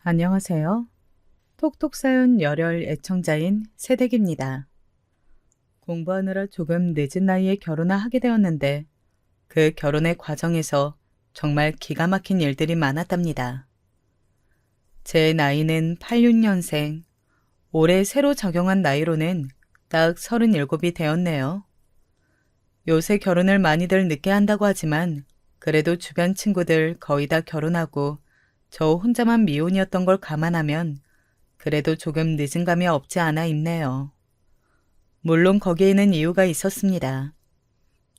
안녕하세요. 톡톡사연 열혈 애청자인 새댁입니다. 공부하느라 조금 늦은 나이에 결혼을 하게 되었는데 그 결혼의 과정에서 정말 기가 막힌 일들이 많았답니다. 제 나이는 86년생, 올해 새로 적용한 나이로는 딱 37이 되었네요. 요새 결혼을 많이들 늦게 한다고 하지만 그래도 주변 친구들 거의 다 결혼하고 저 혼자만 미혼이었던 걸 감안하면 그래도 조금 늦은 감이 없지 않아 있네요. 물론 거기에는 이유가 있었습니다.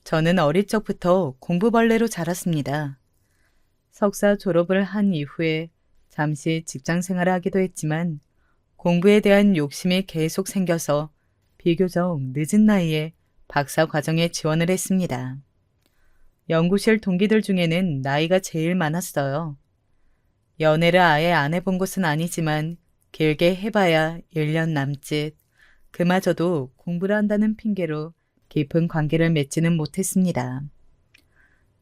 저는 어릴 적부터 공부벌레로 자랐습니다. 석사 졸업을 한 이후에 잠시 직장 생활을 하기도 했지만 공부에 대한 욕심이 계속 생겨서 비교적 늦은 나이에 박사 과정에 지원을 했습니다. 연구실 동기들 중에는 나이가 제일 많았어요. 연애를 아예 안 해본 것은 아니지만 길게 해봐야 1년 남짓. 그마저도 공부를 한다는 핑계로 깊은 관계를 맺지는 못했습니다.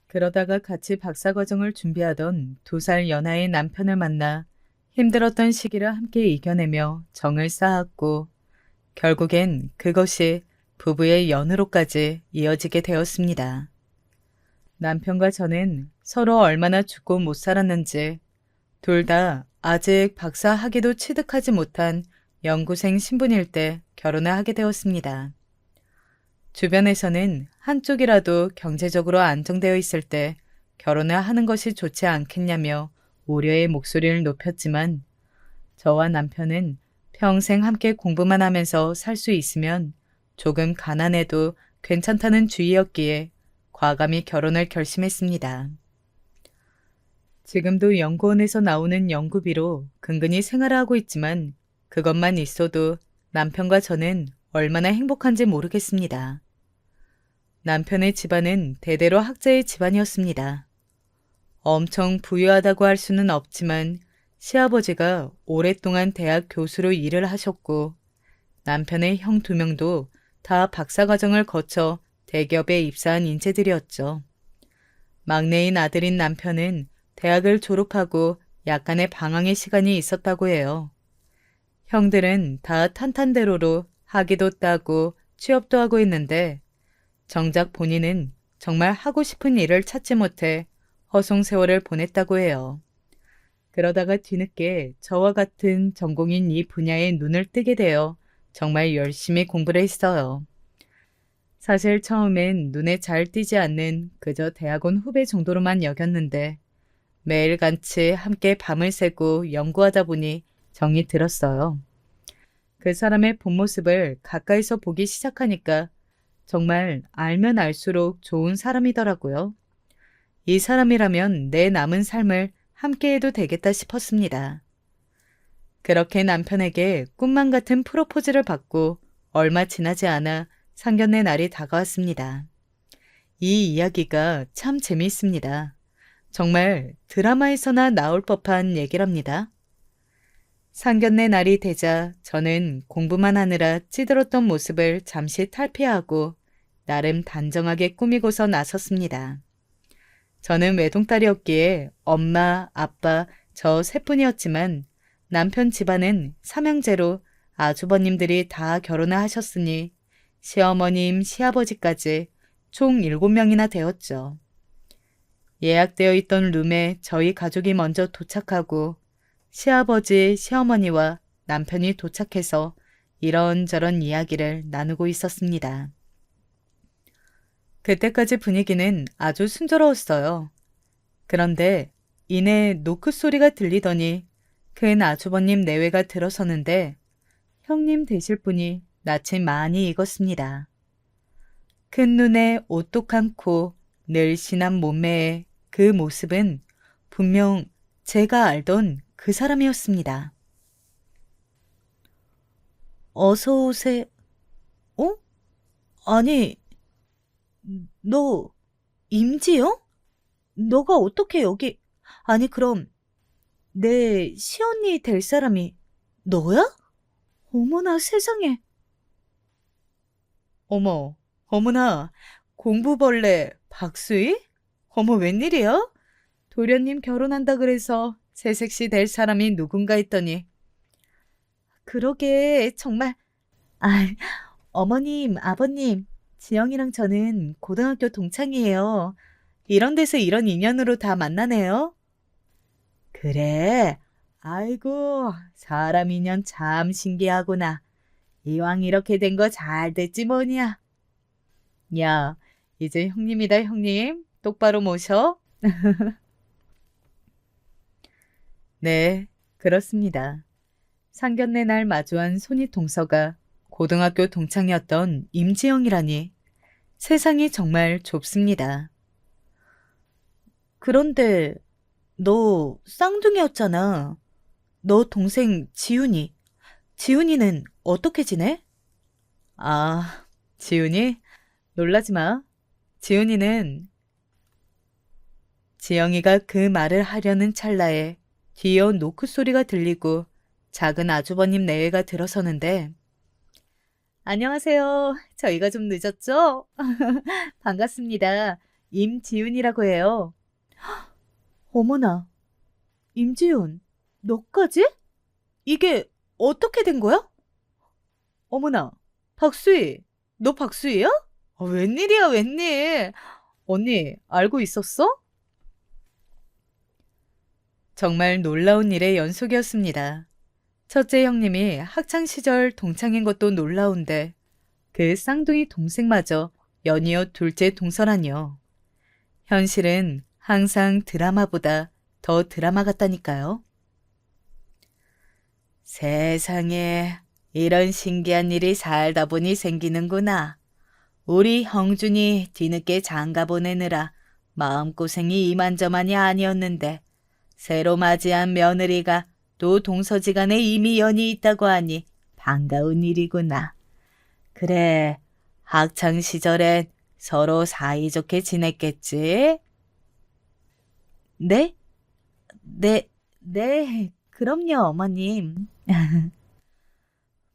그러다가 같이 박사과정을 준비하던 2살 연하의 남편을 만나 힘들었던 시기를 함께 이겨내며 정을 쌓았고 결국엔 그것이 부부의 연으로까지 이어지게 되었습니다. 남편과 저는 서로 얼마나 죽고 못 살았는지 둘 다 아직 박사 학위도 취득하지 못한 연구생 신분일 때 결혼을 하게 되었습니다. 주변에서는 한쪽이라도 경제적으로 안정되어 있을 때 결혼을 하는 것이 좋지 않겠냐며 우려의 목소리를 높였지만 저와 남편은 평생 함께 공부만 하면서 살 수 있으면 조금 가난해도 괜찮다는 주의였기에 과감히 결혼을 결심했습니다. 지금도 연구원에서 나오는 연구비로 근근히 생활을 하고 있지만 그것만 있어도 남편과 저는 얼마나 행복한지 모르겠습니다. 남편의 집안은 대대로 학자의 집안이었습니다. 엄청 부유하다고 할 수는 없지만 시아버지가 오랫동안 대학 교수로 일을 하셨고 남편의 형 2명도 다 박사과정을 거쳐 대기업에 입사한 인재들이었죠. 막내인 아들인 남편은 대학을 졸업하고 약간의 방황의 시간이 있었다고 해요. 형들은 다 탄탄대로로 학위도 따고 취업도 하고 있는데 정작 본인은 정말 하고 싶은 일을 찾지 못해 허송세월을 보냈다고 해요. 그러다가 뒤늦게 저와 같은 전공인 이 분야에 눈을 뜨게 되어 정말 열심히 공부를 했어요. 사실 처음엔 눈에 잘 띄지 않는 그저 대학원 후배 정도로만 여겼는데 매일같이 함께 밤을 새고 연구하다 보니 정이 들었어요. 그 사람의 본 모습을 가까이서 보기 시작하니까 정말 알면 알수록 좋은 사람이더라고요. 이 사람이라면 내 남은 삶을 함께해도 되겠다 싶었습니다. 그렇게 남편에게 꿈만 같은 프로포즈를 받고 얼마 지나지 않아 상견례 날이 다가왔습니다. 이 이야기가 참 재미있습니다. 정말 드라마에서나 나올 법한 얘기랍니다. 상견례 날이 되자 저는 공부만 하느라 찌들었던 모습을 잠시 탈피하고 나름 단정하게 꾸미고서 나섰습니다. 저는 외동딸이었기에 엄마, 아빠, 저 셋뿐이었지만 남편 집안은 삼형제로 아주버님들이 다 결혼을 하셨으니 시어머님, 시아버지까지 총 7명이나 되었죠. 예약되어 있던 룸에 저희 가족이 먼저 도착하고 시아버지, 시어머니와 남편이 도착해서 이런저런 이야기를 나누고 있었습니다. 그때까지 분위기는 아주 순조로웠어요. 그런데 이내 노크 소리가 들리더니 큰 아주버님 내외가 들어서는데 형님 되실 분이 낯이 많이 익었습니다. 큰 눈에 오똑한 코, 늘씬한 몸매에 그 모습은 분명 제가 알던 그 사람이었습니다. 어서 오세. 어? 아니, 너 임지영? 너가 어떻게 여기... 아니 그럼 내 시언니 될 사람이 너야? 어머나 세상에. 어머, 어머나, 공부벌레 박수희? 어머 웬일이야? 도련님 결혼한다 그래서 새색시 될 사람이 누군가 했더니 그러게 정말 아, 어머님, 아버님, 지영이랑 저는 고등학교 동창이에요. 이런 데서 이런 인연으로 다 만나네요. 그래. 아이고, 사람 인연 참 신기하구나. 이왕 이렇게 된 거 잘 됐지 뭐냐. 야, 이제 형님이다 형님. 똑바로 모셔. 네, 그렇습니다. 상견례 날 마주한 손이 동서가 고등학교 동창이었던 임지영이라니 세상이 정말 좁습니다. 그런데 너 쌍둥이였잖아. 너 동생 지훈이. 지훈이는 어떻게 지내? 아, 지훈이? 놀라지 마. 지훈이는 지영이가 그 말을 하려는 찰나에 뒤이어 노크 소리가 들리고 작은 아주버님 내외가 들어서는데 안녕하세요. 저희가 좀 늦었죠? 반갑습니다. 임지훈이라고 해요. 어머나, 임지훈, 너까지? 이게 어떻게 된 거야? 어머나, 박수희, 너 박수희야? 웬일이야, 웬일? 언니, 알고 있었어? 정말 놀라운 일의 연속이었습니다. 첫째 형님이 학창시절 동창인 것도 놀라운데 그 쌍둥이 동생마저 연이어 둘째 동서라니요. 현실은 항상 드라마보다 더 드라마 같다니까요. 세상에 이런 신기한 일이 살다 보니 생기는구나. 우리 형준이 뒤늦게 장가 보내느라 마음고생이 이만저만이 아니었는데 새로 맞이한 며느리가 또 동서지간에 이미 연이 있다고 하니 반가운 일이구나. 그래, 학창 시절엔 서로 사이좋게 지냈겠지? 네? 네, 그럼요, 어머님.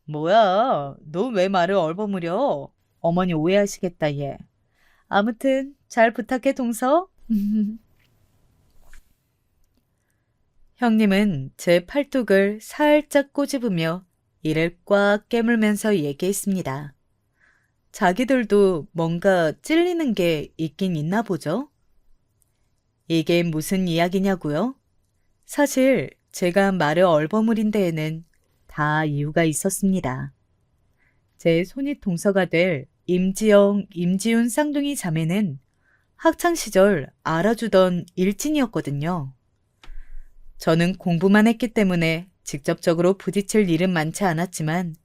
뭐야, 너 왜 말을 얼버무려? 어머니 오해하시겠다, 얘. 아무튼 잘 부탁해, 동서. 형님은 제 팔뚝을 살짝 꼬집으며 이를 꽉 깨물면서 얘기했습니다. 자기들도 뭔가 찔리는 게 있긴 있나 보죠? 이게 무슨 이야기냐고요? 사실 제가 말을 얼버무린 데에는 다 이유가 있었습니다. 제 손이 동서가 될 임지영, 임지훈 쌍둥이 자매는 학창시절 알아주던 일진이었거든요. 저는 공부만 했기 때문에 직접적으로 부딪힐 일은 많지 않았지만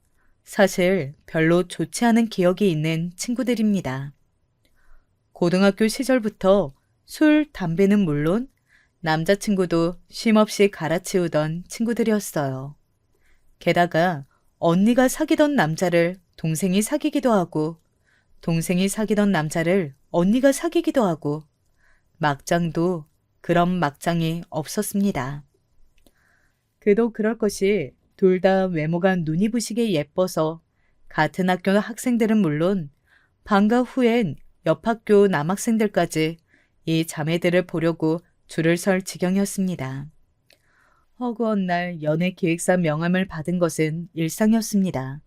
사실 별로 좋지 않은 기억이 있는 친구들입니다. 고등학교 시절부터 술, 담배는 물론 남자친구도 쉼없이 갈아치우던 친구들이었어요. 게다가 언니가 사귀던 남자를 동생이 사귀기도 하고 동생이 사귀던 남자를 언니가 사귀기도 하고 막장도 그런 막장이 없었습니다. 그도 그럴 것이 둘 다 외모가 눈이 부시게 예뻐서 같은 학교 학생들은 물론 방과 후엔 옆 학교 남학생들까지 이 자매들을 보려고 줄을 설 지경이었습니다. 허구한 날 연예기획사 명함을 받은 것은 일상이었습니다.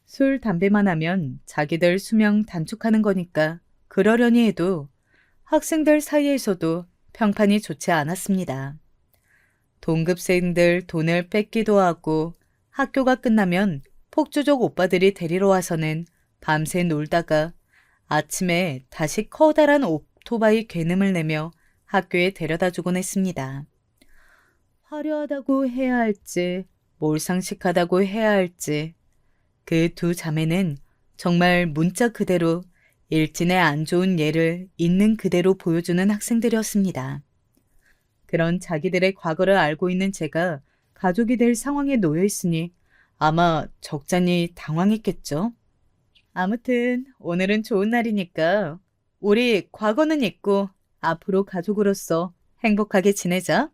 술, 담배만 하면 자기들 수명 단축하는 거니까 그러려니 해도 학생들 사이에서도 평판이 좋지 않았습니다. 동급생들 돈을 뺏기도 하고 학교가 끝나면 폭주족 오빠들이 데리러 와서는 밤새 놀다가 아침에 다시 커다란 오토바이 괜음을 내며 학교에 데려다 주곤 했습니다. 화려하다고 해야 할지 몰상식하다고 해야 할지 그 두 자매는 정말 문자 그대로 일진의 안 좋은 예를 있는 그대로 보여주는 학생들이었습니다. 그런 자기들의 과거를 알고 있는 제가 가족이 될 상황에 놓여 있으니 아마 적잖이 당황했겠죠. 아무튼 오늘은 좋은 날이니까 우리 과거는 잊고 앞으로 가족으로서 행복하게 지내자.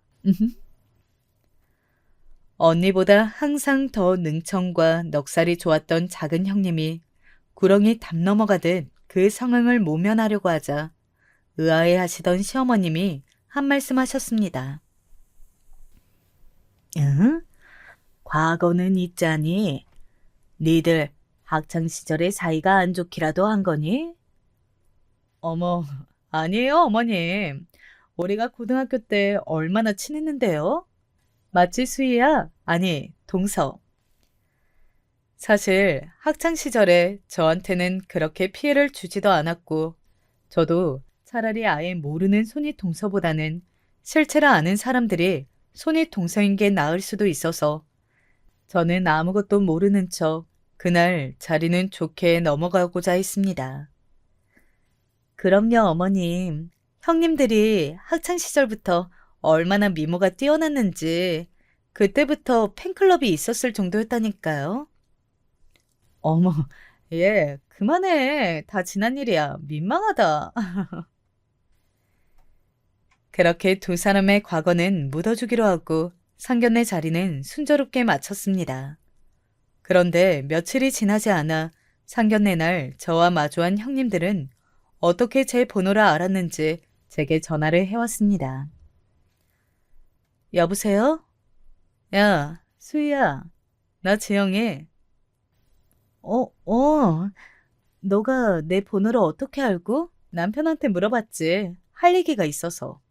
언니보다 항상 더 능청과 넉살이 좋았던 작은 형님이 구렁이 담 넘어가듯 그 상황을 모면하려고 하자 의아해 하시던 시어머님이 한 말씀 하셨습니다. 응? 과거는 있자니? 니들 학창시절에 사이가 안 좋기라도 한 거니? 어머, 아니에요, 어머님. 우리가 고등학교 때 얼마나 친했는데요? 맞지, 수희야? 아니, 동서. 사실 학창 시절에 저한테는 그렇게 피해를 주지도 않았고, 저도 차라리 아예 모르는 손이 동서보다는 실체를 아는 사람들이 손이 동서인 게 나을 수도 있어서 저는 아무것도 모르는 척 그날 자리는 좋게 넘어가고자 했습니다. 그럼요, 어머님. 형님들이 학창 시절부터 얼마나 미모가 뛰어났는지 그때부터 팬클럽이 있었을 정도였다니까요. 어머, 얘, 그만해. 다 지난 일이야. 민망하다. 그렇게 두 사람의 과거는 묻어주기로 하고 상견례 자리는 순조롭게 마쳤습니다. 그런데 며칠이 지나지 않아 상견례 날 저와 마주한 형님들은 어떻게 제 번호를 알았는지 제게 전화를 해왔습니다. 여보세요? 야, 수희야. 나 지영이. 너가 내 번호를 어떻게 알고? 남편한테 물어봤지. 할 얘기가 있어서.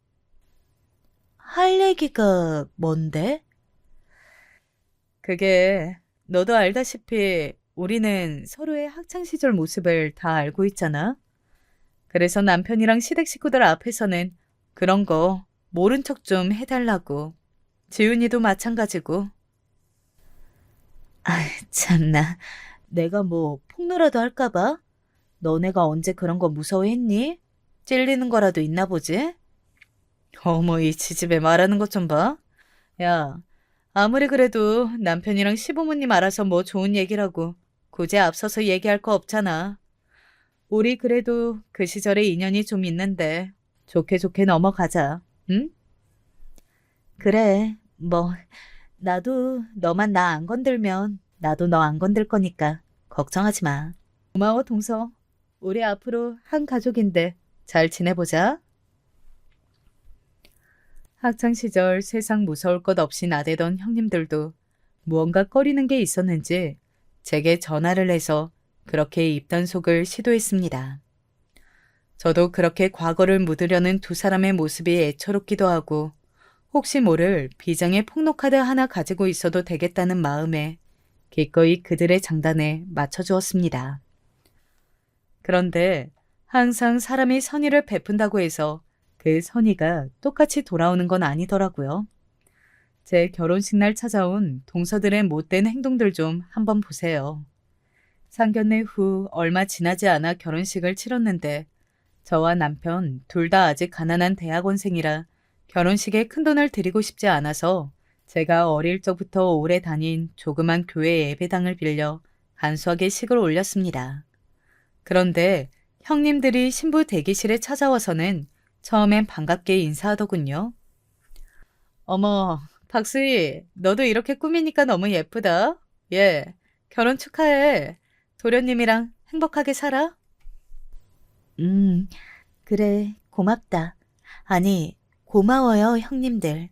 할 얘기가 뭔데? 그게 너도 알다시피 우리는 서로의 학창 시절 모습을 다 알고 있잖아. 그래서 남편이랑 시댁 식구들 앞에서는 그런 거 모른 척 좀 해달라고. 지훈이도 마찬가지고. 아, 참나. 내가 뭐 폭로라도 할까봐? 너네가 언제 그런 거 무서워했니? 찔리는 거라도 있나 보지? 어머, 이 지집애 말하는 것 좀 봐. 야, 아무리 그래도 남편이랑 시부모님 알아서 뭐 좋은 얘기라고 굳이 앞서서 얘기할 거 없잖아. 우리 그래도 그 시절의 인연이 좀 있는데 좋게 좋게 넘어가자. 응? 그래, 뭐 나도 너만 나 안 건들면 나도 너 안 건들 거니까 걱정하지 마. 고마워, 동서. 우리 앞으로 한 가족인데 잘 지내보자. 학창 시절 세상 무서울 것 없이 나대던 형님들도 무언가 꺼리는 게 있었는지 제게 전화를 해서 그렇게 입단속을 시도했습니다. 저도 그렇게 과거를 묻으려는 두 사람의 모습이 애처롭기도 하고 혹시 모를 비장의 폭로카드 하나 가지고 있어도 되겠다는 마음에 기꺼이 그들의 장단에 맞춰주었습니다. 그런데 항상 사람이 선의를 베푼다고 해서 그 선의가 똑같이 돌아오는 건 아니더라고요. 제 결혼식 날 찾아온 동서들의 못된 행동들 좀 한번 보세요. 상견례 후 얼마 지나지 않아 결혼식을 치렀는데 저와 남편 둘 다 아직 가난한 대학원생이라 결혼식에 큰돈을 들이고 싶지 않아서 제가 어릴 적부터 오래 다닌 조그만 교회 예배당을 빌려 간소하게 식을 올렸습니다. 그런데 형님들이 신부 대기실에 찾아와서는 처음엔 반갑게 인사하더군요. 어머, 박수희, 너도 이렇게 꾸미니까 너무 예쁘다. 예, 결혼 축하해. 도련님이랑 행복하게 살아? 음, 그래, 고맙다. 아니, 고마워요, 형님들.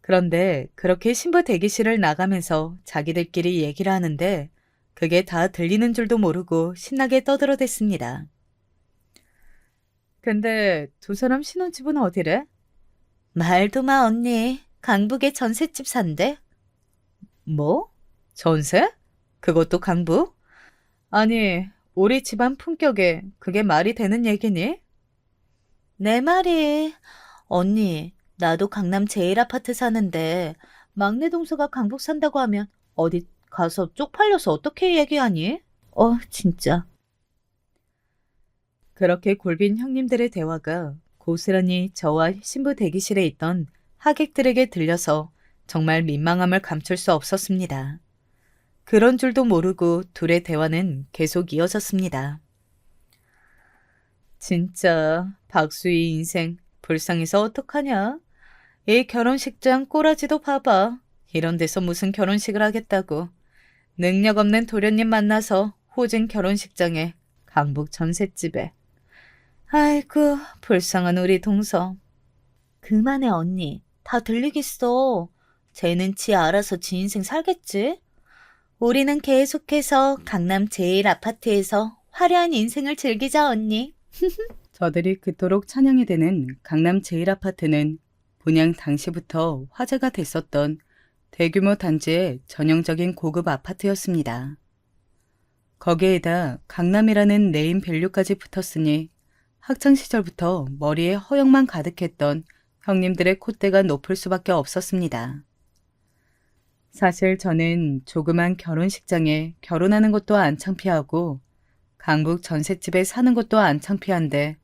그런데 그렇게 신부 대기실을 나가면서 자기들끼리 얘기를 하는데 그게 다 들리는 줄도 모르고 신나게 떠들어댔습니다. 근데 두 사람 신혼집은 어디래? 말도 마, 언니. 강북에 전셋집 산대. 뭐? 전세? 그것도 강북? 아니, 우리 집안 품격에 그게 말이 되는 얘기니? 내 말이. 언니, 나도 강남 제일 아파트 사는데 막내 동서가 강북 산다고 하면 어디 가서 쪽팔려서 어떻게 얘기하니? 진짜. 그렇게 골빈 형님들의 대화가 고스란히 저와 신부 대기실에 있던 하객들에게 들려서 정말 민망함을 감출 수 없었습니다. 그런 줄도 모르고 둘의 대화는 계속 이어졌습니다. 진짜 박수희 인생 불쌍해서 어떡하냐? 이 결혼식장 꼬라지도 봐봐. 이런 데서 무슨 결혼식을 하겠다고. 능력 없는 도련님 만나서 호진 결혼식장에 강북 전셋집에. 아이고, 불쌍한 우리 동서. 그만해, 언니. 다 들리겠어. 쟤는 지 알아서 지 인생 살겠지? 우리는 계속해서 강남 제1아파트에서 화려한 인생을 즐기자, 언니. 저들이 그토록 찬양이 되는 강남 제1아파트는 분양 당시부터 화제가 됐었던 대규모 단지의 전형적인 고급 아파트였습니다. 거기에다 강남이라는 네임 밸류까지 붙었으니 학창시절부터 머리에 허영만 가득했던 형님들의 콧대가 높을 수밖에 없었습니다. 사실 저는 조그만 결혼식장에 결혼하는 것도 안 창피하고 강북 전셋집에 사는 것도 안 창피한데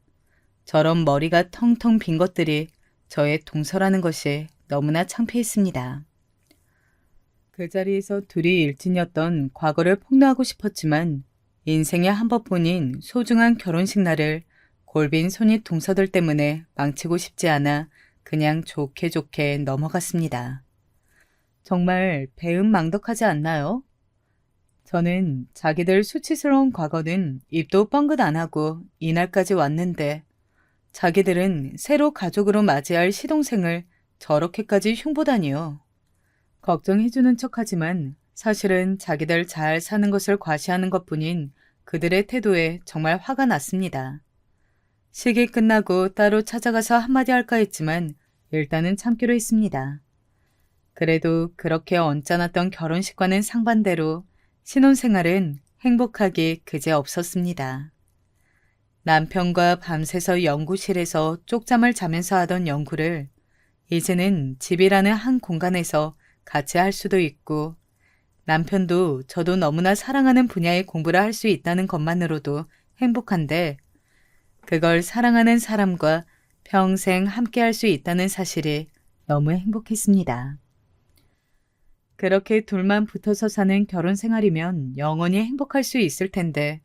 저런 머리가 텅텅 빈 것들이 저의 동서라는 것이 너무나 창피했습니다. 그 자리에서 둘이 일진이었던 과거를 폭로하고 싶었지만 인생에 한 번뿐인 소중한 결혼식 날을 골빈 손이 동서들 때문에 망치고 싶지 않아 그냥 좋게 좋게 넘어갔습니다. 정말 배은망덕하지 않나요? 저는 자기들 수치스러운 과거는 입도 뻥긋 안 하고 이날까지 왔는데 자기들은 새로 가족으로 맞이할 시동생을 저렇게까지 흉보다니요. 걱정해주는 척하지만 사실은 자기들 잘 사는 것을 과시하는 것뿐인 그들의 태도에 정말 화가 났습니다. 식이 끝나고 따로 찾아가서 한마디 할까 했지만 일단은 참기로 했습니다. 그래도 그렇게 언짢았던 결혼식과는 상반대로 신혼생활은 행복하기 그지없었습니다. 남편과 밤새서 연구실에서 쪽잠을 자면서 하던 연구를 이제는 집이라는 한 공간에서 같이 할 수도 있고 남편도 저도 너무나 사랑하는 분야의 공부를 할 수 있다는 것만으로도 행복한데 그걸 사랑하는 사람과 평생 함께 할 수 있다는 사실이 너무 행복했습니다. 그렇게 둘만 붙어서 사는 결혼 생활이면 영원히 행복할 수 있을 텐데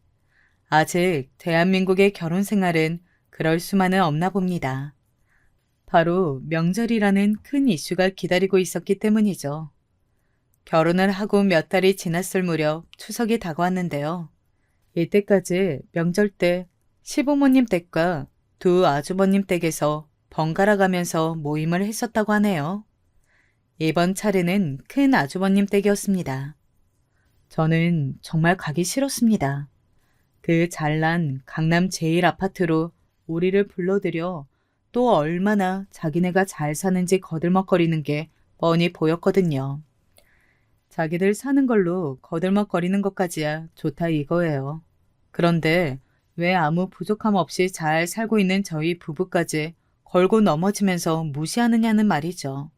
아직 대한민국의 결혼 생활은 그럴 수만은 없나 봅니다. 바로 명절이라는 큰 이슈가 기다리고 있었기 때문이죠. 결혼을 하고 몇 달이 지났을 무렵 추석이 다가왔는데요. 이때까지 명절 때 시부모님 댁과 두 아주버님 댁에서 번갈아 가면서 모임을 했었다고 하네요. 이번 차례는 큰 아주버님 댁이었습니다. 저는 정말 가기 싫었습니다. 그 잘난 강남 제1아파트로 우리를 불러들여 또 얼마나 자기네가 잘 사는지 거들먹거리는 게 뻔히 보였거든요. 자기들 사는 걸로 거들먹거리는 것까지야 좋다 이거예요. 그런데 왜 아무 부족함 없이 잘 살고 있는 저희 부부까지 걸고 넘어지면서 무시하느냐는 말이죠.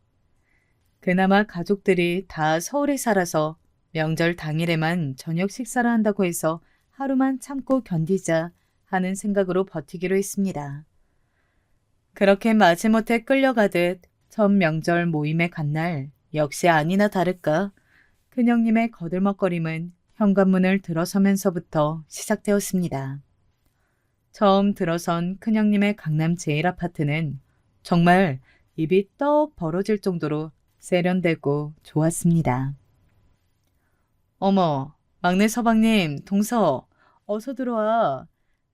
그나마 가족들이 다 서울에 살아서 명절 당일에만 저녁 식사를 한다고 해서 하루만 참고 견디자 하는 생각으로 버티기로 했습니다. 그렇게 마지못해 끌려가듯 첫 명절 모임에 간 날 역시 아니나 다를까 큰형님의 거들먹거림은 현관문을 들어서면서부터 시작되었습니다. 처음 들어선 큰형님의 강남 제1아파트는 정말 입이 떡 벌어질 정도로 세련되고 좋았습니다. 어머, 막내 서방님, 동서, 어서 들어와.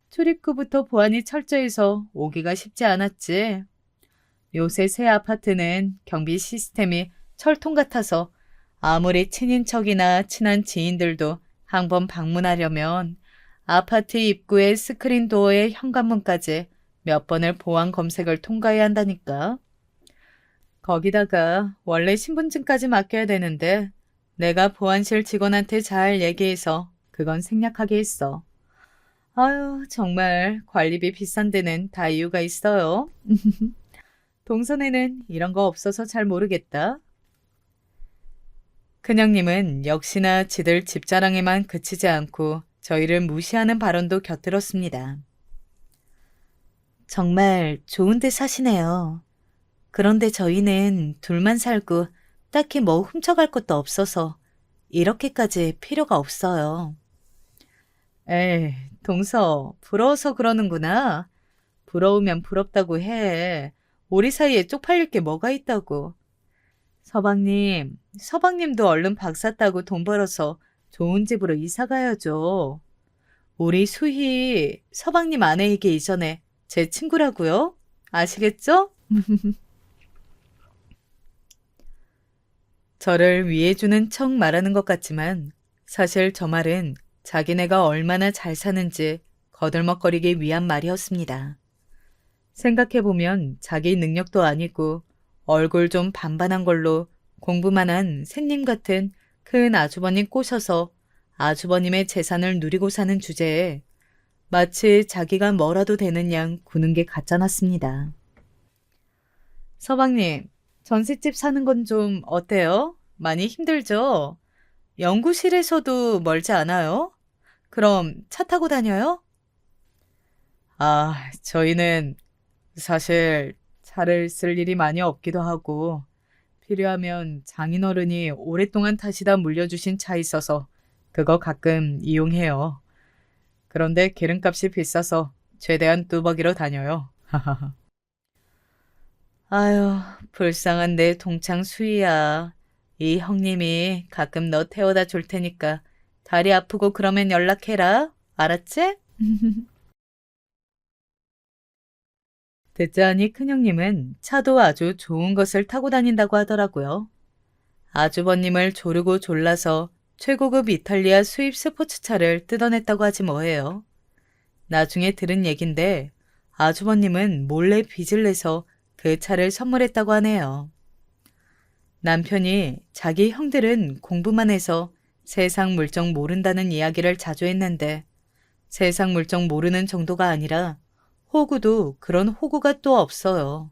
출입구부터 보안이 철저해서 오기가 쉽지 않았지. 요새 새 아파트는 경비 시스템이 철통 같아서 아무리 친인척이나 친한 지인들도 한 번 방문하려면 아파트 입구의 스크린 도어의 현관문까지 몇 번을 보안 검색을 통과해야 한다니까. 거기다가 원래 신분증까지 맡겨야 되는데 내가 보안실 직원한테 잘 얘기해서 그건 생략하게 했어. 아유, 정말 관리비 비싼 데는 다 이유가 있어요. 동선에는 이런 거 없어서 잘 모르겠다. 큰형님은 역시나 지들 집 자랑에만 그치지 않고 저희를 무시하는 발언도 곁들였습니다. 정말 좋은 데 사시네요. 그런데 저희는 둘만 살고 딱히 뭐 훔쳐갈 것도 없어서 이렇게까지 필요가 없어요. 에이, 동서, 부러워서 그러는구나. 부러우면 부럽다고 해. 우리 사이에 쪽팔릴 게 뭐가 있다고. 서방님도 얼른 박사 따고 돈 벌어서 좋은 집으로 이사 가야죠. 우리 수희, 서방님 아내이기 이전에 제 친구라고요? 아시겠죠? 저를 위해주는 척 말하는 것 같지만 사실 저 말은 자기네가 얼마나 잘 사는지 거들먹거리기 위한 말이었습니다. 생각해보면 자기 능력도 아니고 얼굴 좀 반반한 걸로 공부만 한 샌님 같은 큰 아주버님 꼬셔서 아주버님의 재산을 누리고 사는 주제에 마치 자기가 뭐라도 되는 양 구는 게 같잖았습니다. 서방님, 전셋집 사는 건 좀 어때요? 많이 힘들죠? 연구실에서도 멀지 않아요? 그럼 차 타고 다녀요? 아, 저희는 사실 차를 쓸 일이 많이 없기도 하고 필요하면 장인어른이 오랫동안 타시다 물려주신 차 있어서 그거 가끔 이용해요. 그런데 기름값이 비싸서 최대한 뚜벅이로 다녀요. 아유, 불쌍한 내 동창 수희야. 이 형님이 가끔 너 태워다 줄 테니까 다리 아프고 그러면 연락해라. 알았지? 듣자하니 큰형님은 차도 아주 좋은 것을 타고 다닌다고 하더라고요. 아주버님을 조르고 졸라서 최고급 이탈리아 수입 스포츠차를 뜯어냈다고 하지 뭐예요. 나중에 들은 얘긴데 아주버님은 몰래 빚을 내서 그 차를 선물했다고 하네요. 남편이 자기 형들은 공부만 해서 세상 물정 모른다는 이야기를 자주 했는데 세상 물정 모르는 정도가 아니라 호구도 그런 호구가 또 없어요.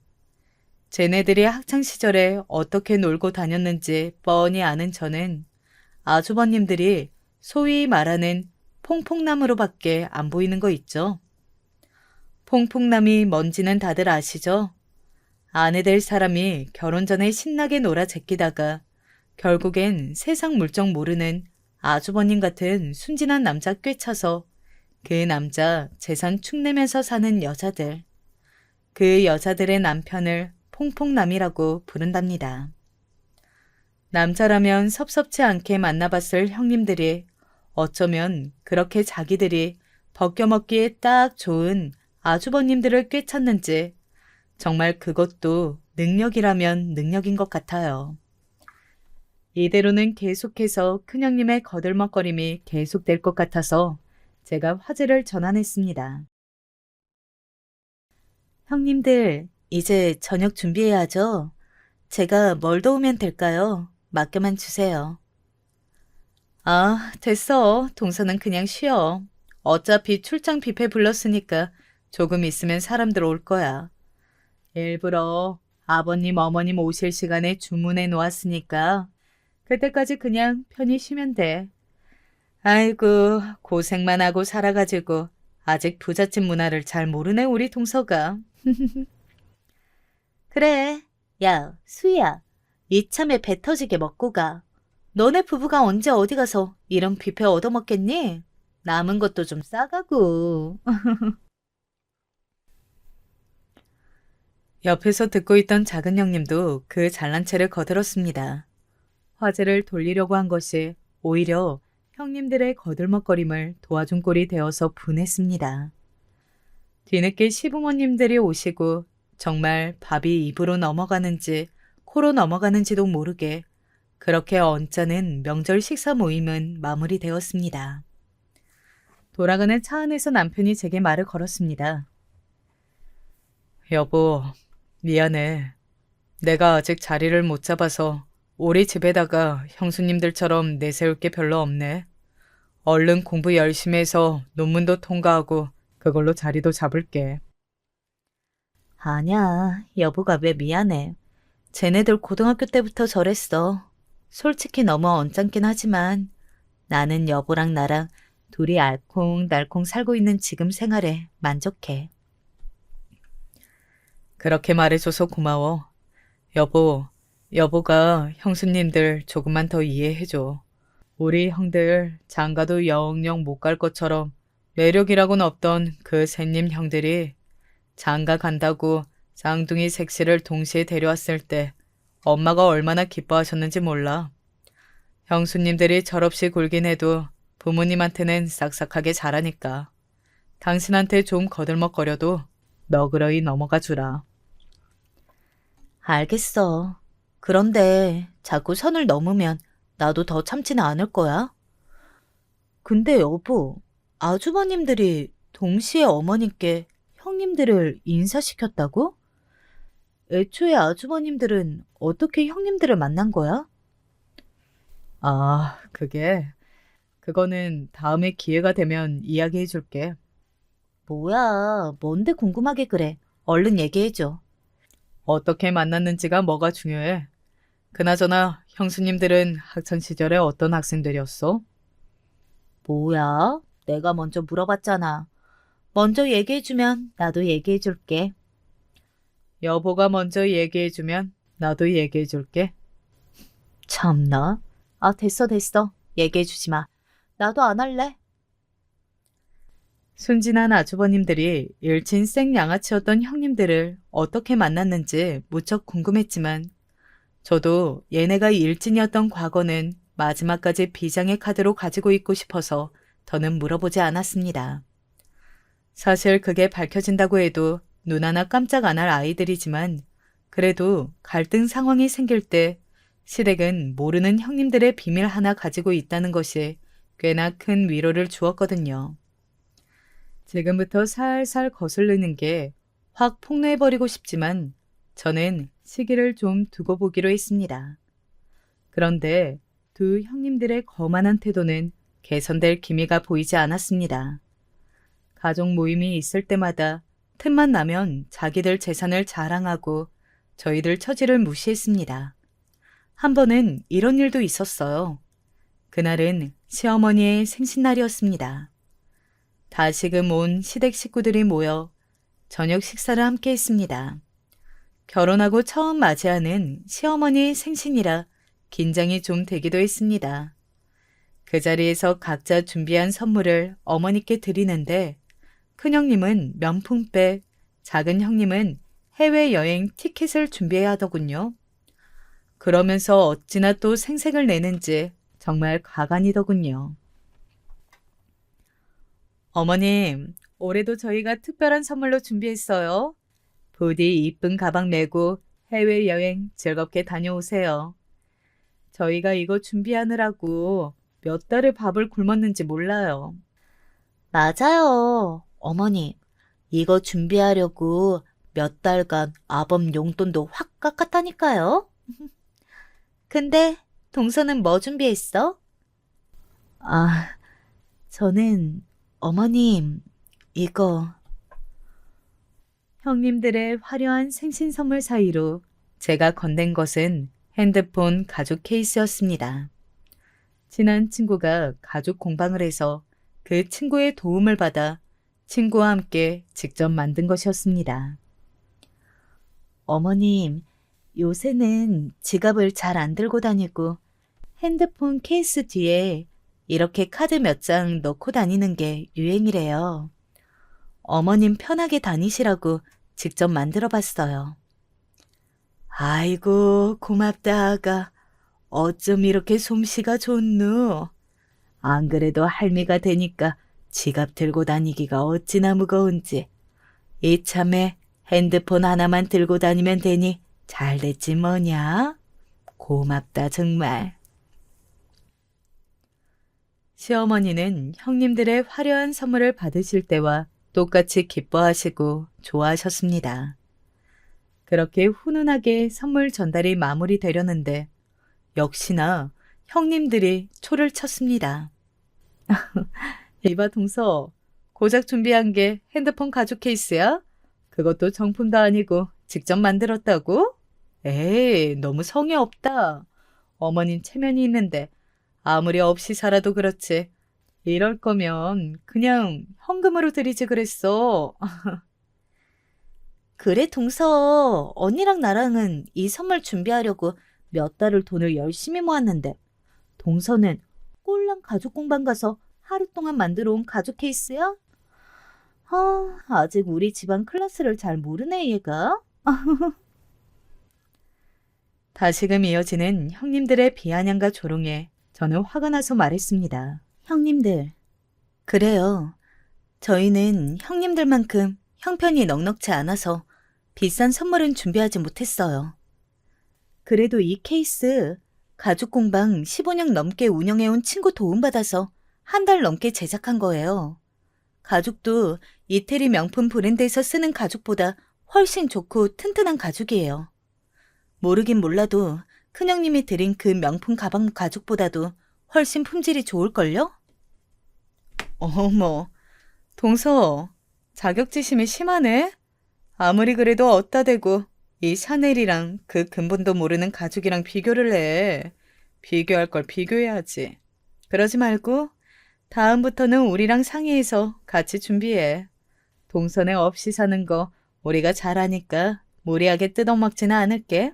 쟤네들이 학창시절에 어떻게 놀고 다녔는지 뻔히 아는 저는 아주버님들이 소위 말하는 퐁퐁남으로밖에 안 보이는 거 있죠. 퐁퐁남이 뭔지는 다들 아시죠? 아내 될 사람이 결혼 전에 신나게 놀아 제끼다가 결국엔 세상 물정 모르는 아주버님 같은 순진한 남자 꿰차서 그 남자 재산 축내면서 사는 여자들. 그 여자들의 남편을 퐁퐁남이라고 부른답니다. 남자라면 섭섭치 않게 만나봤을 형님들이 어쩌면 그렇게 자기들이 벗겨먹기에 딱 좋은 아주버님들을 꿰찼는지 정말 그것도 능력이라면 능력인 것 같아요. 이대로는 계속해서 큰형님의 거들먹거림이 계속될 것 같아서 제가 화제를 전환했습니다. 형님들, 이제 저녁 준비해야죠. 제가 뭘 도우면 될까요? 맡겨만 주세요. 아, 됐어. 동서는 그냥 쉬어. 어차피 출장 뷔페 불렀으니까 조금 있으면 사람들 올 거야. 일부러 아버님, 어머님 오실 시간에 주문해 놓았으니까 그때까지 그냥 편히 쉬면 돼. 아이고, 고생만 하고 살아가지고 아직 부잣집 문화를 잘 모르네, 우리 동서가. 그래. 야, 수희야. 이참에 배 터지게 먹고 가. 너네 부부가 언제 어디 가서 이런 뷔페 얻어먹겠니? 남은 것도 좀 싸가고. 옆에서 듣고 있던 작은 형님도 그 잘난 체를 거들었습니다. 화제를 돌리려고 한 것이 오히려 형님들의 거들먹거림을 도와준 꼴이 되어서 분했습니다. 뒤늦게 시부모님들이 오시고 정말 밥이 입으로 넘어가는지 코로 넘어가는지도 모르게 그렇게 언짢은 명절 식사 모임은 마무리되었습니다. 돌아가는 차 안에서 남편이 제게 말을 걸었습니다. 여보, 미안해. 내가 아직 자리를 못 잡아서 우리 집에다가 형수님들처럼 내세울 게 별로 없네. 얼른 공부 열심히 해서 논문도 통과하고 그걸로 자리도 잡을게. 아니야, 여보가 왜 미안해. 쟤네들 고등학교 때부터 저랬어. 솔직히 너무 언짢긴 하지만 나는 여보랑 나랑 둘이 알콩달콩 살고 있는 지금 생활에 만족해. 그렇게 말해줘서 고마워. 여보가 형수님들 조금만 더 이해해줘. 우리 형들 장가도 영영 못 갈 것처럼 매력이라고는 없던 그 셋님 형들이 장가 간다고 쌍둥이 셋째를 동시에 데려왔을 때 엄마가 얼마나 기뻐하셨는지 몰라. 형수님들이 철없이 굴긴 해도 부모님한테는 싹싹하게 잘하니까 당신한테 좀 거들먹거려도 너그러이 넘어가 주라. 알겠어. 그런데 자꾸 선을 넘으면 나도 더 참지는 않을 거야. 근데 여보, 아주버님들이 동시에 어머님께 형님들을 인사시켰다고? 애초에 아주버님들은 어떻게 형님들을 만난 거야? 아, 그거는 다음에 기회가 되면 이야기해 줄게. 뭐야, 뭔데 궁금하게 그래. 얼른 얘기해줘. 어떻게 만났는지가 뭐가 중요해. 그나저나 형수님들은 학창 시절에 어떤 학생들이었어? 뭐야? 내가 먼저 물어봤잖아. 먼저 얘기해주면 나도 얘기해줄게. 여보가 먼저 얘기해 주면 나도 얘기해 줄게. 참나. 아, 됐어. 얘기해주지 마. 나도 안 할래. 순진한 아주버님들이 일친 생양아치였던 형님들을 어떻게 만났는지 무척 궁금했지만 저도 얘네가 일진이었던 과거는 마지막까지 비장의 카드로 가지고 있고 싶어서 더는 물어보지 않았습니다. 사실 그게 밝혀진다고 해도 눈 하나 깜짝 안 할 아이들이지만 그래도 갈등 상황이 생길 때 시댁은 모르는 형님들의 비밀 하나 가지고 있다는 것이 꽤나 큰 위로를 주었거든요. 지금부터 살살 거슬리는 게 확 폭로해버리고 싶지만 저는 시기를 좀 두고 보기로 했습니다. 그런데 두 형님들의 거만한 태도는 개선될 기미가 보이지 않았습니다. 가족 모임이 있을 때마다 틈만 나면 자기들 재산을 자랑하고 저희들 처지를 무시했습니다. 한 번은 이런 일도 있었어요. 그날은 시어머니의 생신날이었습니다. 다시금 온 시댁 식구들이 모여 저녁 식사를 함께 했습니다. 결혼하고 처음 맞이하는 시어머니의 생신이라 긴장이 좀 되기도 했습니다. 그 자리에서 각자 준비한 선물을 어머니께 드리는데 큰형님은 명품백, 작은 형님은 해외여행 티켓을 준비해야 하더군요. 그러면서 어찌나 또 생색을 내는지 정말 가관이더군요. 어머님, 올해도 저희가 특별한 선물로 준비했어요. 부디 이쁜 가방 메고 해외여행 즐겁게 다녀오세요. 저희가 이거 준비하느라고 몇 달을 밥을 굶었는지 몰라요. 맞아요. 어머니, 이거 준비하려고 몇 달간 아범 용돈도 확 깎았다니까요. 근데 동서는 뭐 준비했어? 아, 저는 어머님, 이거. 형님들의 화려한 생신 선물 사이로 제가 건넨 것은 핸드폰 가죽 케이스였습니다. 친한 친구가 가죽 공방을 해서 그 친구의 도움을 받아 친구와 함께 직접 만든 것이었습니다. 어머님, 요새는 지갑을 잘 안 들고 다니고 핸드폰 케이스 뒤에 이렇게 카드 몇 장 넣고 다니는 게 유행이래요. 어머님 편하게 다니시라고 직접 만들어 봤어요. 아이고, 고맙다, 아가. 어쩜 이렇게 솜씨가 좋노? 안 그래도 할미가 되니까 지갑 들고 다니기가 어찌나 무거운지. 이참에 핸드폰 하나만 들고 다니면 되니 잘 됐지 뭐냐? 고맙다 정말. 시어머니는 형님들의 화려한 선물을 받으실 때와 똑같이 기뻐하시고 좋아하셨습니다. 그렇게 훈훈하게 선물 전달이 마무리되려는데 역시나 형님들이 초를 쳤습니다. 이봐 동서, 고작 준비한 게 핸드폰 가죽 케이스야? 그것도 정품도 아니고 직접 만들었다고? 에이, 너무 성의 없다. 어머님 체면이 있는데 아무리 없이 살아도 그렇지. 이럴 거면 그냥 현금으로 드리지 그랬어. 그래, 동서. 언니랑 나랑은 이 선물 준비하려고 몇 달을 돈을 열심히 모았는데 동서는 꼴랑 가죽 공방 가서 하루 동안 만들어 온 가죽 케이스야? 아직 우리 집안 클래스를 잘 모르네, 얘가. 다시금 이어지는 형님들의 비아냥과 조롱에 저는 화가 나서 말했습니다. 형님들. 그래요. 저희는 형님들만큼 형편이 넉넉지 않아서 비싼 선물은 준비하지 못했어요. 그래도 이 케이스 가죽 공방 15년 넘게 운영해온 친구 도움받아서 한 달 넘게 제작한 거예요. 가죽도 이태리 명품 브랜드에서 쓰는 가죽보다 훨씬 좋고 튼튼한 가죽이에요. 모르긴 몰라도 큰형님이 드린 그 명품 가방 가죽보다도 훨씬 품질이 좋을걸요? 어머, 동서, 자격지심이 심하네? 아무리 그래도 어따 대고 이 샤넬이랑 그 근본도 모르는 가죽이랑 비교를 해. 비교할 걸 비교해야지. 그러지 말고 다음부터는 우리랑 상의해서 같이 준비해. 동선에 없이 사는 거 우리가 잘하니까 무리하게 뜯어먹지는 않을게.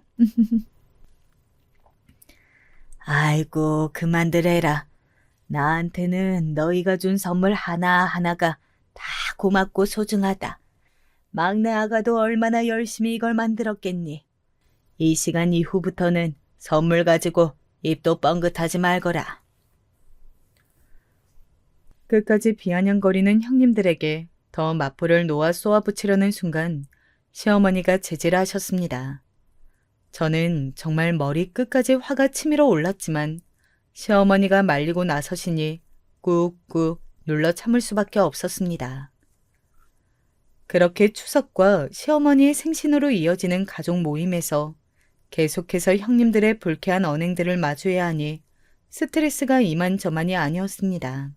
아이고, 그만들 해라. 나한테는 너희가 준 선물 하나하나가 다 고맙고 소중하다. 막내 아가도 얼마나 열심히 이걸 만들었겠니? 이 시간 이후부터는 선물 가지고 입도 뻥긋하지 말거라. 끝까지 비아냥거리는 형님들에게 더 맞불을 놓아 쏘아붙이려는 순간 시어머니가 제지하셨습니다. 저는 정말 머리 끝까지 화가 치밀어 올랐지만 시어머니가 말리고 나서시니 꾹꾹 눌러 참을 수밖에 없었습니다. 그렇게 추석과 시어머니의 생신으로 이어지는 가족 모임에서 계속해서 형님들의 불쾌한 언행들을 마주해야 하니 스트레스가 이만저만이 아니었습니다.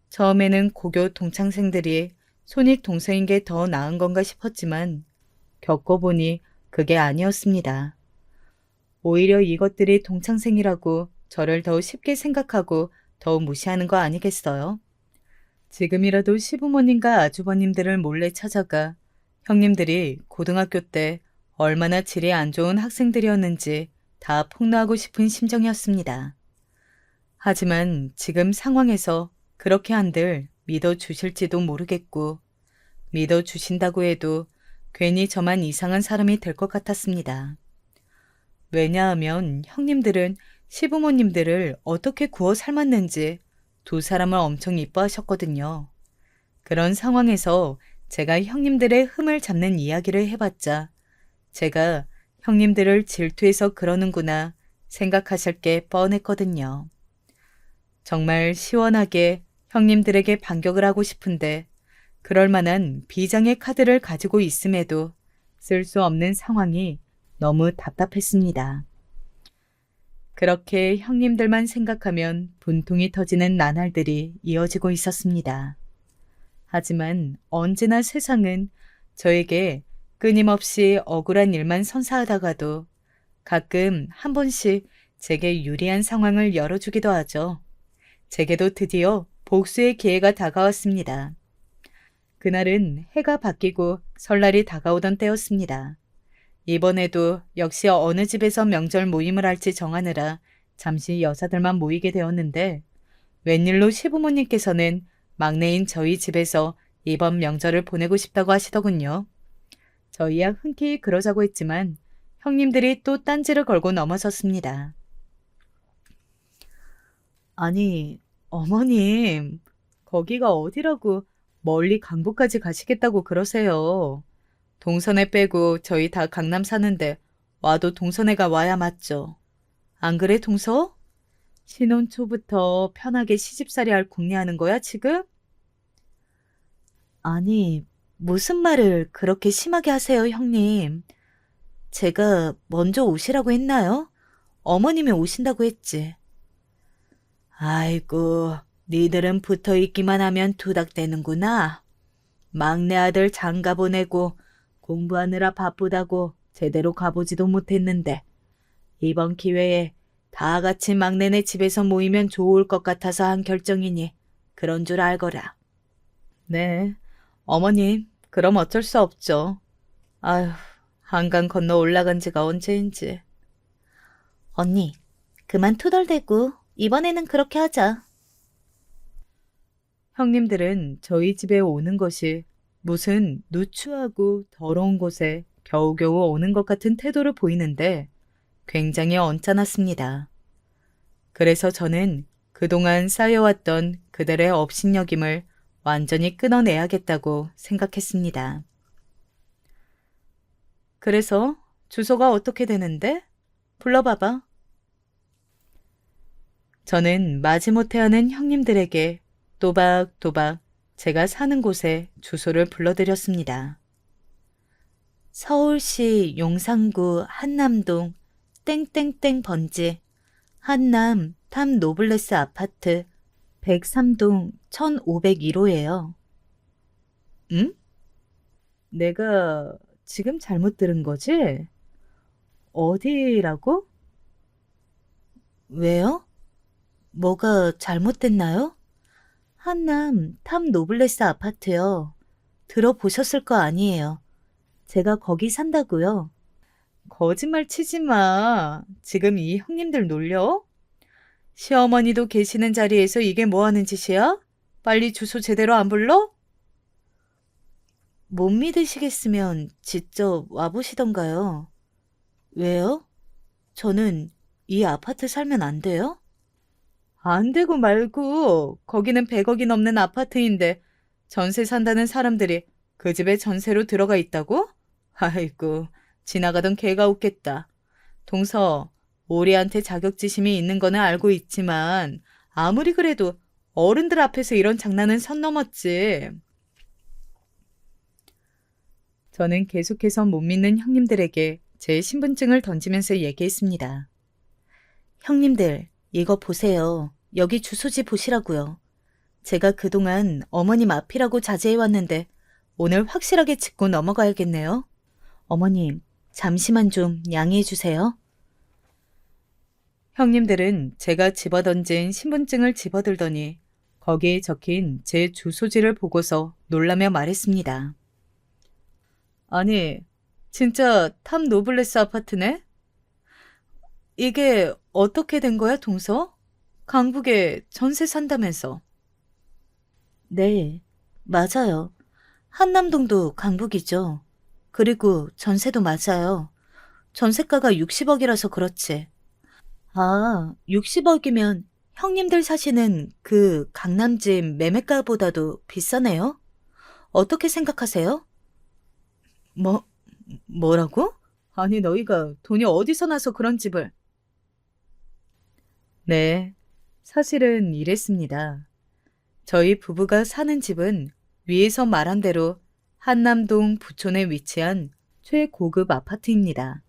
처음에는 고교 동창생들이 손익 동생인 게 더 나은 건가 싶었지만 겪어보니 그게 아니었습니다. 오히려 이것들이 동창생이라고 저를 더 쉽게 생각하고 더 무시하는 거 아니겠어요? 지금이라도 시부모님과 아주버님들을 몰래 찾아가 형님들이 고등학교 때 얼마나 질이 안 좋은 학생들이었는지 다 폭로하고 싶은 심정이었습니다. 하지만 지금 상황에서 그렇게 한들 믿어주실지도 모르겠고 믿어주신다고 해도 괜히 저만 이상한 사람이 될 것 같았습니다. 왜냐하면 형님들은 시부모님들을 어떻게 구워 삶았는지 두 사람을 엄청 이뻐하셨거든요. 그런 상황에서 제가 형님들의 흠을 잡는 이야기를 해봤자 제가 형님들을 질투해서 그러는구나 생각하실 게 뻔했거든요. 정말 시원하게 형님들에게 반격을 하고 싶은데 그럴 만한 비장의 카드를 가지고 있음에도 쓸 수 없는 상황이 너무 답답했습니다. 그렇게 형님들만 생각하면 분통이 터지는 나날들이 이어지고 있었습니다. 하지만 언제나 세상은 저에게 끊임없이 억울한 일만 선사하다가도 가끔 한 번씩 제게 유리한 상황을 열어주기도 하죠. 제게도 드디어 복수의 기회가 다가왔습니다. 그날은 해가 바뀌고 설날이 다가오던 때였습니다. 이번에도 역시 어느 집에서 명절 모임을 할지 정하느라 잠시 여자들만 모이게 되었는데 웬일로 시부모님께서는 막내인 저희 집에서 이번 명절을 보내고 싶다고 하시더군요. 저희야 흔쾌히 그러자고 했지만 형님들이 또 딴지를 걸고 넘어섰습니다. 아니, 어머님, 거기가 어디라고 멀리 강북까지 가시겠다고 그러세요. 동선에 빼고 저희 다 강남 사는데 와도 동선에가 와야 맞죠. 안 그래, 동서? 신혼 초부터 편하게 시집살이 할 궁리하는 거야, 지금? 아니, 무슨 말을 그렇게 심하게 하세요, 형님. 제가 먼저 오시라고 했나요? 어머님이 오신다고 했지. 아이고, 니들은 붙어 있기만 하면 투닥대는구나. 막내 아들 장가 보내고 공부하느라 바쁘다고 제대로 가보지도 못했는데 이번 기회에 다 같이 막내네 집에서 모이면 좋을 것 같아서 한 결정이니 그런 줄 알거라. 네, 어머님, 그럼 어쩔 수 없죠. 아휴, 한강 건너 올라간 지가 언제인지. 언니, 그만 투덜대고 이번에는 그렇게 하자. 형님들은 저희 집에 오는 것이 무슨 누추하고 더러운 곳에 겨우겨우 오는 것 같은 태도를 보이는데 굉장히 언짢았습니다. 그래서 저는 그동안 쌓여왔던 그들의 업신여김을 완전히 끊어내야겠다고 생각했습니다. 그래서 주소가 어떻게 되는데? 불러봐봐. 저는 마지못해 하는 형님들에게 또박또박 제가 사는 곳에 주소를 불러드렸습니다. 서울시 용산구 한남동 땡땡땡 번지 한남 탑 노블레스 아파트 103동 1501호예요. 응? 내가 지금 잘못 들은 거지? 어디라고? 왜요? 뭐가 잘못됐나요? 한남 탑 노블레스 아파트요. 들어보셨을 거 아니에요. 제가 거기 산다고요. 거짓말 치지 마. 지금 이 형님들 놀려? 시어머니도 계시는 자리에서 이게 뭐 하는 짓이야? 빨리 주소 제대로 안 불러? 못 믿으시겠으면 직접 와보시던가요. 왜요? 저는 이 아파트 살면 안 돼요? 안 되고 말고 거기는 100억이 넘는 아파트인데 전세 산다는 사람들이 그 집에 전세로 들어가 있다고? 아이고, 지나가던 개가 웃겠다. 동서, 우리한테 자격지심이 있는 거는 알고 있지만 아무리 그래도 어른들 앞에서 이런 장난은 선 넘었지. 저는 계속해서 못 믿는 형님들에게 제 신분증을 던지면서 얘기했습니다. 형님들, 이거 보세요. 여기 주소지 보시라고요. 제가 그동안 어머님 앞이라고 자제해왔는데 오늘 확실하게 짚고 넘어가야겠네요. 어머님, 잠시만 좀 양해해 주세요. 형님들은 제가 집어던진 신분증을 집어들더니 거기에 적힌 제 주소지를 보고서 놀라며 말했습니다. 아니, 진짜 탑 노블레스 아파트네? 이게 어떻게 된 거야, 동서? 강북에 전세 산다면서. 네, 맞아요. 한남동도 강북이죠. 그리고 전세도 맞아요. 전세가가 60억이라서 그렇지. 아, 60억이면 형님들 사시는 그 강남집 매매가보다도 비싸네요? 어떻게 생각하세요? 뭐라고? 아니, 너희가 돈이 어디서 나서 그런 집을. 네, 사실은 이랬습니다. 저희 부부가 사는 집은 위에서 말한 대로 한남동 부촌에 위치한 최고급 아파트입니다.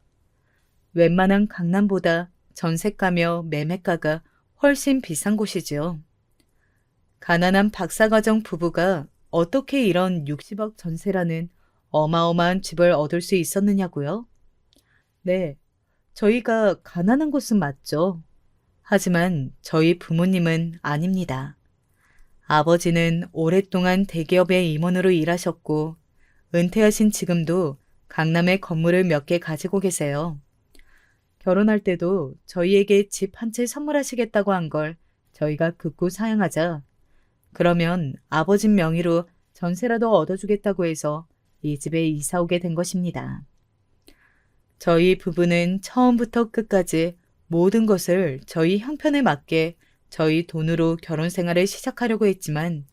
웬만한 강남보다 전세가며 매매가가 훨씬 비싼 곳이지요. 가난한 박사과정 부부가 어떻게 이런 60억 전세라는 어마어마한 집을 얻을 수 있었느냐고요? 네, 저희가 가난한 곳은 맞죠. 하지만 저희 부모님은 아닙니다. 아버지는 오랫동안 대기업의 임원으로 일하셨고 은퇴하신 지금도 강남에 건물을 몇 개 가지고 계세요. 결혼할 때도 저희에게 집 한 채 선물하시겠다고 한 걸 저희가 극구 사양하자 그러면 아버지 명의로 전세라도 얻어주겠다고 해서 이 집에 이사 오게 된 것입니다. 저희 부부는 처음부터 끝까지 모든 것을 저희 형편에 맞게 저희 돈으로 결혼 생활을 시작하려고 했지만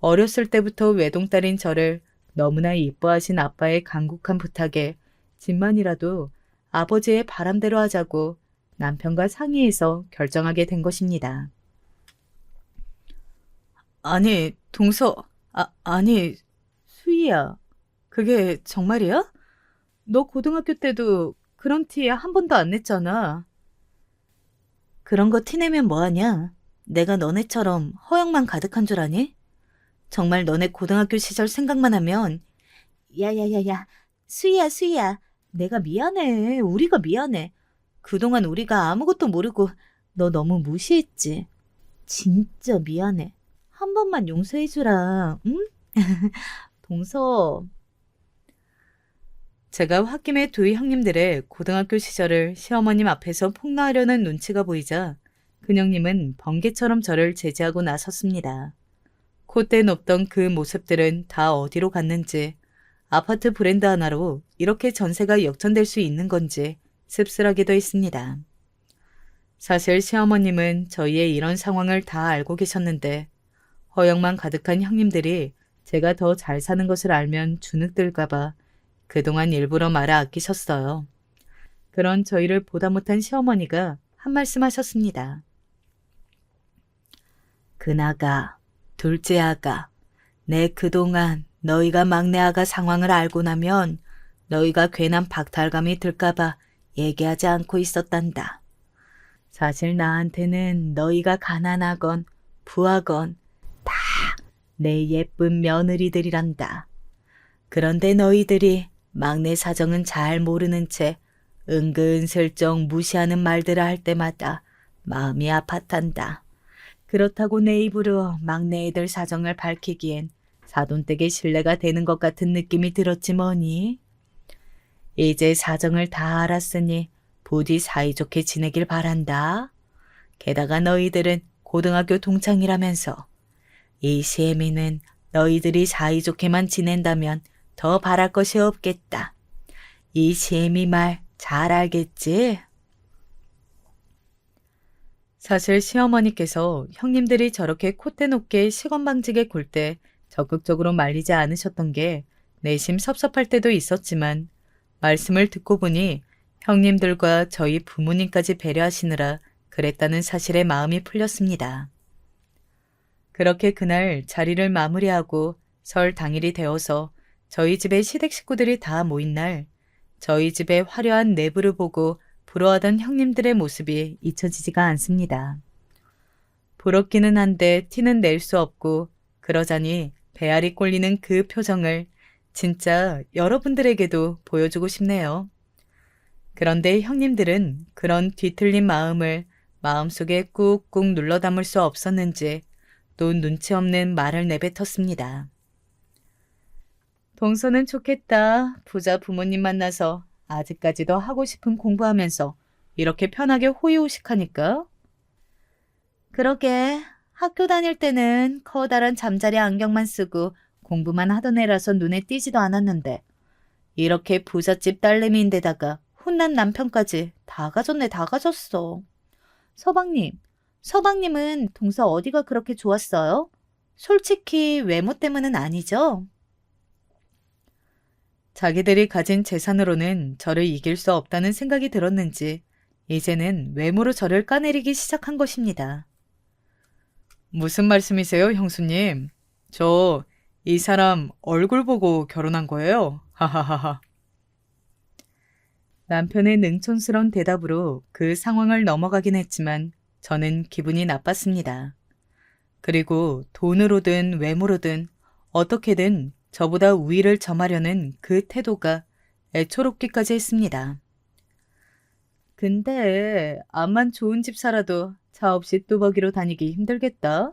어렸을 때부터 외동딸인 저를 너무나 이뻐하신 아빠의 간곡한 부탁에 집만이라도 아버지의 바람대로 하자고 남편과 상의해서 결정하게 된 것입니다. 아니, 동서, 아니, 수희야. 그게 정말이야? 너 고등학교 때도 그런 티 한 번도 안 냈잖아. 그런 거 티내면 뭐하냐? 내가 너네처럼 허영만 가득한 줄 아니? 정말 너네 고등학교 시절 생각만 하면 야야야야 수희야 내가 미안해. 우리가 미안해. 그동안 우리가 아무것도 모르고 너 너무 무시했지. 진짜 미안해. 한 번만 용서해주라. 응? 동서. 제가 홧김에 두 형님들의 고등학교 시절을 시어머님 앞에서 폭로하려는 눈치가 보이자 큰형님은 번개처럼 저를 제지하고 나섰습니다. 콧대 높던 그 모습들은 다 어디로 갔는지 아파트 브랜드 하나로 이렇게 전세가 역전될 수 있는 건지 씁쓸하기도 했습니다. 사실 시어머님은 저희의 이런 상황을 다 알고 계셨는데 허영만 가득한 형님들이 제가 더 잘 사는 것을 알면 주눅들까봐 그동안 일부러 말을 아끼셨어요. 그런 저희를 보다 못한 시어머니가 한 말씀 하셨습니다. 그나가, 둘째 아가, 내 그동안 너희가 막내 아가 상황을 알고 나면 너희가 괜한 박탈감이 들까봐 얘기하지 않고 있었단다. 사실 나한테는 너희가 가난하건 부하건 다 내 예쁜 며느리들이란다. 그런데 너희들이 막내 사정은 잘 모르는 채 은근슬쩍 무시하는 말들을 할 때마다 마음이 아팠단다. 그렇다고 내 입으로 막내 애들 사정을 밝히기엔 사돈댁의 신뢰가 되는 것 같은 느낌이 들었지 뭐니. 이제 사정을 다 알았으니 부디 사이좋게 지내길 바란다. 게다가 너희들은 고등학교 동창이라면서 이 시애미는 너희들이 사이좋게만 지낸다면 더 바랄 것이 없겠다. 이 시애미 말 잘 알겠지? 사실 시어머니께서 형님들이 저렇게 콧대 높게 시건방지게 굴 때 적극적으로 말리지 않으셨던 게 내심 섭섭할 때도 있었지만 말씀을 듣고 보니 형님들과 저희 부모님까지 배려하시느라 그랬다는 사실에 마음이 풀렸습니다. 그렇게 그날 자리를 마무리하고 설 당일이 되어서 저희 집에 시댁 식구들이 다 모인 날 저희 집의 화려한 내부를 보고 부러워하던 형님들의 모습이 잊혀지지가 않습니다. 부럽기는 한데 티는 낼 수 없고 그러자니 배알이 꼴리는 그 표정을 진짜 여러분들에게도 보여주고 싶네요. 그런데 형님들은 그런 뒤틀린 마음을 마음속에 꾹꾹 눌러 담을 수 없었는지 또 눈치 없는 말을 내뱉었습니다. 동서는 좋겠다. 부자 부모님 만나서 아직까지도 하고 싶은 공부하면서 이렇게 편하게 호의호식하니까. 그러게, 학교 다닐 때는 커다란 잠자리 안경만 쓰고 공부만 하던 애라서 눈에 띄지도 않았는데 이렇게 부잣집 딸내미인데다가 혼난 남편까지 다 가졌네, 다 가졌어. 서방님은 동서 어디가 그렇게 좋았어요? 솔직히 외모 때문은 아니죠? 자기들이 가진 재산으로는 저를 이길 수 없다는 생각이 들었는지 이제는 외모로 저를 까내리기 시작한 것입니다. 무슨 말씀이세요, 형수님? 저 이 사람 얼굴 보고 결혼한 거예요? 하하하하. 남편의 능촌스러운 대답으로 그 상황을 넘어가긴 했지만 저는 기분이 나빴습니다. 그리고 돈으로든 외모로든 어떻게든 저보다 우위를 점하려는 그 태도가 애초롭기까지 했습니다. 근데 암만 좋은 집 살아도 차 없이 뚜벅이로 다니기 힘들겠다.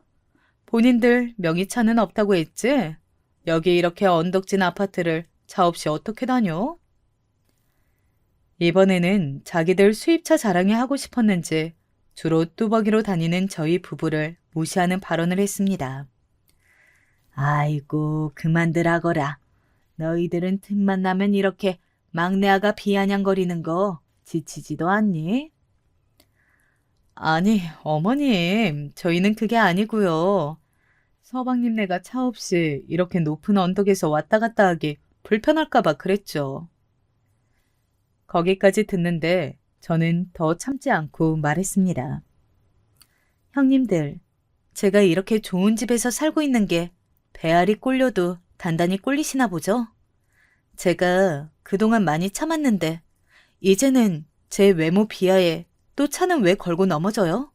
본인들 명의차는 없다고 했지? 여기 이렇게 언덕진 아파트를 차 없이 어떻게 다녀? 이번에는 자기들 수입차 자랑이 하고 싶었는지 주로 뚜벅이로 다니는 저희 부부를 무시하는 발언을 했습니다. 아이고, 그만들 하거라. 너희들은 틈만 나면 이렇게 막내아가 비아냥거리는 거 지치지도 않니? 아니, 어머님, 저희는 그게 아니고요. 서방님네가 차 없이 이렇게 높은 언덕에서 왔다 갔다 하기 불편할까봐 그랬죠. 거기까지 듣는데 저는 더 참지 않고 말했습니다. 형님들, 제가 이렇게 좋은 집에서 살고 있는 게 배알이 꼴려도 단단히 꼴리시나 보죠? 제가 그동안 많이 참았는데 이제는 제 외모 비하에 또 차는 왜 걸고 넘어져요?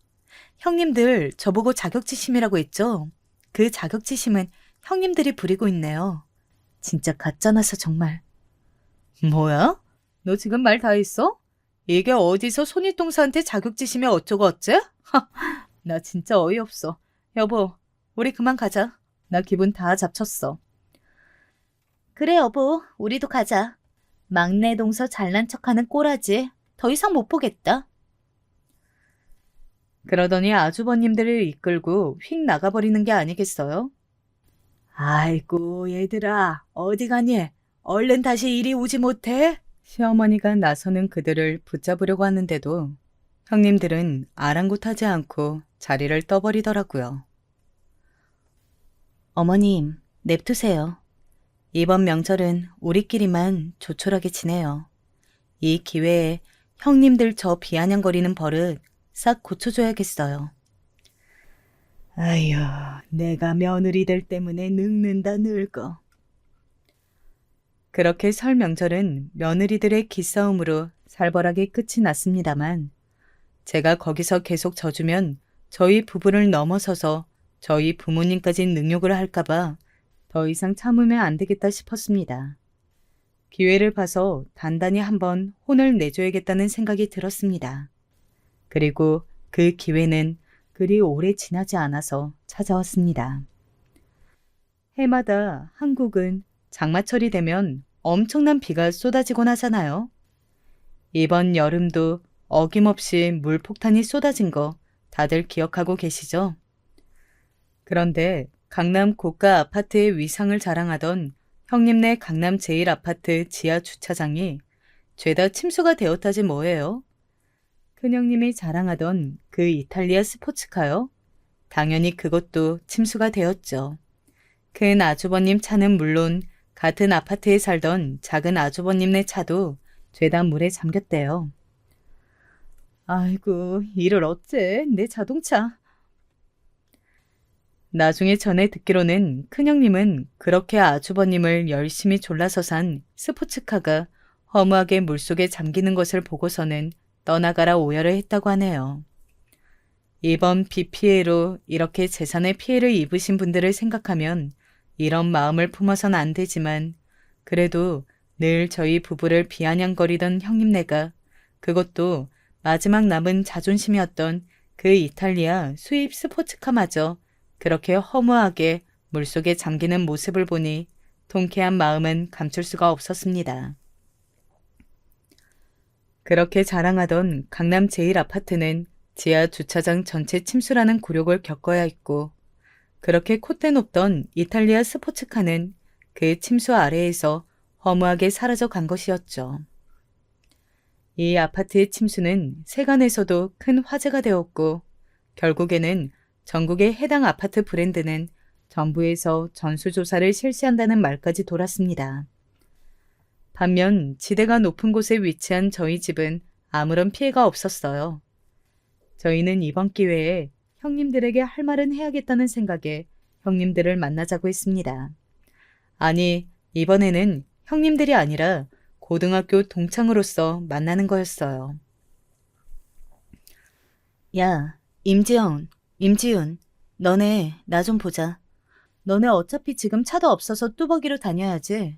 형님들 저보고 자격지심이라고 했죠? 그 자격지심은 형님들이 부리고 있네요. 진짜 가짜나서 정말. 뭐야? 너 지금 말 다 했어? 이게 어디서 손윗동사한테 자격지심이 어쩌고 어째? 나 진짜 어이없어. 여보, 우리 그만 가자. 나 기분 다 잡쳤어. 그래 여보, 우리도 가자. 막내 동서 잘난 척하는 꼬라지 더 이상 못 보겠다. 그러더니 아주버님들을 이끌고 휙 나가버리는 게 아니겠어요? 아이고 얘들아, 어디 가니? 얼른 다시 이리 오지 못해? 시어머니가 나서는 그들을 붙잡으려고 하는데도 형님들은 아랑곳하지 않고 자리를 떠버리더라고요. 어머님, 냅두세요. 이번 명절은 우리끼리만 조촐하게 지내요. 이 기회에 형님들 저 비아냥거리는 버릇 싹 고쳐줘야겠어요. 아휴, 내가 며느리들 때문에 늙는다 늙어. 그렇게 설 명절은 며느리들의 기싸움으로 살벌하게 끝이 났습니다만 제가 거기서 계속 져주면 저희 부부를 넘어서서 저희 부모님까지 능욕을 할까봐 더 이상 참으면 안 되겠다 싶었습니다. 기회를 봐서 단단히 한번 혼을 내줘야겠다는 생각이 들었습니다. 그리고 그 기회는 그리 오래 지나지 않아서 찾아왔습니다. 해마다 한국은 장마철이 되면 엄청난 비가 쏟아지곤 하잖아요. 이번 여름도 어김없이 물폭탄이 쏟아진 거 다들 기억하고 계시죠? 그런데 강남 고가 아파트의 위상을 자랑하던 형님네 강남 제1아파트 지하 주차장이 죄다 침수가 되었다지 뭐예요? 큰형님이 자랑하던 그 이탈리아 스포츠카요? 당연히 그것도 침수가 되었죠. 큰 아주버님 차는 물론 같은 아파트에 살던 작은 아주버님네 차도 죄다 물에 잠겼대요. 아이고, 이를 어째, 내 자동차. 나중에 전해 듣기로는 큰형님은 그렇게 아주버님을 열심히 졸라서 산 스포츠카가 허무하게 물속에 잠기는 것을 보고서는 떠나가라 오열을 했다고 하네요. 이번 비 피해로 이렇게 재산의 피해를 입으신 분들을 생각하면 이런 마음을 품어선 안 되지만 그래도 늘 저희 부부를 비아냥거리던 형님네가 그것도 마지막 남은 자존심이었던 그 이탈리아 수입 스포츠카마저 그렇게 허무하게 물속에 잠기는 모습을 보니 통쾌한 마음은 감출 수가 없었습니다. 그렇게 자랑하던 강남 제1아파트는 지하 주차장 전체 침수라는 굴욕을 겪어야 했고 그렇게 콧대 높던 이탈리아 스포츠카는 그 침수 아래에서 허무하게 사라져 간 것이었죠. 이 아파트의 침수는 세간에서도 큰 화제가 되었고 결국에는 전국의 해당 아파트 브랜드는 정부에서 전수조사를 실시한다는 말까지 돌았습니다. 반면 지대가 높은 곳에 위치한 저희 집은 아무런 피해가 없었어요. 저희는 이번 기회에 형님들에게 할 말은 해야겠다는 생각에 형님들을 만나자고 했습니다. 아니, 이번에는 형님들이 아니라 고등학교 동창으로서 만나는 거였어요. 야, 임지윤, 너네 나 좀 보자. 너네 어차피 지금 차도 없어서 뚜벅이로 다녀야지.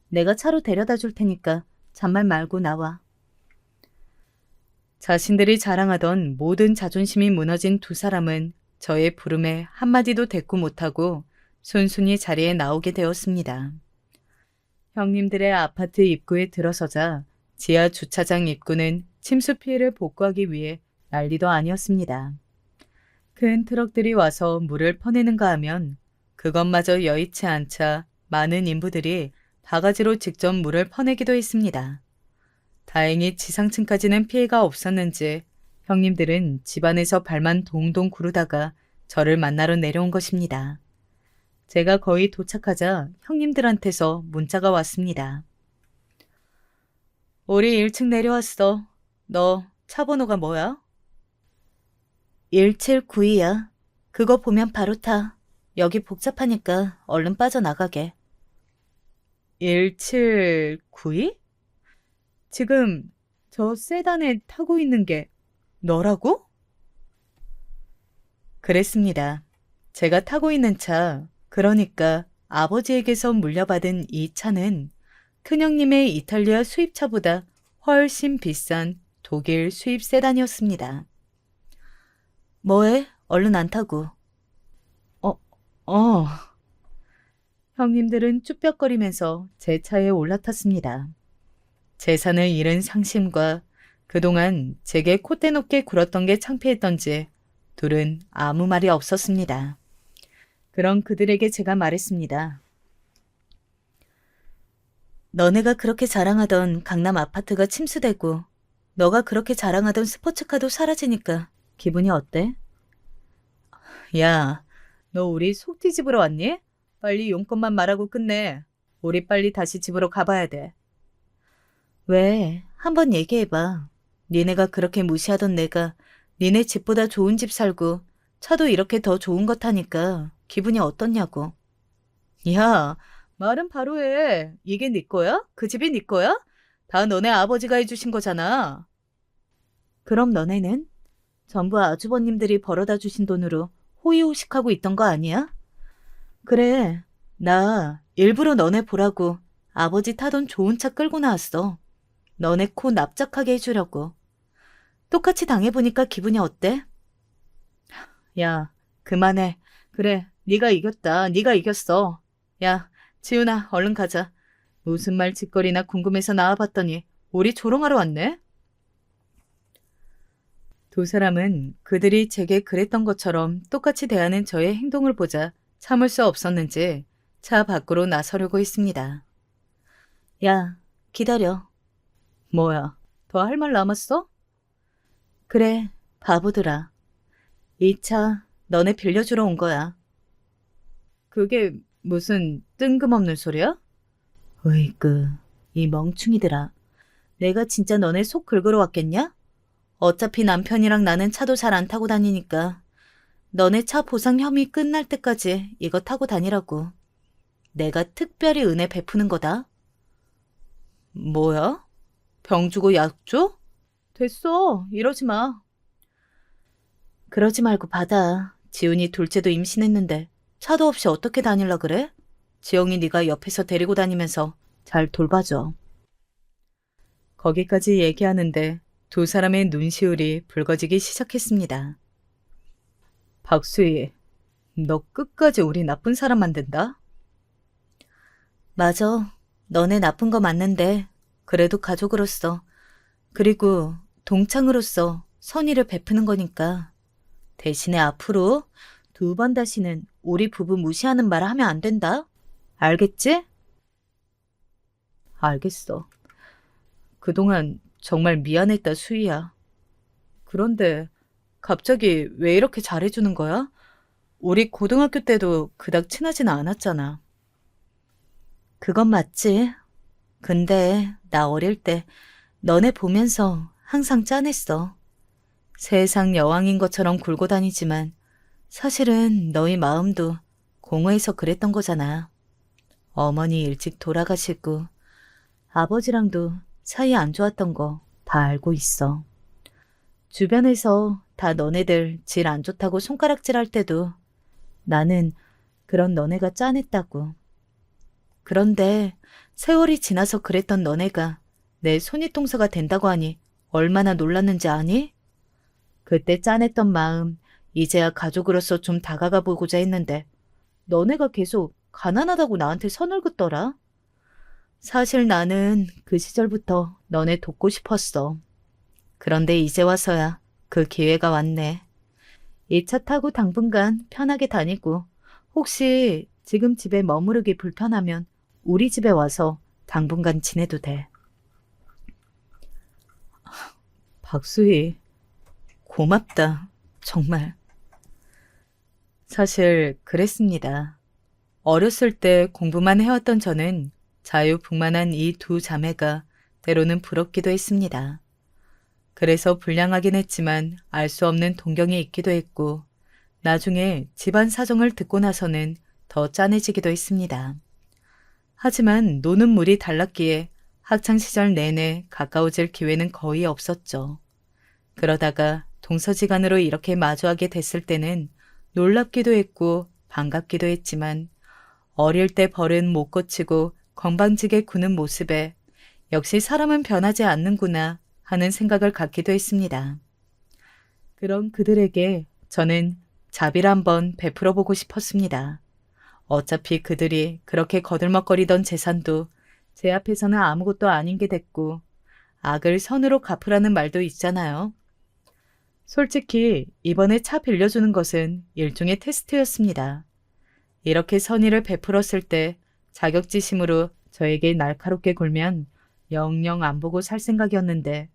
내가 차로 데려다 줄 테니까 잔말 말고 나와. 자신들이 자랑하던 모든 자존심이 무너진 두 사람은 저의 부름에 한마디도 대꾸 못하고 순순히 자리에 나오게 되었습니다. 형님들의 아파트 입구에 들어서자 지하 주차장 입구는 침수 피해를 복구하기 위해 난리도 아니었습니다. 큰 트럭들이 와서 물을 퍼내는가 하면 그것마저 여의치 않자 많은 인부들이 바가지로 직접 물을 퍼내기도 했습니다. 다행히 지상층까지는 피해가 없었는지 형님들은 집안에서 발만 동동 구르다가 저를 만나러 내려온 것입니다. 제가 거의 도착하자 형님들한테서 문자가 왔습니다. 우리 1층 내려왔어. 너 차 번호가 뭐야? 1792야. 그거 보면 바로 타. 여기 복잡하니까 얼른 빠져나가게. 1792? 지금 저 세단에 타고 있는 게 너라고? 그랬습니다. 제가 타고 있는 차, 그러니까 아버지에게서 물려받은 이 차는 큰형님의 이탈리아 수입차보다 훨씬 비싼 독일 수입 세단이었습니다. 뭐해? 얼른 안 타고. 형님들은 쭈뼛거리면서 제 차에 올라탔습니다. 재산을 잃은 상심과 그동안 제게 콧대 높게 굴었던 게 창피했던지 둘은 아무 말이 없었습니다. 그런 그들에게 제가 말했습니다. 너네가 그렇게 자랑하던 강남 아파트가 침수되고 너가 그렇게 자랑하던 스포츠카도 사라지니까 기분이 어때? 야, 너 우리 속티 집으로 왔니? 빨리 용건만 말하고 끝내. 우리 빨리 다시 집으로 가봐야 돼. 왜? 한번 얘기해봐. 니네가 그렇게 무시하던 내가 니네 집보다 좋은 집 살고 차도 이렇게 더 좋은 것 타니까 기분이 어떻냐고. 야, 말은 바로 해. 이게 네 거야? 그 집이 네 거야? 다 너네 아버지가 해주신 거잖아. 그럼 너네는? 전부 아주버님들이 벌어다 주신 돈으로 호의호식하고 있던 거 아니야? 그래, 나 일부러 너네 보라고 아버지 타던 좋은 차 끌고 나왔어. 너네 코 납작하게 해주려고. 똑같이 당해보니까 기분이 어때? 야, 그만해. 그래, 네가 이겼다. 네가 이겼어. 야, 지훈아, 얼른 가자. 무슨 말 짓거리나 궁금해서 나와봤더니 우리 조롱하러 왔네? 두 사람은 그들이 제게 그랬던 것처럼 똑같이 대하는 저의 행동을 보자 참을 수 없었는지 차 밖으로 나서려고 했습니다. 야, 기다려. 뭐야, 더 할 말 남았어? 그래, 바보들아. 이 차 너네 빌려주러 온 거야. 그게 무슨 뜬금없는 소리야? 으이그, 이 멍충이들아. 내가 진짜 너네 속 긁으러 왔겠냐? 어차피 남편이랑 나는 차도 잘 안 타고 다니니까 너네 차 보상 혐의 끝날 때까지 이거 타고 다니라고. 내가 특별히 은혜 베푸는 거다. 뭐야? 병 주고 약 줘? 됐어. 이러지 마. 그러지 말고 받아. 지훈이 둘째도 임신했는데 차도 없이 어떻게 다닐라 그래? 지영이 네가 옆에서 데리고 다니면서 잘 돌봐줘. 거기까지 얘기하는데 두 사람의 눈시울이 붉어지기 시작했습니다. 박수희, 너 끝까지 우리 나쁜 사람 만든다? 맞아. 너네 나쁜 거 맞는데 그래도 가족으로서 그리고 동창으로서 선의를 베푸는 거니까 대신에 앞으로 두 번 다시는 우리 부부 무시하는 말 하면 안 된다. 알겠지? 알겠어. 그동안 정말 미안했다, 수희야. 그런데 갑자기 왜 이렇게 잘해주는 거야? 우리 고등학교 때도 그닥 친하진 않았잖아. 그건 맞지. 근데 나 어릴 때 너네 보면서 항상 짠했어. 세상 여왕인 것처럼 굴고 다니지만 사실은 너희 마음도 공허해서 그랬던 거잖아. 어머니 일찍 돌아가시고 아버지랑도 사이 안 좋았던 거 다 알고 있어. 주변에서 다 너네들 질 안 좋다고 손가락질 할 때도 나는 그런 너네가 짠했다고. 그런데 세월이 지나서 그랬던 너네가 내 손윗동서가 된다고 하니 얼마나 놀랐는지 아니? 그때 짠했던 마음 이제야 가족으로서 좀 다가가 보고자 했는데 너네가 계속 가난하다고 나한테 선을 긋더라. 사실 나는 그 시절부터 너네 돕고 싶었어. 그런데 이제 와서야 그 기회가 왔네. 이 차 타고 당분간 편하게 다니고 혹시 지금 집에 머무르기 불편하면 우리 집에 와서 당분간 지내도 돼. 박수희, 고맙다. 정말. 사실 그랬습니다. 어렸을 때 공부만 해왔던 저는 자유분만한 이 두 자매가 때로는 부럽기도 했습니다. 그래서 불량하긴 했지만 알 수 없는 동경이 있기도 했고 나중에 집안 사정을 듣고 나서는 더 짠해지기도 했습니다. 하지만 노는 물이 달랐기에 학창시절 내내 가까워질 기회는 거의 없었죠. 그러다가 동서지간으로 이렇게 마주하게 됐을 때는 놀랍기도 했고 반갑기도 했지만 어릴 때 버른 못 고치고 건방지게 구는 모습에 역시 사람은 변하지 않는구나 하는 생각을 갖기도 했습니다. 그런 그들에게 저는 자비를 한번 베풀어 보고 싶었습니다. 어차피 그들이 그렇게 거들먹거리던 재산도 제 앞에서는 아무것도 아닌 게 됐고 악을 선으로 갚으라는 말도 있잖아요. 솔직히 이번에 차 빌려주는 것은 일종의 테스트였습니다. 이렇게 선의를 베풀었을 때 자격지심으로 저에게 날카롭게 굴면 영영 안 보고 살 생각이었는데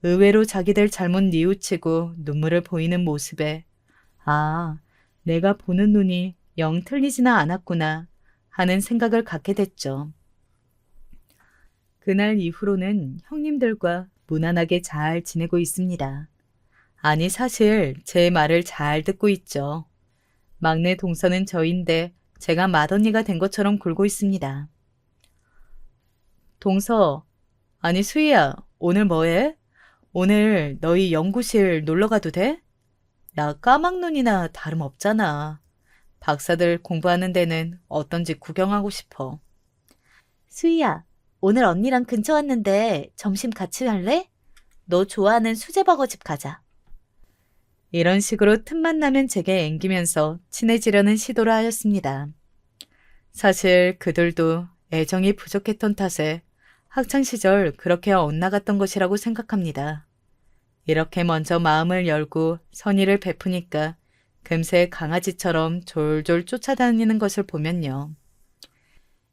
의외로 자기들 잘못 뉘우치고 눈물을 보이는 모습에 아, 내가 보는 눈이 영 틀리지나 않았구나 하는 생각을 갖게 됐죠. 그날 이후로는 형님들과 무난하게 잘 지내고 있습니다. 아니, 사실 제 말을 잘 듣고 있죠. 막내 동서는 저인데 제가 맏언니가 된 것처럼 굴고 있습니다. 동서, 아니 수희야, 오늘 뭐해? 오늘 너희 연구실 놀러 가도 돼? 나 까막눈이나 다름없잖아. 박사들 공부하는 데는 어떤지 구경하고 싶어. 수희야, 오늘 언니랑 근처 왔는데 점심 같이 갈래? 너 좋아하는 수제버거집 가자. 이런 식으로 틈만 나면 제게 앵기면서 친해지려는 시도를 하였습니다. 사실 그들도 애정이 부족했던 탓에 학창시절 그렇게 엇나갔던 것이라고 생각합니다. 이렇게 먼저 마음을 열고 선의를 베푸니까 금세 강아지처럼 졸졸 쫓아다니는 것을 보면요.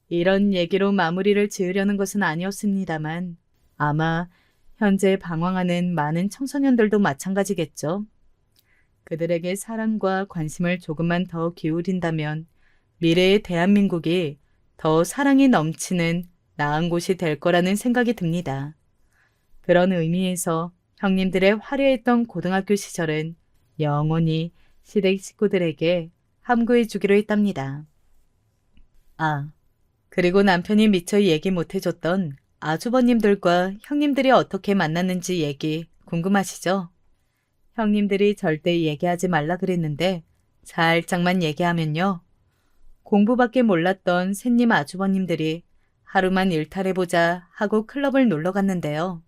이런 얘기로 마무리를 지으려는 것은 아니었습니다만 아마 현재 방황하는 많은 청소년들도 마찬가지겠죠. 그들에게 사랑과 관심을 조금만 더 기울인다면 미래의 대한민국이 더 사랑이 넘치는 나은 곳이 될 거라는 생각이 듭니다. 그런 의미에서 형님들의 화려했던 고등학교 시절은 영원히 시댁 식구들에게 함구해 주기로 했답니다. 아, 그리고 남편이 미처 얘기 못 해줬던 아주버님들과 형님들이 어떻게 만났는지 얘기 궁금하시죠? 형님들이 절대 얘기하지 말라 그랬는데 살짝만 얘기하면요. 공부밖에 몰랐던 셋님 아주버님들이 하루만 일탈해보자 하고 클럽을 놀러 갔는데요.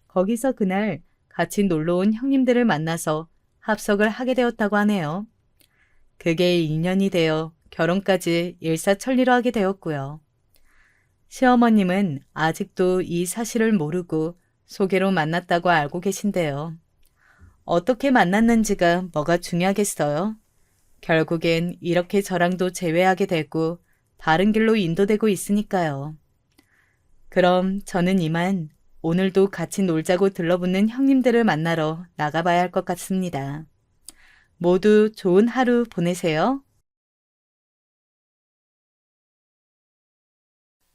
거기서 그날 같이 놀러 온 형님들을 만나서 합석을 하게 되었다고 하네요. 그게 인연이 되어 결혼까지 일사천리로 하게 되었고요. 시어머님은 아직도 이 사실을 모르고 소개로 만났다고 알고 계신데요. 어떻게 만났는지가 뭐가 중요하겠어요? 결국엔 이렇게 저랑도 재회하게 되고 다른 길로 인도되고 있으니까요. 그럼 저는 이만 오늘도 같이 놀자고 들러붙는 형님들을 만나러 나가봐야 할 것 같습니다. 모두 좋은 하루 보내세요.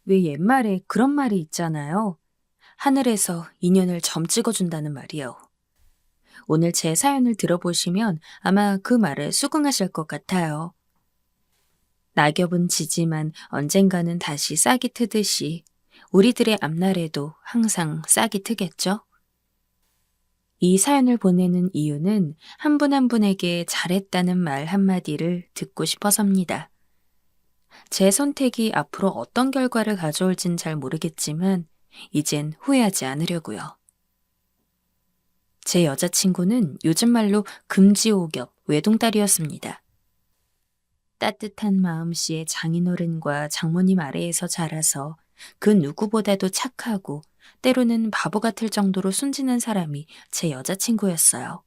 왜 옛말에 그런 말이 있잖아요. 하늘에서 인연을 점 찍어준다는 말이요. 오늘 제 사연을 들어보시면 아마 그 말에 수긍하실 것 같아요. 낙엽은 지지만 언젠가는 다시 싹이 트듯이 우리들의 앞날에도 항상 싹이 트겠죠? 이 사연을 보내는 이유는 한 분 한 분에게 잘했다는 말 한마디를 듣고 싶어서입니다. 제 선택이 앞으로 어떤 결과를 가져올진 잘 모르겠지만 이젠 후회하지 않으려고요. 제 여자친구는 요즘 말로 금지옥엽 외동딸이었습니다. 따뜻한 마음씨의 장인어른과 장모님 아래에서 자라서 그 누구보다도 착하고 때로는 바보 같을 정도로 순진한 사람이 제 여자친구였어요.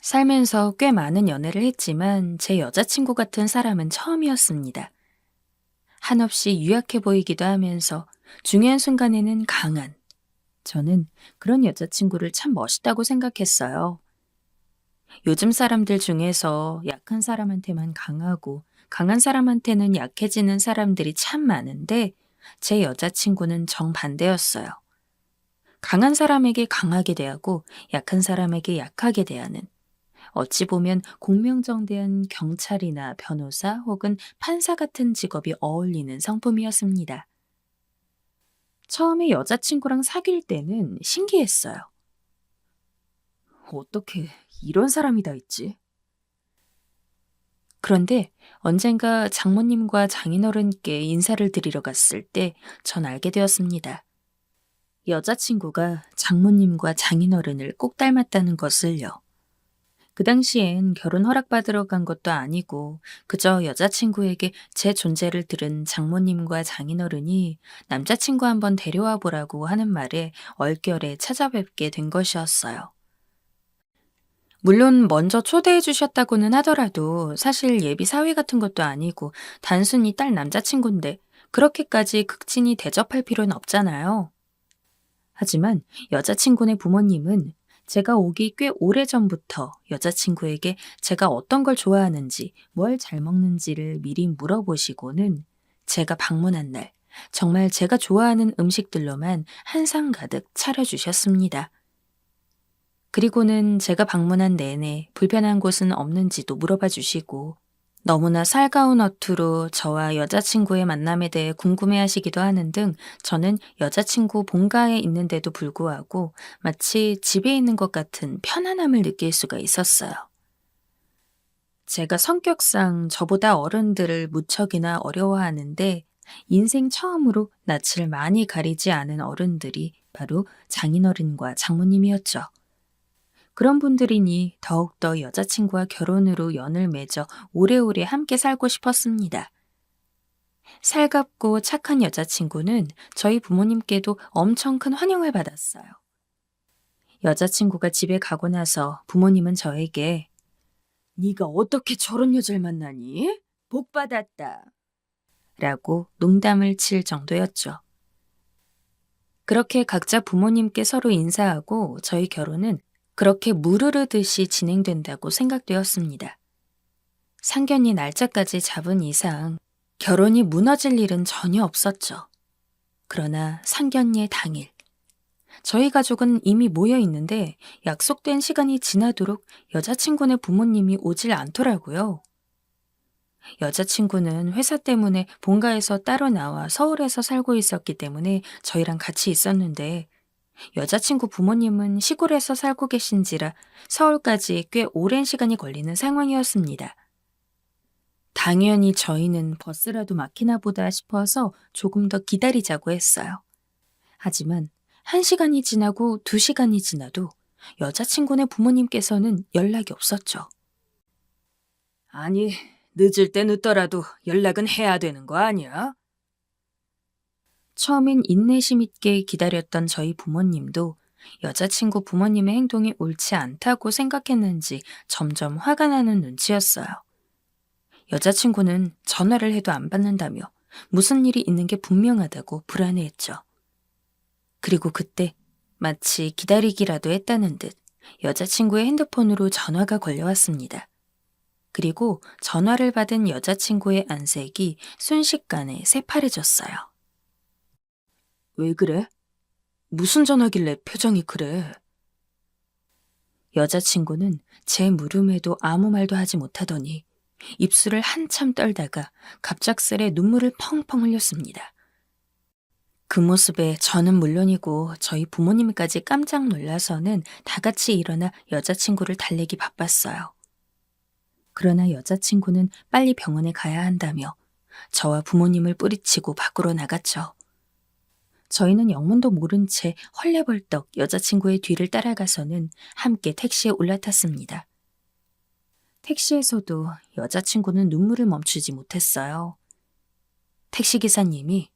살면서 꽤 많은 연애를 했지만 제 여자친구 같은 사람은 처음이었습니다. 한없이 유약해 보이기도 하면서 중요한 순간에는 강한, 저는 그런 여자친구를 참 멋있다고 생각했어요. 요즘 사람들 중에서 약한 사람한테만 강하고 강한 사람한테는 약해지는 사람들이 참 많은데 제 여자친구는 정반대였어요. 강한 사람에게 강하게 대하고 약한 사람에게 약하게 대하는, 어찌 보면 공명정대한 경찰이나 변호사 혹은 판사 같은 직업이 어울리는 성품이었습니다. 처음에 여자친구랑 사귈 때는 신기했어요. 어떻게 이런 사람이 다 있지? 그런데 언젠가 장모님과 장인어른께 인사를 드리러 갔을 때 전 알게 되었습니다. 여자친구가 장모님과 장인어른을 꼭 닮았다는 것을요. 그 당시엔 결혼 허락받으러 간 것도 아니고 그저 여자친구에게 제 존재를 들은 장모님과 장인어른이 남자친구 한번 데려와 보라고 하는 말에 얼결에 찾아뵙게 된 것이었어요. 물론 먼저 초대해 주셨다고는 하더라도 사실 예비 사위 같은 것도 아니고 단순히 딸 남자친구인데 그렇게까지 극진히 대접할 필요는 없잖아요. 하지만 여자친구네 부모님은 제가 오기 꽤 오래전부터 여자친구에게 제가 어떤 걸 좋아하는지, 뭘 잘 먹는지를 미리 물어보시고는 제가 방문한 날 정말 제가 좋아하는 음식들로만 한 상 가득 차려주셨습니다. 그리고는 제가 방문한 내내 불편한 곳은 없는지도 물어봐 주시고 너무나 살가운 어투로 저와 여자친구의 만남에 대해 궁금해하시기도 하는 등 저는 여자친구 본가에 있는데도 불구하고 마치 집에 있는 것 같은 편안함을 느낄 수가 있었어요. 제가 성격상 저보다 어른들을 무척이나 어려워하는데 인생 처음으로 낯을 많이 가리지 않은 어른들이 바로 장인어른과 장모님이었죠. 그런 분들이니 더욱더 여자친구와 결혼으로 연을 맺어 오래오래 함께 살고 싶었습니다. 살갑고 착한 여자친구는 저희 부모님께도 엄청 큰 환영을 받았어요. 여자친구가 집에 가고 나서 부모님은 저에게 네가 어떻게 저런 여자를 만나니? 복 받았다. 라고 농담을 칠 정도였죠. 그렇게 각자 부모님께 서로 인사하고 저희 결혼은 그렇게 무르르듯이 진행된다고 생각되었습니다. 상견례 날짜까지 잡은 이상 결혼이 무너질 일은 전혀 없었죠. 그러나 상견례 당일 저희 가족은 이미 모여 있는데 약속된 시간이 지나도록 여자친구네 부모님이 오질 않더라고요. 여자친구는 회사 때문에 본가에서 따로 나와 서울에서 살고 있었기 때문에 저희랑 같이 있었는데 여자친구 부모님은 시골에서 살고 계신지라 서울까지 꽤 오랜 시간이 걸리는 상황이었습니다. 당연히 저희는 버스라도 막히나 보다 싶어서 조금 더 기다리자고 했어요. 하지만 1시간이 지나고 2시간이 지나도 여자친구네 부모님께서는 연락이 없었죠. 아니, 늦을 때 늦더라도 연락은 해야 되는 거 아니야? 처음엔 인내심 있게 기다렸던 저희 부모님도 여자친구 부모님의 행동이 옳지 않다고 생각했는지 점점 화가 나는 눈치였어요. 여자친구는 전화를 해도 안 받는다며 무슨 일이 있는 게 분명하다고 불안해했죠. 그리고 그때 마치 기다리기라도 했다는 듯 여자친구의 핸드폰으로 전화가 걸려왔습니다. 그리고 전화를 받은 여자친구의 안색이 순식간에 새파래졌어요. 왜 그래? 무슨 전화길래 표정이 그래? 여자친구는 제 물음에도 아무 말도 하지 못하더니 입술을 한참 떨다가 갑작스레 눈물을 펑펑 흘렸습니다. 그 모습에 저는 물론이고 저희 부모님까지 깜짝 놀라서는 다 같이 일어나 여자친구를 달래기 바빴어요. 그러나 여자친구는 빨리 병원에 가야 한다며 저와 부모님을 뿌리치고 밖으로 나갔죠. 저희는 영문도 모른 채 헐레벌떡 여자친구의 뒤를 따라가서는 함께 택시에 올라탔습니다. 택시에서도 여자친구는 눈물을 멈추지 못했어요. 택시기사님이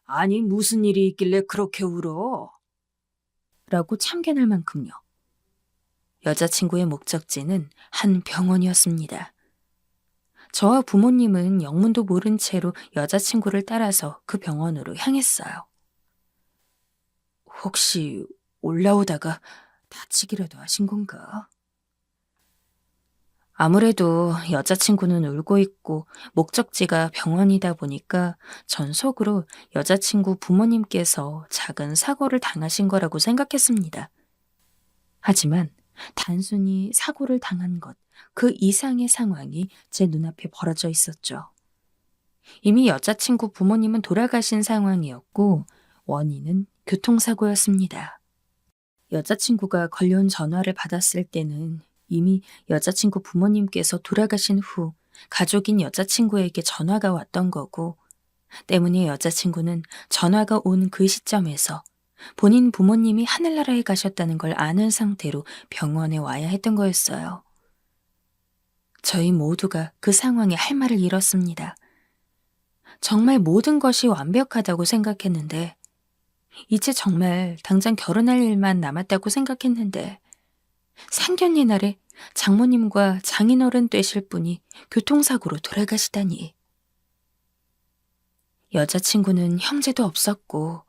아니 무슨 일이 있길래 그렇게 울어? 라고 참견할 만큼요. 여자친구의 목적지는 한 병원이었습니다. 저와 부모님은 영문도 모른 채로 여자친구를 따라서 그 병원으로 향했어요. 혹시 올라오다가 다치기라도 하신 건가? 아무래도 여자친구는 울고 있고 목적지가 병원이다 보니까 전 속으로 여자친구 부모님께서 작은 사고를 당하신 거라고 생각했습니다. 하지만 단순히 사고를 당한 것, 그 이상의 상황이 제 눈앞에 벌어져 있었죠. 이미 여자친구 부모님은 돌아가신 상황이었고 원인은 교통사고였습니다. 여자친구가 걸려온 전화를 받았을 때는 이미 여자친구 부모님께서 돌아가신 후 가족인 여자친구에게 전화가 왔던 거고 때문에 여자친구는 전화가 온 그 시점에서 본인 부모님이 하늘나라에 가셨다는 걸 아는 상태로 병원에 와야 했던 거였어요. 저희 모두가 그 상황에 할 말을 잃었습니다. 정말 모든 것이 완벽하다고 생각했는데 이제 정말 당장 결혼할 일만 남았다고 생각했는데 상견례 날에 장모님과 장인어른 되실 분이 교통사고로 돌아가시다니. 여자친구는 형제도 없었고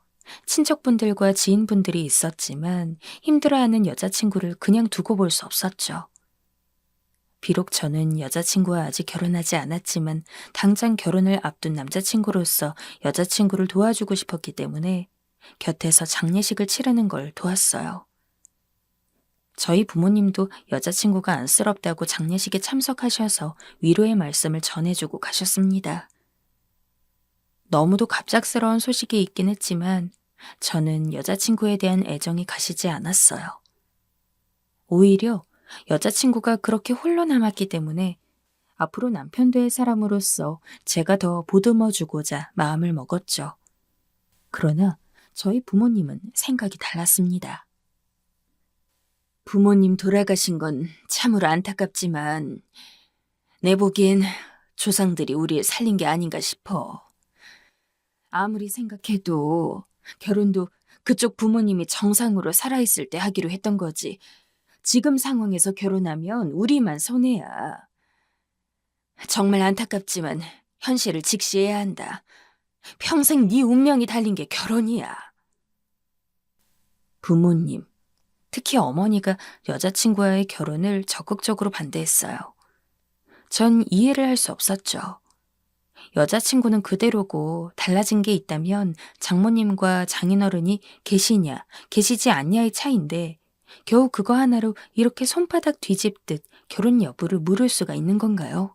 친척분들과 지인분들이 있었지만 힘들어하는 여자친구를 그냥 두고 볼 수 없었죠. 비록 저는 여자친구와 아직 결혼하지 않았지만 당장 결혼을 앞둔 남자친구로서 여자친구를 도와주고 싶었기 때문에 곁에서 장례식을 치르는 걸 도왔어요. 저희 부모님도 여자친구가 안쓰럽다고 장례식에 참석하셔서 위로의 말씀을 전해주고 가셨습니다. 너무도 갑작스러운 소식이 있긴 했지만 저는 여자친구에 대한 애정이 가시지 않았어요. 오히려 여자친구가 그렇게 홀로 남았기 때문에 앞으로 남편 될 사람으로서 제가 더 보듬어주고자 마음을 먹었죠. 그러나 저희 부모님은 생각이 달랐습니다. 부모님 돌아가신 건 참으로 안타깝지만 내 보기엔 조상들이 우리를 살린 게 아닌가 싶어. 아무리 생각해도 결혼도 그쪽 부모님이 정상으로 살아있을 때 하기로 했던 거지. 지금 상황에서 결혼하면 우리만 손해야. 정말 안타깝지만 현실을 직시해야 한다. 평생 네 운명이 달린 게 결혼이야. 부모님, 특히 어머니가 여자친구와의 결혼을 적극적으로 반대했어요. 전 이해를 할 수 없었죠. 여자친구는 그대로고 달라진 게 있다면 장모님과 장인어른이 계시냐, 계시지 않냐의 차이인데 겨우 그거 하나로 이렇게 손바닥 뒤집듯 결혼 여부를 물을 수가 있는 건가요?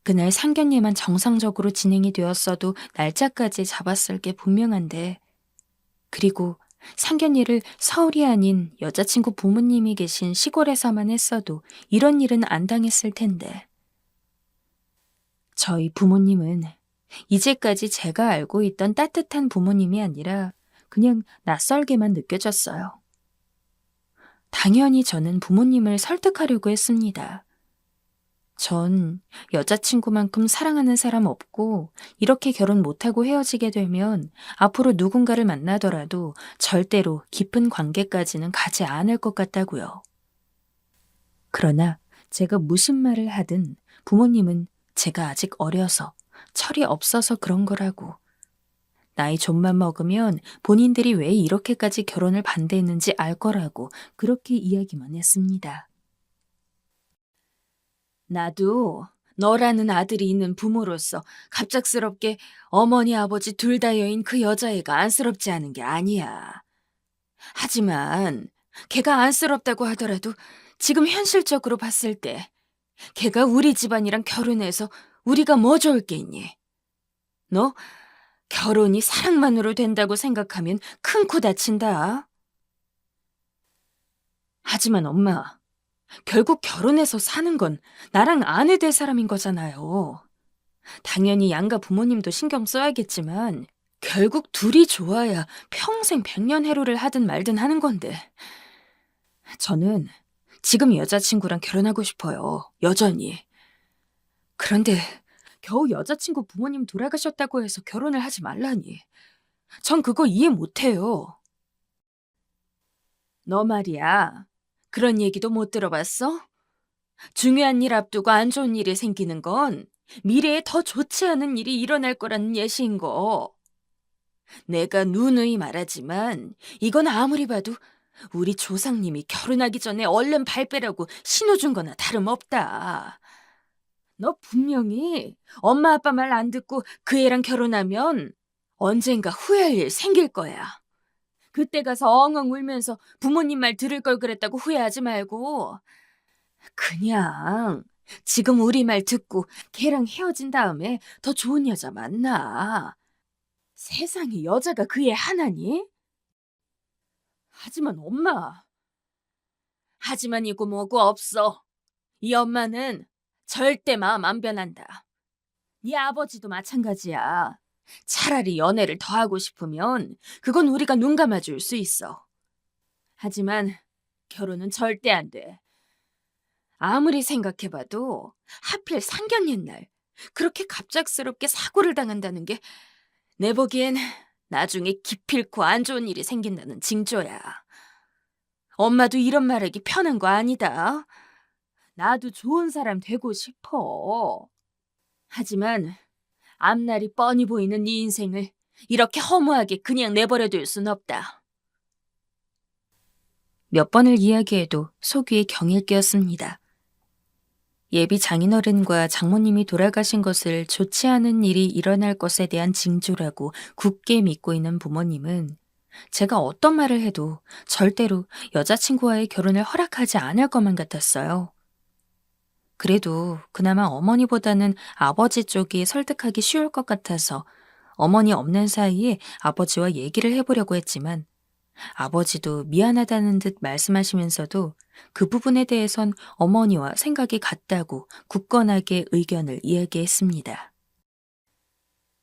그날 상견례만 정상적으로 진행이 되었어도 날짜까지 잡았을 게 분명한데, 그리고 상견례를 서울이 아닌 여자친구 부모님이 계신 시골에서만 했어도 이런 일은 안 당했을 텐데. 저희 부모님은 이제까지 제가 알고 있던 따뜻한 부모님이 아니라 그냥 낯설게만 느껴졌어요. 당연히 저는 부모님을 설득하려고 했습니다. 전 여자친구만큼 사랑하는 사람 없고 이렇게 결혼 못하고 헤어지게 되면 앞으로 누군가를 만나더라도 절대로 깊은 관계까지는 가지 않을 것 같다고요. 그러나 제가 무슨 말을 하든 부모님은 제가 아직 어려서 철이 없어서 그런 거라고. 나이 좀만 먹으면 본인들이 왜 이렇게까지 결혼을 반대했는지 알 거라고 그렇게 이야기만 했습니다. 나도 너라는 아들이 있는 부모로서 갑작스럽게 어머니 아버지 둘 다 여인 그 여자애가 안쓰럽지 않은 게 아니야. 하지만 걔가 안쓰럽다고 하더라도 지금 현실적으로 봤을 때 걔가 우리 집안이랑 결혼해서 우리가 뭐 좋을 게 있니? 너 결혼이 사랑만으로 된다고 생각하면 큰 코 다친다. 하지만 엄마, 결국 결혼해서 사는 건 나랑 아내 될 사람인 거잖아요. 당연히 양가 부모님도 신경 써야겠지만 결국 둘이 좋아야 평생 백년해로를 하든 말든 하는 건데. 저는 지금 여자친구랑 결혼하고 싶어요. 여전히. 그런데 겨우 여자친구 부모님 돌아가셨다고 해서 결혼을 하지 말라니. 전 그거 이해 못해요. 너 말이야. 그런 얘기도 못 들어봤어? 중요한 일 앞두고 안 좋은 일이 생기는 건 미래에 더 좋지 않은 일이 일어날 거라는 예시인 거. 내가 누누이 말하지만 이건 아무리 봐도 우리 조상님이 결혼하기 전에 얼른 발 빼라고 신호 준 거나 다름없다. 너 분명히 엄마 아빠 말 안 듣고 그 애랑 결혼하면 언젠가 후회할 일 생길 거야. 그때 가서 엉엉 울면서 부모님 말 들을 걸 그랬다고 후회하지 말고 그냥 지금 우리 말 듣고 걔랑 헤어진 다음에 더 좋은 여자 만나. 세상에 여자가 그 애 하나니? 하지만 엄마. 하지만이고 뭐고 없어. 이 엄마는 절대 마음 안 변한다. 네 아버지도 마찬가지야. 차라리 연애를 더 하고 싶으면 그건 우리가 눈 감아줄 수 있어. 하지만 결혼은 절대 안 돼. 아무리 생각해봐도 하필 상견례 날 그렇게 갑작스럽게 사고를 당한다는 게 내 보기엔 나중에 기필코 안 좋은 일이 생긴다는 징조야. 엄마도 이런 말하기 편한 거 아니다. 나도 좋은 사람 되고 싶어. 하지만 앞날이 뻔히 보이는 네 인생을 이렇게 허무하게 그냥 내버려둘 순 없다. 몇 번을 이야기해도 속위에 경일기였습니다. 예비 장인어른과 장모님이 돌아가신 것을 좋지 않은 일이 일어날 것에 대한 징조라고 굳게 믿고 있는 부모님은 제가 어떤 말을 해도 절대로 여자친구와의 결혼을 허락하지 않을 것만 같았어요. 그래도 그나마 어머니보다는 아버지 쪽이 설득하기 쉬울 것 같아서 어머니 없는 사이에 아버지와 얘기를 해보려고 했지만 아버지도 미안하다는 듯 말씀하시면서도 그 부분에 대해선 어머니와 생각이 같다고 굳건하게 의견을 이야기했습니다.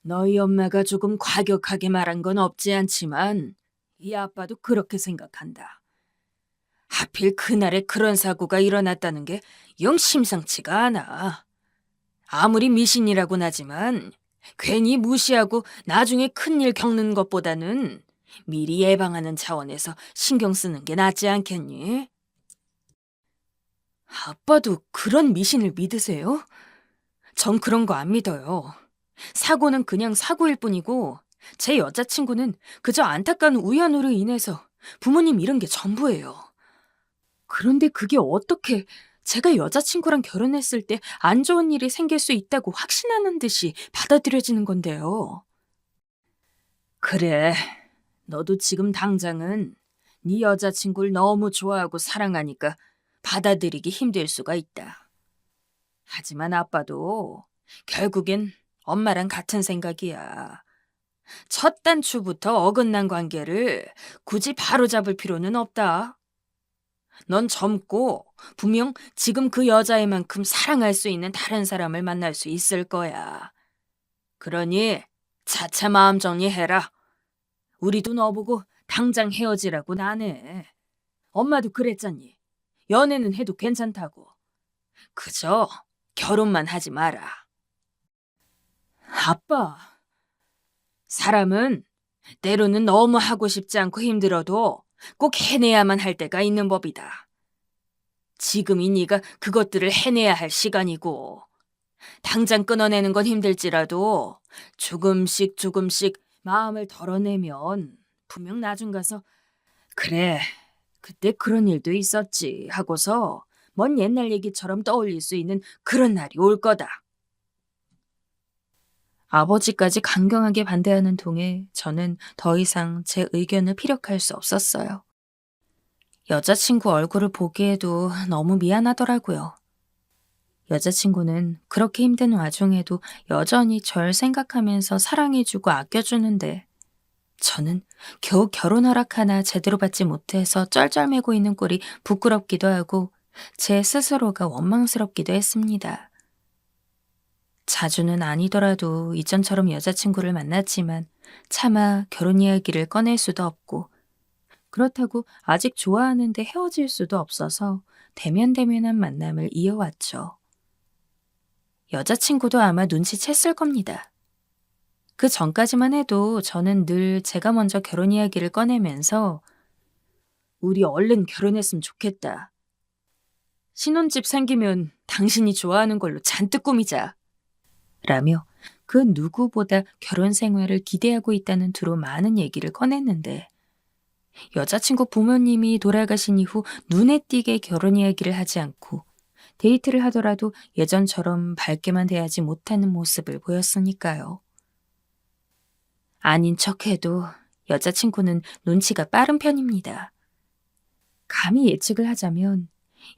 너희 엄마가 조금 과격하게 말한 건 없지 않지만 이 아빠도 그렇게 생각한다. 하필 그날에 그런 사고가 일어났다는 게 영 심상치가 않아. 아무리 미신이라고는 하지만 괜히 무시하고 나중에 큰일 겪는 것보다는 미리 예방하는 차원에서 신경 쓰는 게 낫지 않겠니? 아빠도 그런 미신을 믿으세요? 전 그런 거 안 믿어요. 사고는 그냥 사고일 뿐이고 제 여자친구는 그저 안타까운 우연으로 인해서 부모님 잃은 게 전부예요. 그런데 그게 어떻게 제가 여자친구랑 결혼했을 때 안 좋은 일이 생길 수 있다고 확신하는 듯이 받아들여지는 건데요. 그래, 너도 지금 당장은 네 여자친구를 너무 좋아하고 사랑하니까 받아들이기 힘들 수가 있다. 하지만 아빠도 결국엔 엄마랑 같은 생각이야. 첫 단추부터 어긋난 관계를 굳이 바로잡을 필요는 없다. 넌 젊고 분명 지금 그 여자애만큼 사랑할 수 있는 다른 사람을 만날 수 있을 거야. 그러니 차차 마음 정리해라. 우리도 너보고 당장 헤어지라고는 안 해. 엄마도 그랬잖니. 연애는 해도 괜찮다고. 그저 결혼만 하지 마라. 아빠, 사람은 때로는 너무 하고 싶지 않고 힘들어도 꼭 해내야만 할 때가 있는 법이다. 지금이 네가 그것들을 해내야 할 시간이고 당장 끊어내는 건 힘들지라도 조금씩 조금씩 마음을 덜어내면 분명 나중 가서 그래, 그때 그런 일도 있었지 하고서 먼 옛날 얘기처럼 떠올릴 수 있는 그런 날이 올 거다. 아버지까지 강경하게 반대하는 통에 저는 더 이상 제 의견을 피력할 수 없었어요. 여자친구 얼굴을 보기에도 너무 미안하더라고요. 여자친구는 그렇게 힘든 와중에도 여전히 절 생각하면서 사랑해주고 아껴주는데 저는 겨우 결혼 허락 하나 제대로 받지 못해서 쩔쩔매고 있는 꼴이 부끄럽기도 하고 제 스스로가 원망스럽기도 했습니다. 자주는 아니더라도 이전처럼 여자친구를 만났지만 차마 결혼 이야기를 꺼낼 수도 없고 그렇다고 아직 좋아하는데 헤어질 수도 없어서 대면대면한 만남을 이어왔죠. 여자친구도 아마 눈치챘을 겁니다. 그 전까지만 해도 저는 늘 제가 먼저 결혼 이야기를 꺼내면서 우리 얼른 결혼했으면 좋겠다. 신혼집 생기면 당신이 좋아하는 걸로 잔뜩 꾸미자. 라며 그 누구보다 결혼 생활을 기대하고 있다는 투로 많은 얘기를 꺼냈는데 여자친구 부모님이 돌아가신 이후 눈에 띄게 결혼 이야기를 하지 않고 데이트를 하더라도 예전처럼 밝게만 대하지 못하는 모습을 보였으니까요. 아닌 척해도 여자친구는 눈치가 빠른 편입니다. 감히 예측을 하자면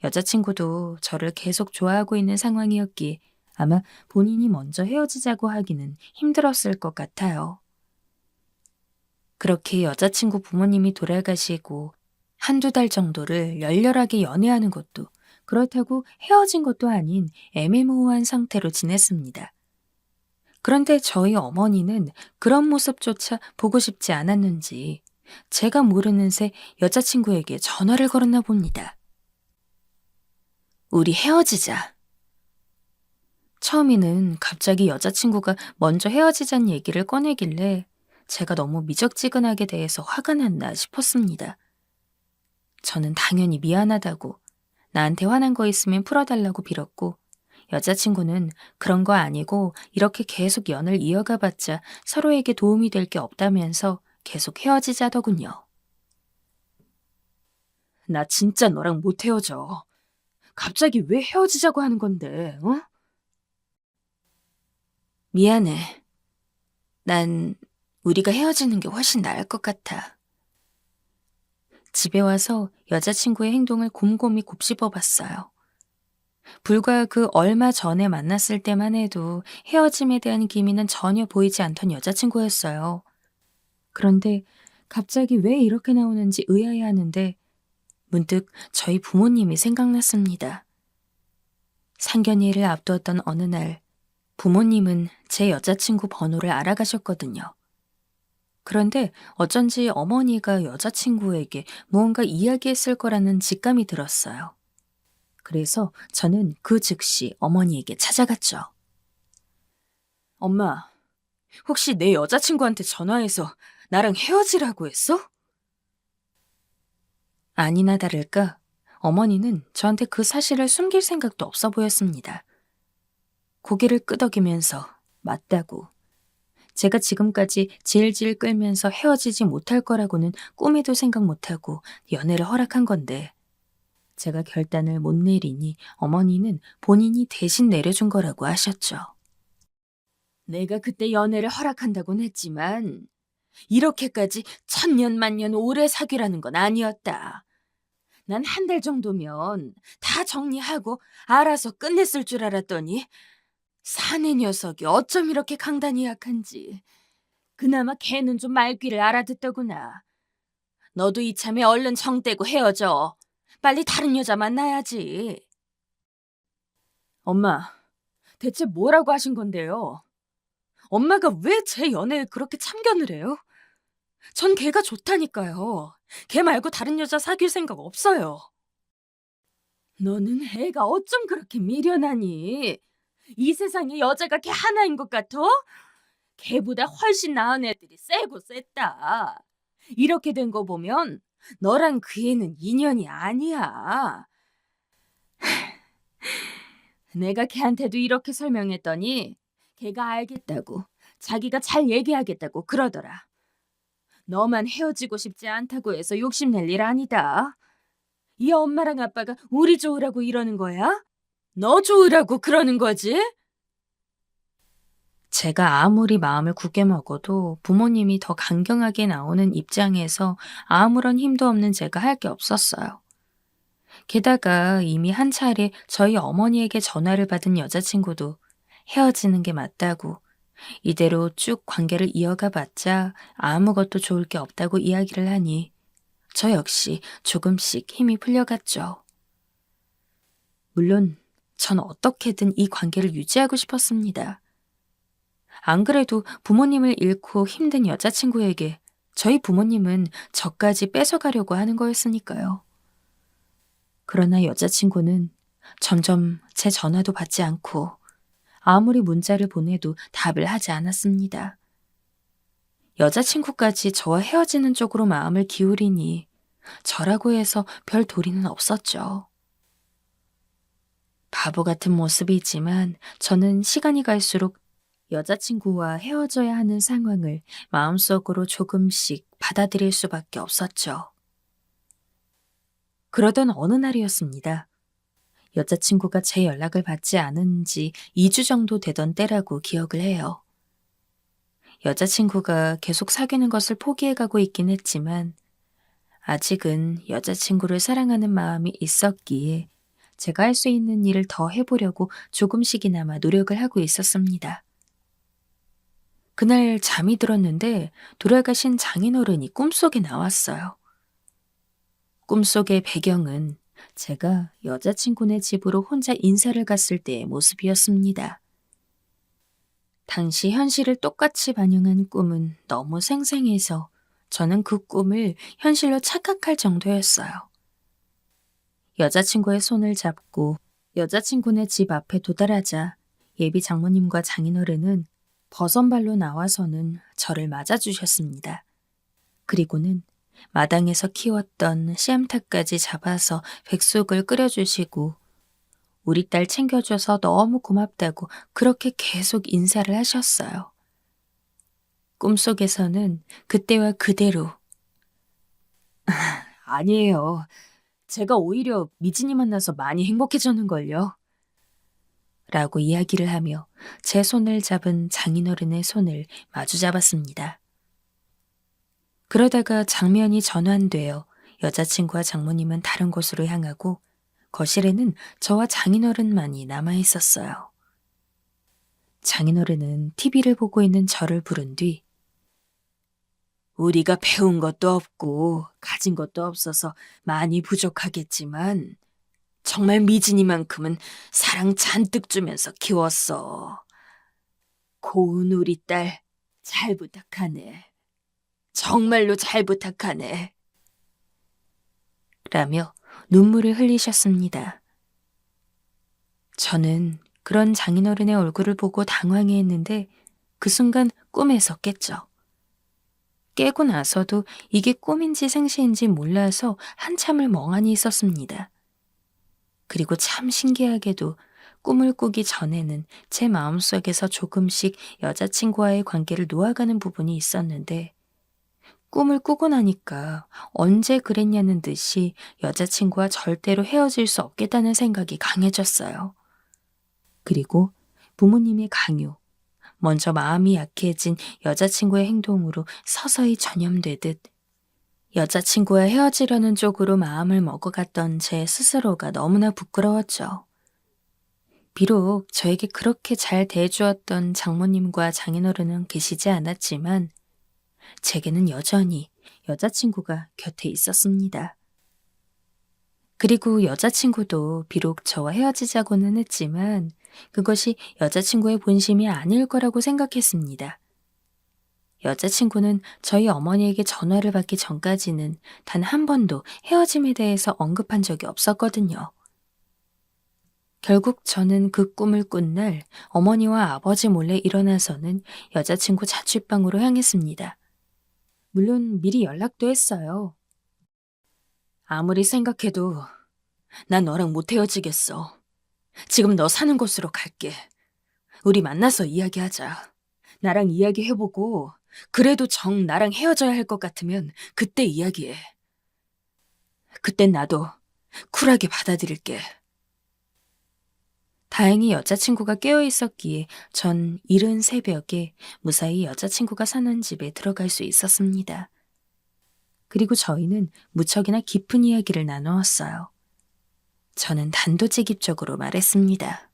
여자친구도 저를 계속 좋아하고 있는 상황이었기에 아마 본인이 먼저 헤어지자고 하기는 힘들었을 것 같아요. 그렇게 여자친구 부모님이 돌아가시고 한두 달 정도를 열렬하게 연애하는 것도 그렇다고 헤어진 것도 아닌 애매모호한 상태로 지냈습니다. 그런데 저희 어머니는 그런 모습조차 보고 싶지 않았는지 제가 모르는 새 여자친구에게 전화를 걸었나 봅니다. 우리 헤어지자. 처음에는 갑자기 여자친구가 먼저 헤어지자는 얘기를 꺼내길래 제가 너무 미적지근하게 대해서 화가 났나 싶었습니다. 저는 당연히 미안하다고 나한테 화난 거 있으면 풀어달라고 빌었고 여자친구는 그런 거 아니고 이렇게 계속 연을 이어가 봤자 서로에게 도움이 될 게 없다면서 계속 헤어지자더군요. 나 진짜 너랑 못 헤어져. 갑자기 왜 헤어지자고 하는 건데, 어? 미안해. 난 우리가 헤어지는 게 훨씬 나을 것 같아. 집에 와서 여자친구의 행동을 곰곰이 곱씹어 봤어요. 불과 그 얼마 전에 만났을 때만 해도 헤어짐에 대한 기미는 전혀 보이지 않던 여자친구였어요. 그런데 갑자기 왜 이렇게 나오는지 의아해하는데 문득 저희 부모님이 생각났습니다. 상견례를 앞두었던 어느 날 부모님은 제 여자친구 번호를 알아가셨거든요. 그런데 어쩐지 어머니가 여자친구에게 무언가 이야기했을 거라는 직감이 들었어요. 그래서 저는 그 즉시 어머니에게 찾아갔죠. 엄마, 혹시 내 여자친구한테 전화해서 나랑 헤어지라고 했어? 아니나 다를까 어머니는 저한테 그 사실을 숨길 생각도 없어 보였습니다. 고개를 끄덕이면서 맞다고. 제가 지금까지 질질 끌면서 헤어지지 못할 거라고는 꿈에도 생각 못하고 연애를 허락한 건데 제가 결단을 못 내리니 어머니는 본인이 대신 내려준 거라고 하셨죠. 내가 그때 연애를 허락한다곤 했지만 이렇게까지 천년만년 오래 사귀라는 건 아니었다. 난 한 달 정도면 다 정리하고 알아서 끝냈을 줄 알았더니 사내 녀석이 어쩜 이렇게 강단이 약한지. 그나마 걔는 좀 말귀를 알아듣더구나. 너도 이참에 얼른 정 떼고 헤어져. 빨리 다른 여자 만나야지. 엄마, 대체 뭐라고 하신 건데요? 엄마가 왜 제 연애에 그렇게 참견을 해요? 전 걔가 좋다니까요. 걔 말고 다른 여자 사귈 생각 없어요. 너는 애가 어쩜 그렇게 미련하니? 이 세상에 여자가 걔 하나인 것 같아? 걔보다 훨씬 나은 애들이 세고 셌다. 이렇게 된 거 보면 너랑 그 애는 인연이 아니야. 내가 걔한테도 이렇게 설명했더니 걔가 알겠다고, 자기가 잘 얘기하겠다고 그러더라. 너만 헤어지고 싶지 않다고 해서 욕심낼 일 아니다. 이 엄마랑 아빠가 우리 좋으라고 이러는 거야? 너 좋으라고 그러는 거지? 제가 아무리 마음을 굳게 먹어도 부모님이 더 강경하게 나오는 입장에서 아무런 힘도 없는 제가 할 게 없었어요. 게다가 이미 한 차례 저희 어머니에게 전화를 받은 여자친구도 헤어지는 게 맞다고, 이대로 쭉 관계를 이어가 봤자 아무것도 좋을 게 없다고 이야기를 하니 저 역시 조금씩 힘이 풀려갔죠. 물론 전 어떻게든 이 관계를 유지하고 싶었습니다. 안 그래도 부모님을 잃고 힘든 여자친구에게 저희 부모님은 저까지 뺏어가려고 하는 거였으니까요. 그러나 여자친구는 점점 제 전화도 받지 않고 아무리 문자를 보내도 답을 하지 않았습니다. 여자친구까지 저와 헤어지는 쪽으로 마음을 기울이니 저라고 해서 별 도리는 없었죠. 바보 같은 모습이지만 저는 시간이 갈수록 여자친구와 헤어져야 하는 상황을 마음속으로 조금씩 받아들일 수밖에 없었죠. 그러던 어느 날이었습니다. 여자친구가 제 연락을 받지 않은 지 2주 정도 되던 때라고 기억을 해요. 여자친구가 계속 사귀는 것을 포기해가고 있긴 했지만 아직은 여자친구를 사랑하는 마음이 있었기에 제가 할 수 있는 일을 더 해보려고 조금씩이나마 노력을 하고 있었습니다. 그날 잠이 들었는데 돌아가신 장인어른이 꿈속에 나왔어요. 꿈속의 배경은 제가 여자친구네 집으로 혼자 인사를 갔을 때의 모습이었습니다. 당시 현실을 똑같이 반영한 꿈은 너무 생생해서 저는 그 꿈을 현실로 착각할 정도였어요. 여자친구의 손을 잡고 여자친구네 집 앞에 도달하자 예비 장모님과 장인어른은 버선발로 나와서는 저를 맞아주셨습니다. 그리고는 마당에서 키웠던 씨암탉까지 잡아서 백숙을 끓여주시고 우리 딸 챙겨줘서 너무 고맙다고 그렇게 계속 인사를 하셨어요. 꿈속에서는 그때와 그대로 아니에요. 제가 오히려 미진이 만나서 많이 행복해졌는걸요. 라고 이야기를 하며 제 손을 잡은 장인어른의 손을 마주 잡았습니다. 그러다가 장면이 전환되어 여자친구와 장모님은 다른 곳으로 향하고 거실에는 저와 장인어른만이 남아 있었어요. 장인어른은 TV를 보고 있는 저를 부른 뒤 우리가 배운 것도 없고 가진 것도 없어서 많이 부족하겠지만 정말 미진이만큼은 사랑 잔뜩 주면서 키웠어. 고운 우리 딸 잘 부탁하네. 정말로 잘 부탁하네. 라며 눈물을 흘리셨습니다. 저는 그런 장인어른의 얼굴을 보고 당황해했는데 그 순간 꿈에서 깼죠. 깨고 나서도 이게 꿈인지 생시인지 몰라서 한참을 멍하니 있었습니다. 그리고 참 신기하게도 꿈을 꾸기 전에는 제 마음속에서 조금씩 여자친구와의 관계를 놓아가는 부분이 있었는데 꿈을 꾸고 나니까 언제 그랬냐는 듯이 여자친구와 절대로 헤어질 수 없겠다는 생각이 강해졌어요. 그리고 부모님의 강요, 먼저 마음이 약해진 여자친구의 행동으로 서서히 전염되듯 여자친구와 헤어지려는 쪽으로 마음을 먹어갔던 제 스스로가 너무나 부끄러웠죠. 비록 저에게 그렇게 잘 대해주었던 장모님과 장인어른은 계시지 않았지만 제게는 여전히 여자친구가 곁에 있었습니다. 그리고 여자친구도 비록 저와 헤어지자고는 했지만 그것이 여자친구의 본심이 아닐 거라고 생각했습니다. 여자친구는 저희 어머니에게 전화를 받기 전까지는 단 한 번도 헤어짐에 대해서 언급한 적이 없었거든요. 결국 저는 그 꿈을 꾼 날 어머니와 아버지 몰래 일어나서는 여자친구 자취방으로 향했습니다. 물론 미리 연락도 했어요. 아무리 생각해도 난 너랑 못 헤어지겠어. 지금 너 사는 곳으로 갈게. 우리 만나서 이야기하자. 나랑 이야기해보고 그래도 정 나랑 헤어져야 할 것 같으면 그때 이야기해. 그땐 나도 쿨하게 받아들일게. 다행히 여자친구가 깨어 있었기에 전 이른 새벽에 무사히 여자친구가 사는 집에 들어갈 수 있었습니다. 그리고 저희는 무척이나 깊은 이야기를 나누었어요. 저는 단도직입적으로 말했습니다.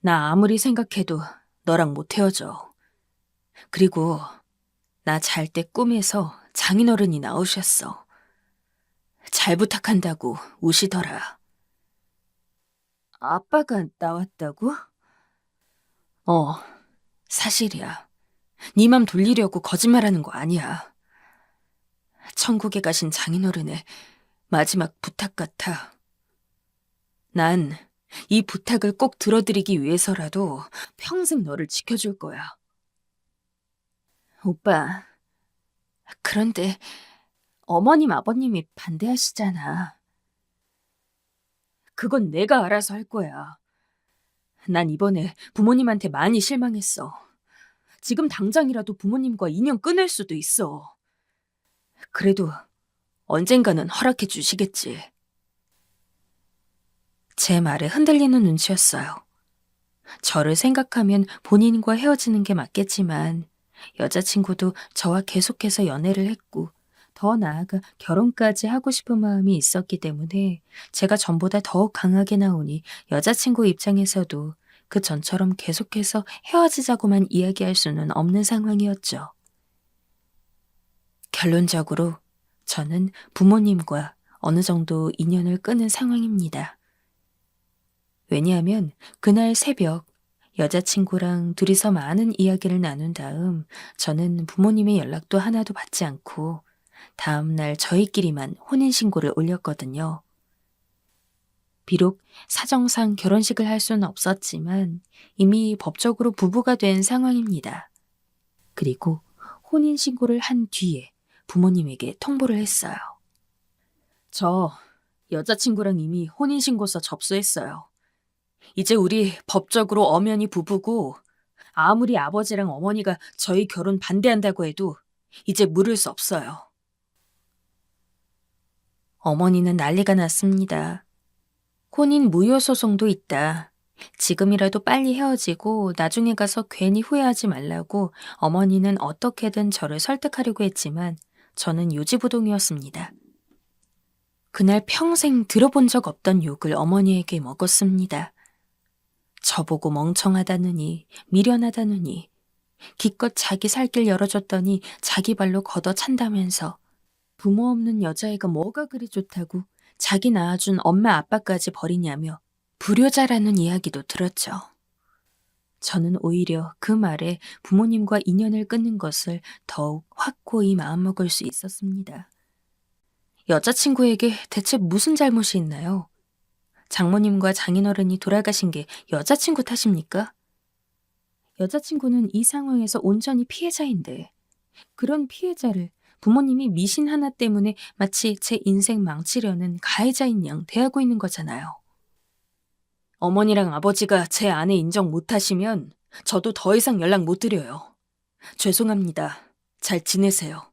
나 아무리 생각해도 너랑 못 헤어져. 그리고 나 잘 때 꿈에서 장인어른이 나오셨어. 잘 부탁한다고 우시더라. 아빠가 나왔다고? 사실이야. 네 맘 돌리려고 거짓말하는 거 아니야. 천국에 가신 장인어른의 마지막 부탁 같아. 난 이 부탁을 꼭 들어드리기 위해서라도 평생 너를 지켜줄 거야. 오빠, 그런데 어머님, 아버님이 반대하시잖아. 그건 내가 알아서 할 거야. 난 이번에 부모님한테 많이 실망했어. 지금 당장이라도 부모님과 인연 끊을 수도 있어. 그래도 언젠가는 허락해 주시겠지. 제 말에 흔들리는 눈치였어요. 저를 생각하면 본인과 헤어지는 게 맞겠지만 여자친구도 저와 계속해서 연애를 했고 더 나아가 결혼까지 하고 싶은 마음이 있었기 때문에 제가 전보다 더욱 강하게 나오니 여자친구 입장에서도 그 전처럼 계속해서 헤어지자고만 이야기할 수는 없는 상황이었죠. 결론적으로 저는 부모님과 어느 정도 인연을 끊은 상황입니다. 왜냐하면 그날 새벽 여자친구랑 둘이서 많은 이야기를 나눈 다음 저는 부모님의 연락도 하나도 받지 않고 다음날 저희끼리만 혼인신고를 올렸거든요. 비록 사정상 결혼식을 할 수는 없었지만 이미 법적으로 부부가 된 상황입니다. 그리고 혼인신고를 한 뒤에 부모님에게 통보를 했어요. 저 여자친구랑 이미 혼인신고서 접수했어요. 이제 우리 법적으로 엄연히 부부고 아무리 아버지랑 어머니가 저희 결혼 반대한다고 해도 이제 물을 수 없어요. 어머니는 난리가 났습니다. 혼인 무효 소송도 있다. 지금이라도 빨리 헤어지고 나중에 가서 괜히 후회하지 말라고 어머니는 어떻게든 저를 설득하려고 했지만 저는 요지부동이었습니다. 그날 평생 들어본 적 없던 욕을 어머니에게 먹었습니다. 저보고 멍청하다느니 미련하다느니 기껏 자기 살 길 열어줬더니 자기 발로 걷어찬다면서 부모 없는 여자애가 뭐가 그리 좋다고 자기 낳아준 엄마 아빠까지 버리냐며 불효자라는 이야기도 들었죠. 저는 오히려 그 말에 부모님과 인연을 끊는 것을 더욱 확고히 마음먹을 수 있었습니다. 여자친구에게 대체 무슨 잘못이 있나요? 장모님과 장인어른이 돌아가신 게 여자친구 탓입니까? 여자친구는 이 상황에서 온전히 피해자인데 그런 피해자를 부모님이 미신 하나 때문에 마치 제 인생 망치려는 가해자인 양 대하고 있는 거잖아요. 어머니랑 아버지가 제 아내 인정 못하시면 저도 더 이상 연락 못 드려요. 죄송합니다. 잘 지내세요.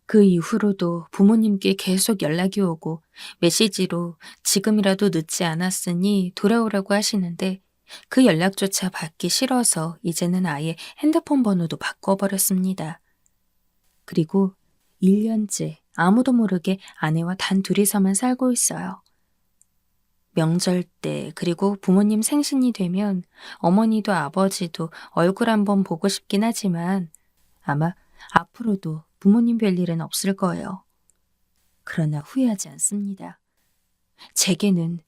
그 이후로도 부모님께 계속 연락이 오고 메시지로 지금이라도 늦지 않았으니 돌아오라고 하시는데 그 연락조차 받기 싫어서 이제는 아예 핸드폰 번호도 바꿔버렸습니다. 그리고 1년째 아무도 모르게 아내와 단 둘이서만 살고 있어요. 명절 때 그리고 부모님 생신이 되면 어머니도 아버지도 얼굴 한번 보고 싶긴 하지만 아마 앞으로도 부모님 뵐 일은 없을 거예요. 그러나 후회하지 않습니다. 제게는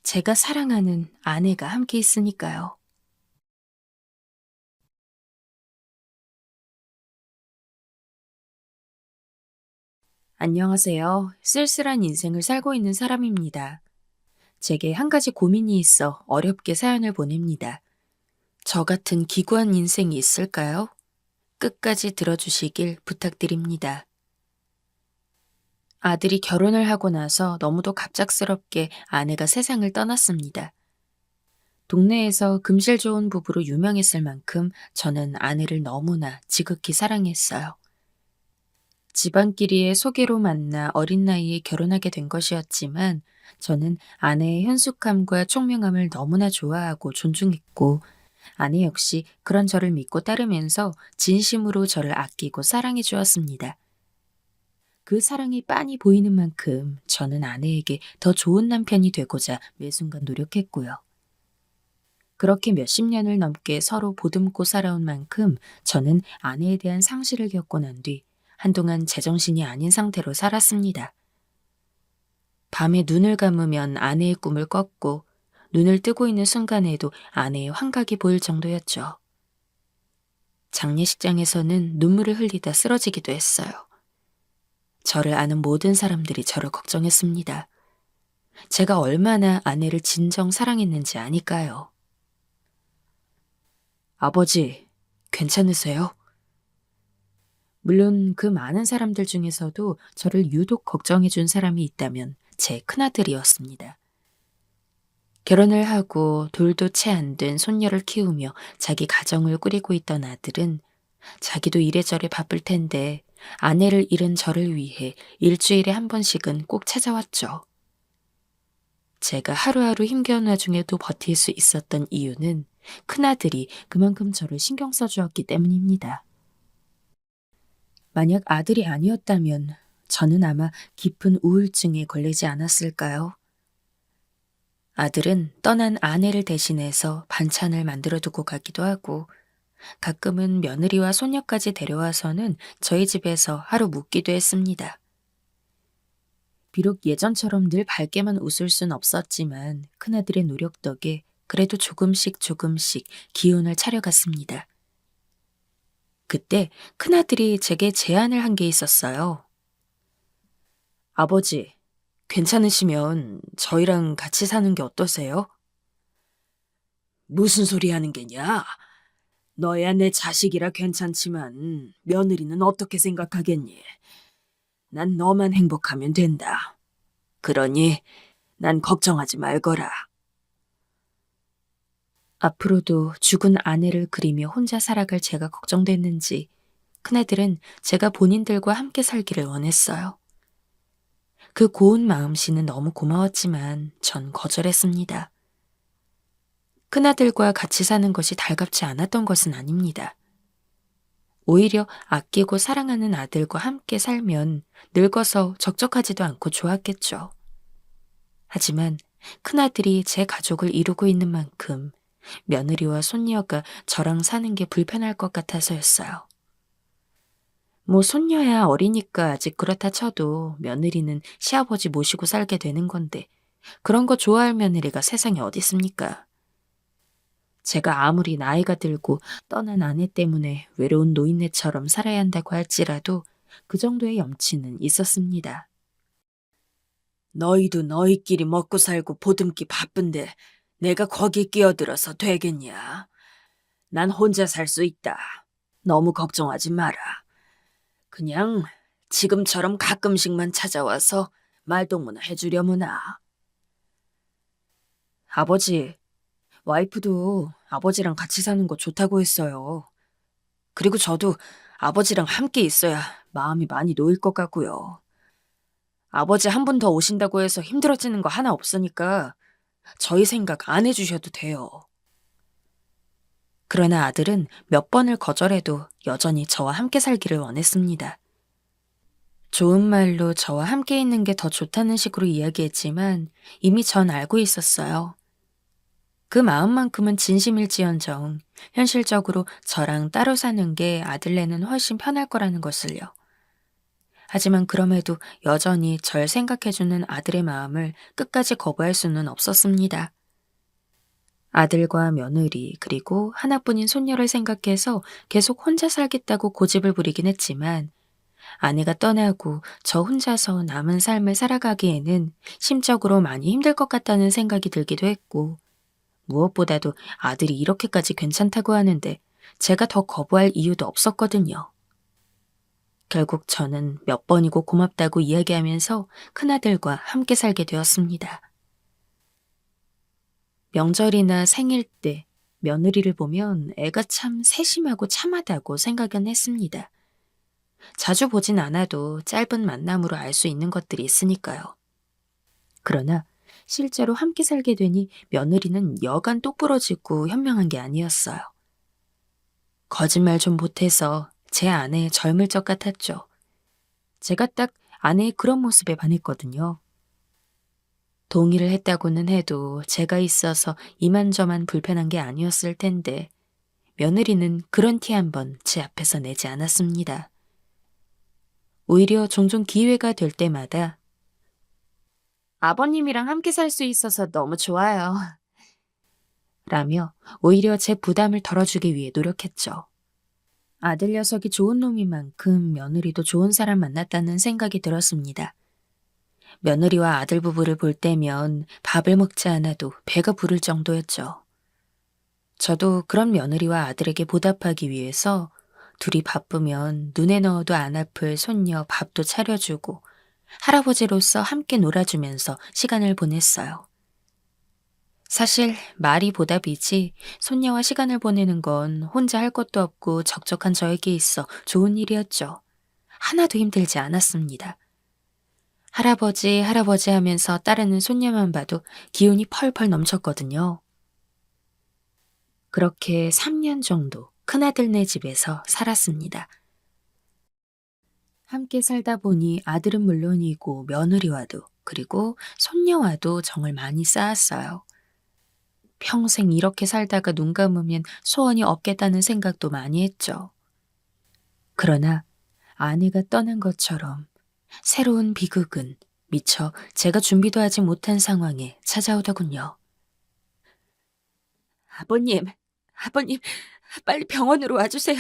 제가 사랑하는 아내가 함께 있으니까요. 안녕하세요. 쓸쓸한 인생을 살고 있는 사람입니다. 제게 한 가지 고민이 있어 어렵게 사연을 보냅니다. 저 같은 기구한 인생이 있을까요? 끝까지 들어주시길 부탁드립니다. 아들이 결혼을 하고 나서 너무도 갑작스럽게 아내가 세상을 떠났습니다. 동네에서 금실 좋은 부부로 유명했을 만큼 저는 아내를 너무나 지극히 사랑했어요. 집안끼리의 소개로 만나 어린 나이에 결혼하게 된 것이었지만 저는 아내의 현숙함과 총명함을 너무나 좋아하고 존중했고 아내 역시 그런 저를 믿고 따르면서 진심으로 저를 아끼고 사랑해 주었습니다. 그 사랑이 빤히 보이는 만큼 저는 아내에게 더 좋은 남편이 되고자 매 순간 노력했고요. 그렇게 몇십 년을 넘게 서로 보듬고 살아온 만큼 저는 아내에 대한 상실을 겪고 난 뒤 한동안 제정신이 아닌 상태로 살았습니다. 밤에 눈을 감으면 아내의 꿈을 꿨고 눈을 뜨고 있는 순간에도 아내의 환각이 보일 정도였죠. 장례식장에서는 눈물을 흘리다 쓰러지기도 했어요. 저를 아는 모든 사람들이 저를 걱정했습니다. 제가 얼마나 아내를 진정 사랑했는지 아니까요. 아버지, 괜찮으세요? 물론 그 많은 사람들 중에서도 저를 유독 걱정해 준 사람이 있다면 제 큰아들이었습니다. 결혼을 하고 둘도 채 안 된 손녀를 키우며 자기 가정을 꾸리고 있던 아들은 자기도 이래저래 바쁠 텐데 아내를 잃은 저를 위해 일주일에 한 번씩은 꼭 찾아왔죠. 제가 하루하루 힘겨운 와중에도 버틸 수 있었던 이유는 큰아들이 그만큼 저를 신경 써주었기 때문입니다. 만약 아들이 아니었다면 저는 아마 깊은 우울증에 걸리지 않았을까요? 아들은 떠난 아내를 대신해서 반찬을 만들어 두고 가기도 하고 가끔은 며느리와 손녀까지 데려와서는 저희 집에서 하루 묵기도 했습니다. 비록 예전처럼 늘 밝게만 웃을 순 없었지만 큰아들의 노력 덕에 그래도 조금씩 기운을 차려갔습니다. 그때 큰아들이 제게 제안을 한 게 있었어요. 아버지, 괜찮으시면 저희랑 같이 사는 게 어떠세요? 무슨 소리 하는 게냐? 너야 내 자식이라 괜찮지만 며느리는 어떻게 생각하겠니? 난 너만 행복하면 된다. 그러니 난 걱정하지 말거라. 앞으로도 죽은 아내를 그리며 혼자 살아갈 제가 걱정됐는지 큰애들은 제가 본인들과 함께 살기를 원했어요. 그 고운 마음씨는 너무 고마웠지만 전 거절했습니다. 큰아들과 같이 사는 것이 달갑지 않았던 것은 아닙니다. 오히려 아끼고 사랑하는 아들과 함께 살면 늙어서 적적하지도 않고 좋았겠죠. 하지만 큰아들이 제 가족을 이루고 있는 만큼 며느리와 손녀가 저랑 사는 게 불편할 것 같아서였어요. 뭐 손녀야 어리니까 아직 그렇다 쳐도 며느리는 시아버지 모시고 살게 되는 건데 그런 거 좋아할 며느리가 세상에 어디 있습니까? 제가 아무리 나이가 들고 떠난 아내 때문에 외로운 노인네처럼 살아야 한다고 할지라도 그 정도의 염치는 있었습니다. 너희도 너희끼리 먹고 살고 보듬기 바쁜데 내가 거기 끼어들어서 되겠냐? 난 혼자 살 수 있다. 너무 걱정하지 마라. 그냥 지금처럼 가끔씩만 찾아와서 말동무나 해주려무나. 아버지, 와이프도 아버지랑 같이 사는 거 좋다고 했어요. 그리고 저도 아버지랑 함께 있어야 마음이 많이 놓일 것 같고요. 아버지 한 분 더 오신다고 해서 힘들어지는 거 하나 없으니까 저희 생각 안 해주셔도 돼요. 그러나 아들은 몇 번을 거절해도 여전히 저와 함께 살기를 원했습니다. 좋은 말로 저와 함께 있는 게 더 좋다는 식으로 이야기했지만 이미 전 알고 있었어요. 그 마음만큼은 진심일지언정 현실적으로 저랑 따로 사는 게 아들네는 훨씬 편할 거라는 것을요. 하지만 그럼에도 여전히 절 생각해주는 아들의 마음을 끝까지 거부할 수는 없었습니다. 아들과 며느리 그리고 하나뿐인 손녀를 생각해서 계속 혼자 살겠다고 고집을 부리긴 했지만 아내가 떠나고 저 혼자서 남은 삶을 살아가기에는 심적으로 많이 힘들 것 같다는 생각이 들기도 했고 무엇보다도 아들이 이렇게까지 괜찮다고 하는데 제가 더 거부할 이유도 없었거든요. 결국 저는 몇 번이고 고맙다고 이야기하면서 큰아들과 함께 살게 되었습니다. 명절이나 생일 때 며느리를 보면 애가 참 세심하고 참하다고 생각은 했습니다. 자주 보진 않아도 짧은 만남으로 알 수 있는 것들이 있으니까요. 그러나 실제로 함께 살게 되니 며느리는 여간 똑부러지고 현명한 게 아니었어요. 거짓말 좀 보태서 제 아내의 젊을 적 같았죠. 제가 딱 아내의 그런 모습에 반했거든요. 동의를 했다고는 해도 제가 있어서 이만저만 불편한 게 아니었을 텐데 며느리는 그런 티 한 번 제 앞에서 내지 않았습니다. 오히려 종종 기회가 될 때마다 아버님이랑 함께 살 수 있어서 너무 좋아요. 라며 오히려 제 부담을 덜어주기 위해 노력했죠. 아들 녀석이 좋은 놈인 만큼 며느리도 좋은 사람 만났다는 생각이 들었습니다. 며느리와 아들 부부를 볼 때면 밥을 먹지 않아도 배가 부를 정도였죠. 저도 그런 며느리와 아들에게 보답하기 위해서 둘이 바쁘면 눈에 넣어도 안 아플 손녀 밥도 차려주고 할아버지로서 함께 놀아주면서 시간을 보냈어요. 사실 말이 보답이지 손녀와 시간을 보내는 건 혼자 할 것도 없고 적적한 저에게 있어 좋은 일이었죠. 하나도 힘들지 않았습니다. 할아버지, 할아버지 하면서 따르는 손녀만 봐도 기운이 펄펄 넘쳤거든요. 그렇게 3년 정도 큰아들네 집에서 살았습니다. 함께 살다 보니 아들은 물론이고 며느리와도 그리고 손녀와도 정을 많이 쌓았어요. 평생 이렇게 살다가 눈 감으면 소원이 없겠다는 생각도 많이 했죠. 그러나 아내가 떠난 것처럼 새로운 비극은 미처 제가 준비도 하지 못한 상황에 찾아오더군요. 아버님, 아버님, 빨리 병원으로 와주세요.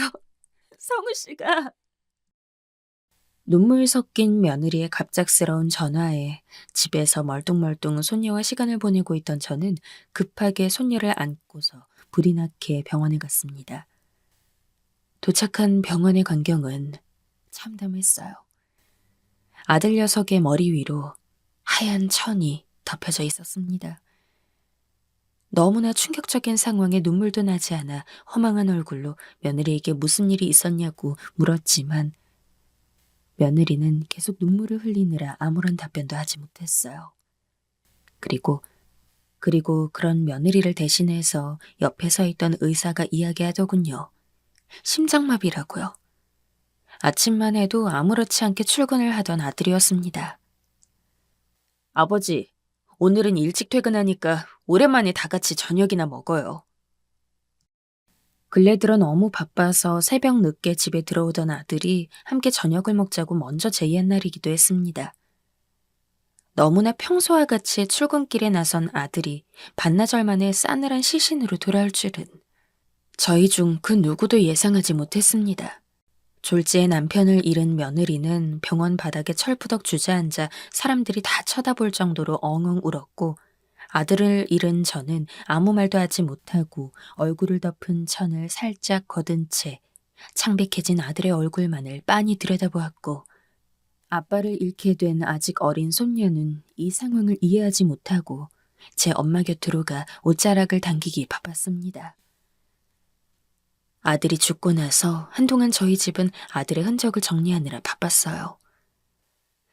성우 씨가. 눈물 섞인 며느리의 갑작스러운 전화에 집에서 멀뚱멀뚱 손녀와 시간을 보내고 있던 저는 급하게 손녀를 안고서 불이 나게 병원에 갔습니다. 도착한 병원의 광경은 참담했어요. 아들 녀석의 머리 위로 하얀 천이 덮여져 있었습니다. 너무나 충격적인 상황에 눈물도 나지 않아 허망한 얼굴로 며느리에게 무슨 일이 있었냐고 물었지만 며느리는 계속 눈물을 흘리느라 아무런 답변도 하지 못했어요. 그리고 그런 며느리를 대신해서 옆에 서 있던 의사가 이야기하더군요. 심장마비라고요. 아침만 해도 아무렇지 않게 출근을 하던 아들이었습니다. 아버지, 오늘은 일찍 퇴근하니까 오랜만에 다 같이 저녁이나 먹어요. 근래 들어 너무 바빠서 새벽 늦게 집에 들어오던 아들이 함께 저녁을 먹자고 먼저 제의한 날이기도 했습니다. 너무나 평소와 같이 출근길에 나선 아들이 반나절 만에 싸늘한 시신으로 돌아올 줄은 저희 중 그 누구도 예상하지 못했습니다. 졸지에 남편을 잃은 며느리는 병원 바닥에 철푸덕 주저앉아 사람들이 다 쳐다볼 정도로 엉엉 울었고, 아들을 잃은 저는 아무 말도 하지 못하고 얼굴을 덮은 천을 살짝 거둔 채 창백해진 아들의 얼굴만을 빤히 들여다보았고, 아빠를 잃게 된 아직 어린 손녀는 이 상황을 이해하지 못하고 제 엄마 곁으로 가 옷자락을 당기기 바빴습니다. 아들이 죽고 나서 한동안 저희 집은 아들의 흔적을 정리하느라 바빴어요.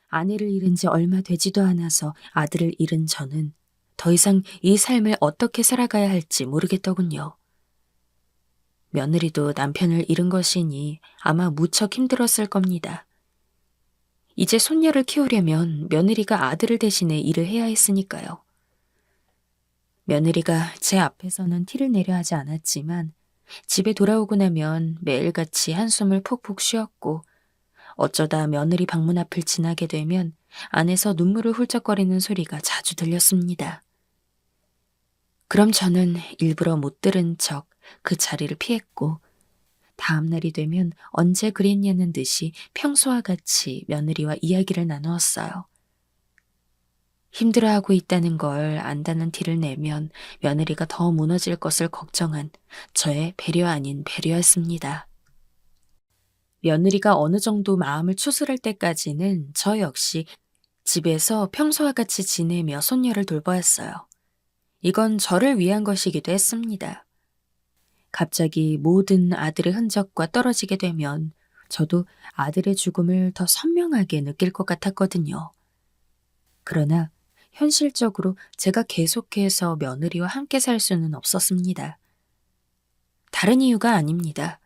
아내를 잃은 지 얼마 되지도 않아서 아들을 잃은 저는 더 이상 이 삶을 어떻게 살아가야 할지 모르겠더군요. 며느리도 남편을 잃은 것이니 아마 무척 힘들었을 겁니다. 이제 손녀를 키우려면 며느리가 아들을 대신해 일을 해야 했으니까요. 며느리가 제 앞에서는 티를 내려 하지 않았지만 집에 돌아오고 나면 매일같이 한숨을 푹푹 쉬었고, 어쩌다 며느리 방문 앞을 지나게 되면 안에서 눈물을 훌쩍거리는 소리가 자주 들렸습니다. 그럼 저는 일부러 못 들은 척 그 자리를 피했고, 다음 날이 되면 언제 그랬냐는 듯이 평소와 같이 며느리와 이야기를 나누었어요. 힘들어하고 있다는 걸 안다는 티를 내면 며느리가 더 무너질 것을 걱정한 저의 배려 아닌 배려였습니다. 며느리가 어느 정도 마음을 추스를 때까지는 저 역시 집에서 평소와 같이 지내며 손녀를 돌보았어요. 이건 저를 위한 것이기도 했습니다. 갑자기 모든 아들의 흔적과 떨어지게 되면 저도 아들의 죽음을 더 선명하게 느낄 것 같았거든요. 그러나 현실적으로 제가 계속해서 며느리와 함께 살 수는 없었습니다. 다른 이유가 아닙니다.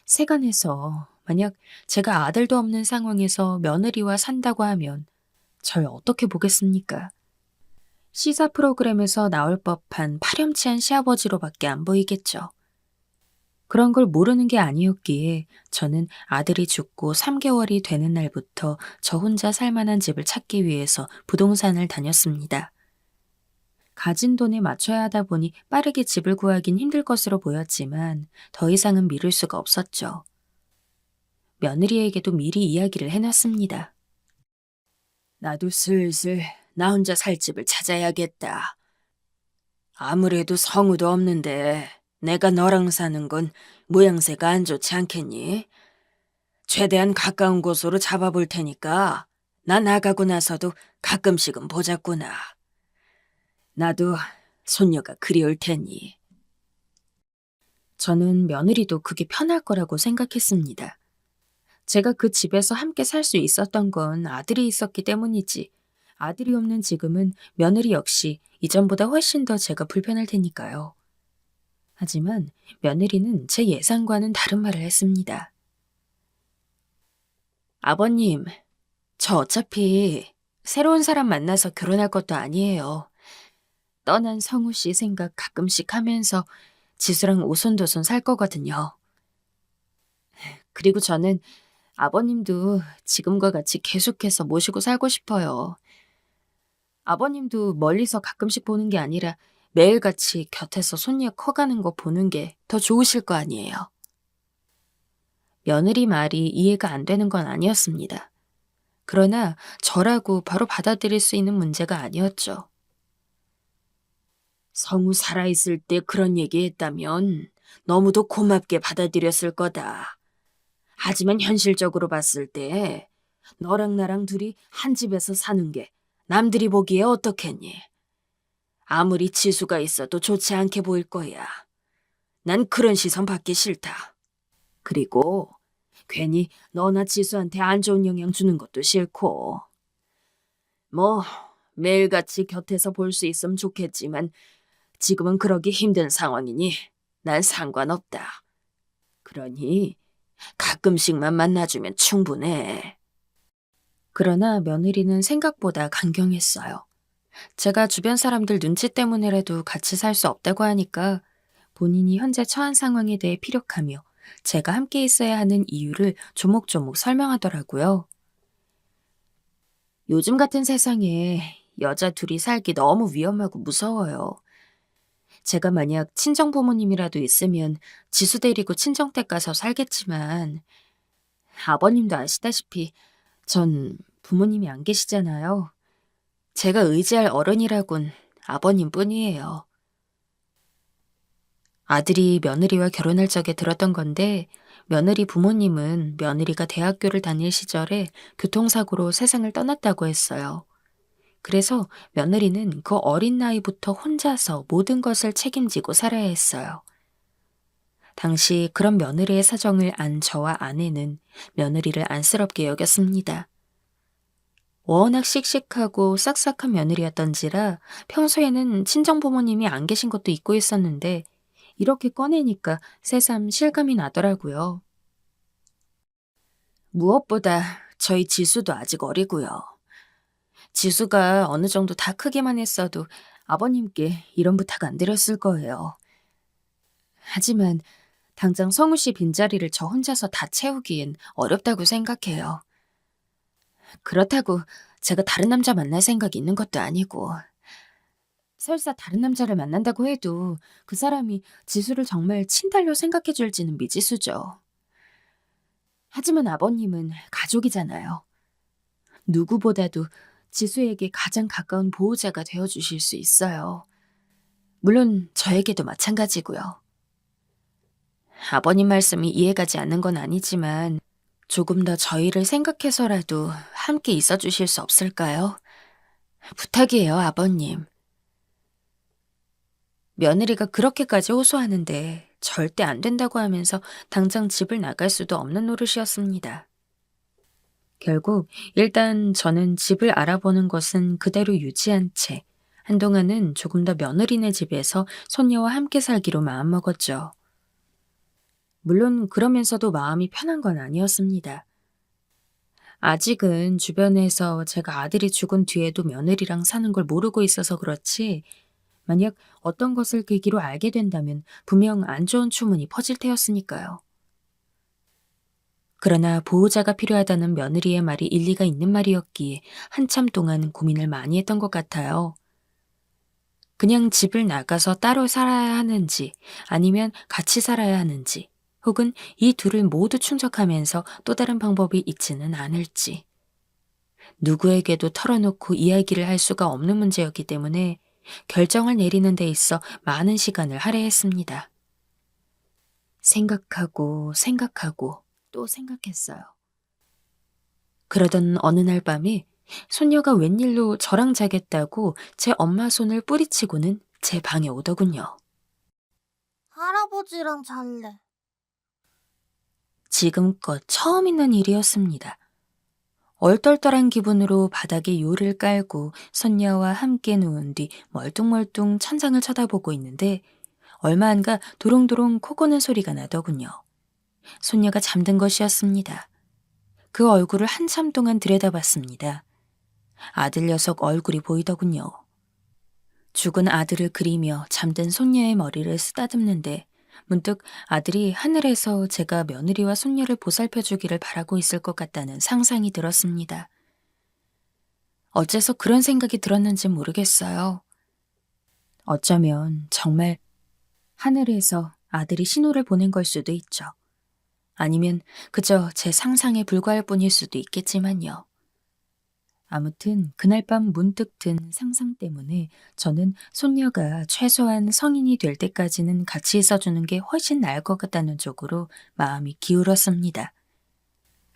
세간에서 만약 제가 아들도 없는 상황에서 며느리와 산다고 하면 절 어떻게 보겠습니까? 시사 프로그램에서 나올 법한 파렴치한 시아버지로밖에 안 보이겠죠. 그런 걸 모르는 게 아니었기에 저는 아들이 죽고 3개월이 되는 날부터 저 혼자 살 만한 집을 찾기 위해서 부동산을 다녔습니다. 가진 돈에 맞춰야 하다 보니 빠르게 집을 구하긴 힘들 것으로 보였지만 더 이상은 미룰 수가 없었죠. 며느리에게도 미리 이야기를 해놨습니다. 나도 슬슬 나 혼자 살 집을 찾아야겠다. 아무래도 성우도 없는데 내가 너랑 사는 건 모양새가 안 좋지 않겠니? 최대한 가까운 곳으로 잡아볼 테니까 나 나가고 나서도 가끔씩은 보자꾸나. 나도 손녀가 그리울 테니. 저는 며느리도 그게 편할 거라고 생각했습니다. 제가 그 집에서 함께 살 수 있었던 건 아들이 있었기 때문이지, 아들이 없는 지금은 며느리 역시 이전보다 훨씬 더 제가 불편할 테니까요. 하지만 며느리는 제 예상과는 다른 말을 했습니다. 아버님, 저 어차피 새로운 사람 만나서 결혼할 것도 아니에요. 떠난 성우 씨 생각 가끔씩 하면서 지수랑 오손도손 살 거거든요. 그리고 저는 아버님도 지금과 같이 계속해서 모시고 살고 싶어요. 아버님도 멀리서 가끔씩 보는 게 아니라 매일같이 곁에서 손녀 커가는 거 보는 게 더 좋으실 거 아니에요. 며느리 말이 이해가 안 되는 건 아니었습니다. 그러나 저라고 바로 받아들일 수 있는 문제가 아니었죠. 성우 살아있을 때 그런 얘기했다면 너무도 고맙게 받아들였을 거다. 하지만 현실적으로 봤을 때 너랑 나랑 둘이 한 집에서 사는 게 남들이 보기에 어떻겠니? 아무리 지수가 있어도 좋지 않게 보일 거야. 난 그런 시선 받기 싫다. 그리고 괜히 너나 지수한테 안 좋은 영향 주는 것도 싫고. 뭐 매일같이 곁에서 볼 수 있으면 좋겠지만 지금은 그러기 힘든 상황이니 난 상관없다. 그러니 가끔씩만 만나주면 충분해. 그러나 며느리는 생각보다 강경했어요. 제가 주변 사람들 눈치 때문에라도 같이 살 수 없다고 하니까 본인이 현재 처한 상황에 대해 피력하며 제가 함께 있어야 하는 이유를 조목조목 설명하더라고요. 요즘 같은 세상에 여자 둘이 살기 너무 위험하고 무서워요. 제가 만약 친정 부모님이라도 있으면 지수 데리고 친정댁 가서 살겠지만 아버님도 아시다시피 전 부모님이 안 계시잖아요. 제가 의지할 어른이라곤 아버님뿐이에요. 아들이 며느리와 결혼할 적에 들었던 건데 며느리 부모님은 며느리가 대학교를 다닐 시절에 교통사고로 세상을 떠났다고 했어요. 그래서 며느리는 그 어린 나이부터 혼자서 모든 것을 책임지고 살아야 했어요. 당시 그런 며느리의 사정을 안 저와 아내는 며느리를 안쓰럽게 여겼습니다. 워낙 씩씩하고 싹싹한 며느리였던지라 평소에는 친정부모님이 안 계신 것도 잊고 있었는데 이렇게 꺼내니까 새삼 실감이 나더라고요. 무엇보다 저희 지수도 아직 어리고요. 지수가 어느 정도 다 크기만 했어도 아버님께 이런 부탁 안 드렸을 거예요. 하지만 당장 성우 씨 빈자리를 저 혼자서 다 채우기엔 어렵다고 생각해요. 그렇다고 제가 다른 남자 만날 생각이 있는 것도 아니고 설사 다른 남자를 만난다고 해도 그 사람이 지수를 정말 친달로 생각해 줄지는 미지수죠. 하지만 아버님은 가족이잖아요. 누구보다도 지수에게 가장 가까운 보호자가 되어주실 수 있어요. 물론 저에게도 마찬가지고요. 아버님 말씀이 이해가지 않는 건 아니지만 조금 더 저희를 생각해서라도 함께 있어 주실 수 없을까요? 부탁이에요, 아버님. 며느리가 그렇게까지 호소하는데 절대 안 된다고 하면서 당장 집을 나갈 수도 없는 노릇이었습니다. 결국 일단 저는 집을 알아보는 것은 그대로 유지한 채 한동안은 조금 더 며느리네 집에서 손녀와 함께 살기로 마음먹었죠. 물론 그러면서도 마음이 편한 건 아니었습니다. 아직은 주변에서 제가 아들이 죽은 뒤에도 며느리랑 사는 걸 모르고 있어서 그렇지 만약 어떤 것을 계기로 알게 된다면 분명 안 좋은 추문이 퍼질 테였으니까요. 그러나 보호자가 필요하다는 며느리의 말이 일리가 있는 말이었기에 한참 동안 고민을 많이 했던 것 같아요. 그냥 집을 나가서 따로 살아야 하는지 아니면 같이 살아야 하는지 혹은 이 둘을 모두 충족하면서 또 다른 방법이 있지는 않을지. 누구에게도 털어놓고 이야기를 할 수가 없는 문제였기 때문에 결정을 내리는 데 있어 많은 시간을 할애했습니다. 생각하고 또 생각했어요. 그러던 어느 날 밤에 손녀가 웬일로 저랑 자겠다고 제 엄마 손을 뿌리치고는 제 방에 오더군요. 할아버지랑 잘래. 지금껏 처음 있는 일이었습니다. 얼떨떨한 기분으로 바닥에 요를 깔고 손녀와 함께 누운 뒤 멀뚱멀뚱 천장을 쳐다보고 있는데 얼마 안 가 도롱도롱 코 고는 소리가 나더군요. 손녀가 잠든 것이었습니다. 그 얼굴을 한참 동안 들여다봤습니다. 아들 녀석 얼굴이 보이더군요. 죽은 아들을 그리며 잠든 손녀의 머리를 쓰다듬는데 문득 아들이 하늘에서 제가 며느리와 손녀를 보살펴주기를 바라고 있을 것 같다는 상상이 들었습니다. 어째서 그런 생각이 들었는지 모르겠어요. 어쩌면 정말 하늘에서 아들이 신호를 보낸 걸 수도 있죠. 아니면 그저 제 상상에 불과할 뿐일 수도 있겠지만요. 아무튼 그날 밤 문득 든 상상 때문에 저는 손녀가 최소한 성인이 될 때까지는 같이 있어주는 게 훨씬 나을 것 같다는 쪽으로 마음이 기울었습니다.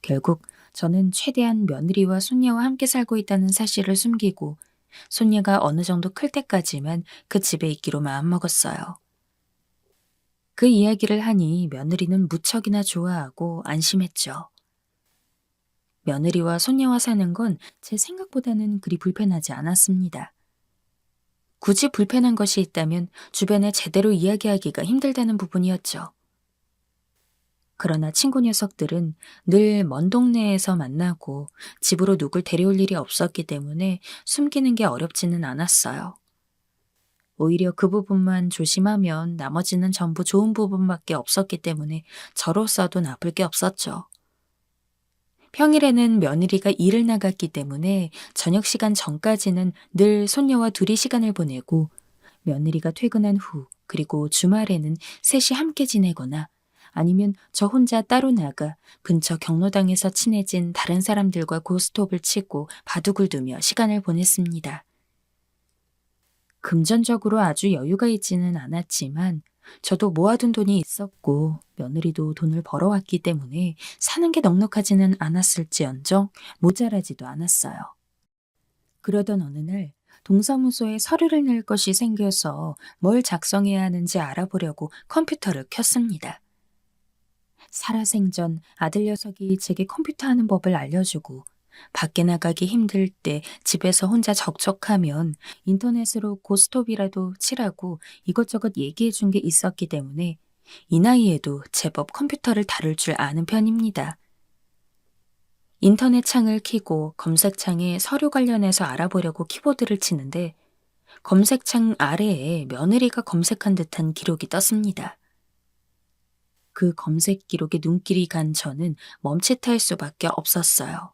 결국 저는 최대한 며느리와 손녀와 함께 살고 있다는 사실을 숨기고 손녀가 어느 정도 클 때까지만 그 집에 있기로 마음먹었어요. 그 이야기를 하니 며느리는 무척이나 좋아하고 안심했죠. 며느리와 손녀와 사는 건 제 생각보다는 그리 불편하지 않았습니다. 굳이 불편한 것이 있다면 주변에 제대로 이야기하기가 힘들다는 부분이었죠. 그러나 친구 녀석들은 늘 먼 동네에서 만나고 집으로 누굴 데려올 일이 없었기 때문에 숨기는 게 어렵지는 않았어요. 오히려 그 부분만 조심하면 나머지는 전부 좋은 부분밖에 없었기 때문에 저로서도 나쁠 게 없었죠. 평일에는 며느리가 일을 나갔기 때문에 저녁 시간 전까지는 늘 손녀와 둘이 시간을 보내고 며느리가 퇴근한 후 그리고 주말에는 셋이 함께 지내거나 아니면 저 혼자 따로 나가 근처 경로당에서 친해진 다른 사람들과 고스톱을 치고 바둑을 두며 시간을 보냈습니다. 금전적으로 아주 여유가 있지는 않았지만 저도 모아둔 돈이 있었고 며느리도 돈을 벌어왔기 때문에 사는 게 넉넉하지는 않았을지언정 모자라지도 않았어요. 그러던 어느 날 동사무소에 서류를 낼 것이 생겨서 뭘 작성해야 하는지 알아보려고 컴퓨터를 켰습니다. 살아생전 아들 녀석이 제게 컴퓨터 하는 법을 알려주고 밖에 나가기 힘들 때 집에서 혼자 적적하면 인터넷으로 고스톱이라도 치라고 이것저것 얘기해 준 게 있었기 때문에 이 나이에도 제법 컴퓨터를 다룰 줄 아는 편입니다. 인터넷 창을 켜고 검색창에 서류 관련해서 알아보려고 키보드를 치는데 검색창 아래에 며느리가 검색한 듯한 기록이 떴습니다. 그 검색 기록에 눈길이 간 저는 멈칫할 수밖에 없었어요.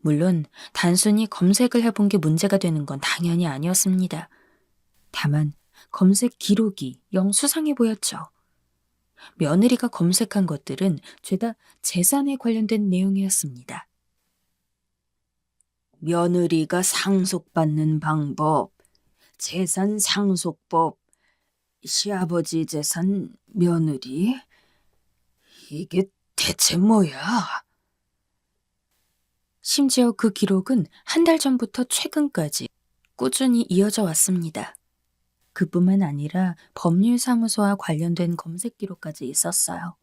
물론 단순히 검색을 해본 게 문제가 되는 건 당연히 아니었습니다. 다만 검색 기록이 영 수상해 보였죠. 며느리가 검색한 것들은 죄다 재산에 관련된 내용이었습니다. 며느리가 상속받는 방법, 재산 상속법, 시아버지 재산, 며느리? 이게 대체 뭐야? 심지어 그 기록은 한 달 전부터 최근까지 꾸준히 이어져 왔습니다. 그뿐만 아니라 법률사무소와 관련된 검색 기록까지 있었어요.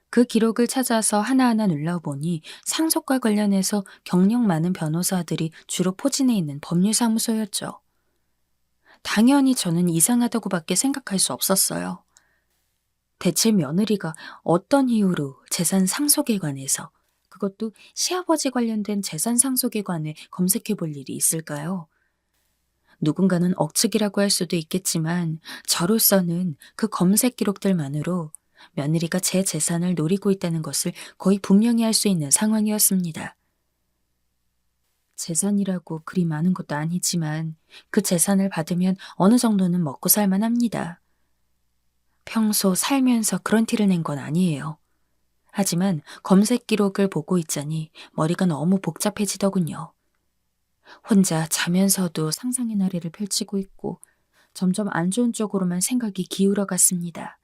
그 기록을 찾아서 하나하나 눌러보니 상속과 관련해서 경력 많은 변호사들이 주로 포진해 있는 법률사무소였죠. 당연히 저는 이상하다고밖에 생각할 수 없었어요. 대체 며느리가 어떤 이유로 재산 상속에 관해서 그것도 시아버지 관련된 재산 상속에 관해 검색해 볼 일이 있을까요? 누군가는 억측이라고 할 수도 있겠지만 저로서는 그 검색 기록들만으로 며느리가 제 재산을 노리고 있다는 것을 거의 분명히 할 수 있는 상황이었습니다. 재산이라고 그리 많은 것도 아니지만 그 재산을 받으면 어느 정도는 먹고 살만 합니다. 평소 살면서 그런 티를 낸 건 아니에요. 하지만 검색 기록을 보고 있자니 머리가 너무 복잡해지더군요. 혼자 자면서도 상상의 나래를 펼치고 있고 점점 안 좋은 쪽으로만 생각이 기울어 갔습니다.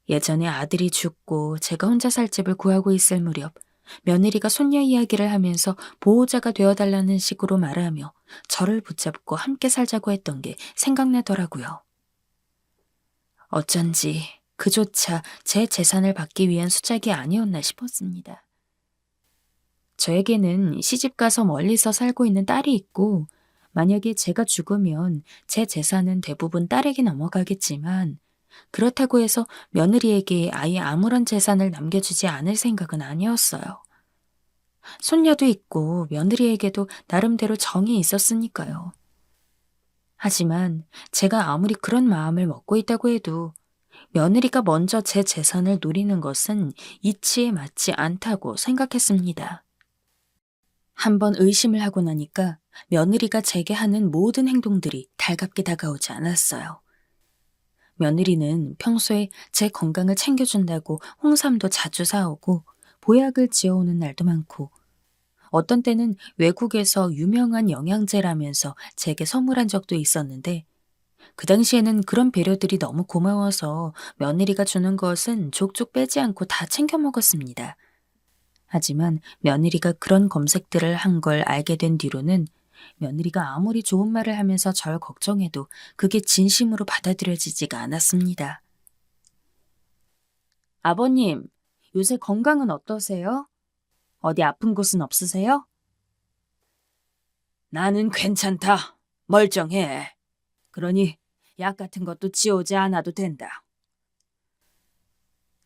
예전에 아들이 죽고 제가 혼자 살 집을 구하고 있을 무렵 며느리가 손녀 이야기를 하면서 보호자가 되어달라는 식으로 말하며 저를 붙잡고 함께 살자고 했던 게 생각나더라고요. 어쩐지 그조차 제 재산을 받기 위한 수작이 아니었나 싶었습니다. 저에게는 시집가서 멀리서 살고 있는 딸이 있고 만약에 제가 죽으면 제 재산은 대부분 딸에게 넘어가겠지만 그렇다고 해서 며느리에게 아예 아무런 재산을 남겨주지 않을 생각은 아니었어요. 손녀도 있고 며느리에게도 나름대로 정이 있었으니까요. 하지만 제가 아무리 그런 마음을 먹고 있다고 해도 며느리가 먼저 제 재산을 노리는 것은 이치에 맞지 않다고 생각했습니다. 한번 의심을 하고 나니까 며느리가 제게 하는 모든 행동들이 달갑게 다가오지 않았어요. 며느리는 평소에 제 건강을 챙겨준다고 홍삼도 자주 사오고 보약을 지어오는 날도 많고 어떤 때는 외국에서 유명한 영양제라면서 제게 선물한 적도 있었는데 그 당시에는 그런 배려들이 너무 고마워서 며느리가 주는 것은 족족 빼지 않고 다 챙겨 먹었습니다. 하지만 며느리가 그런 검색들을 한 걸 알게 된 뒤로는 며느리가 아무리 좋은 말을 하면서 절 걱정해도 그게 진심으로 받아들여지지가 않았습니다. 아버님, 요새 건강은 어떠세요? 어디 아픈 곳은 없으세요? 나는 괜찮다. 멀쩡해. 그러니 약 같은 것도 지우지 않아도 된다.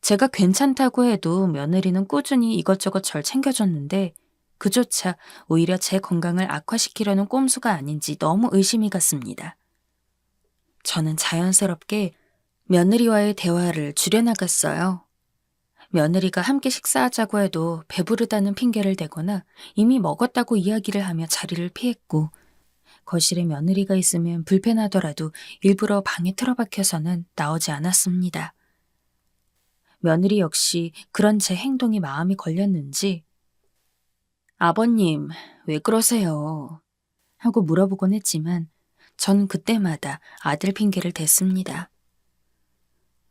제가 괜찮다고 해도 며느리는 꾸준히 이것저것 절 챙겨줬는데 그조차 오히려 제 건강을 악화시키려는 꼼수가 아닌지 너무 의심이 갔습니다. 저는 자연스럽게 며느리와의 대화를 줄여나갔어요. 며느리가 함께 식사하자고 해도 배부르다는 핑계를 대거나 이미 먹었다고 이야기를 하며 자리를 피했고 거실에 며느리가 있으면 불편하더라도 일부러 방에 틀어박혀서는 나오지 않았습니다. 며느리 역시 그런 제 행동이 마음이 걸렸는지 아버님, 왜 그러세요? 하고 물어보곤 했지만 전 그때마다 아들 핑계를 댔습니다.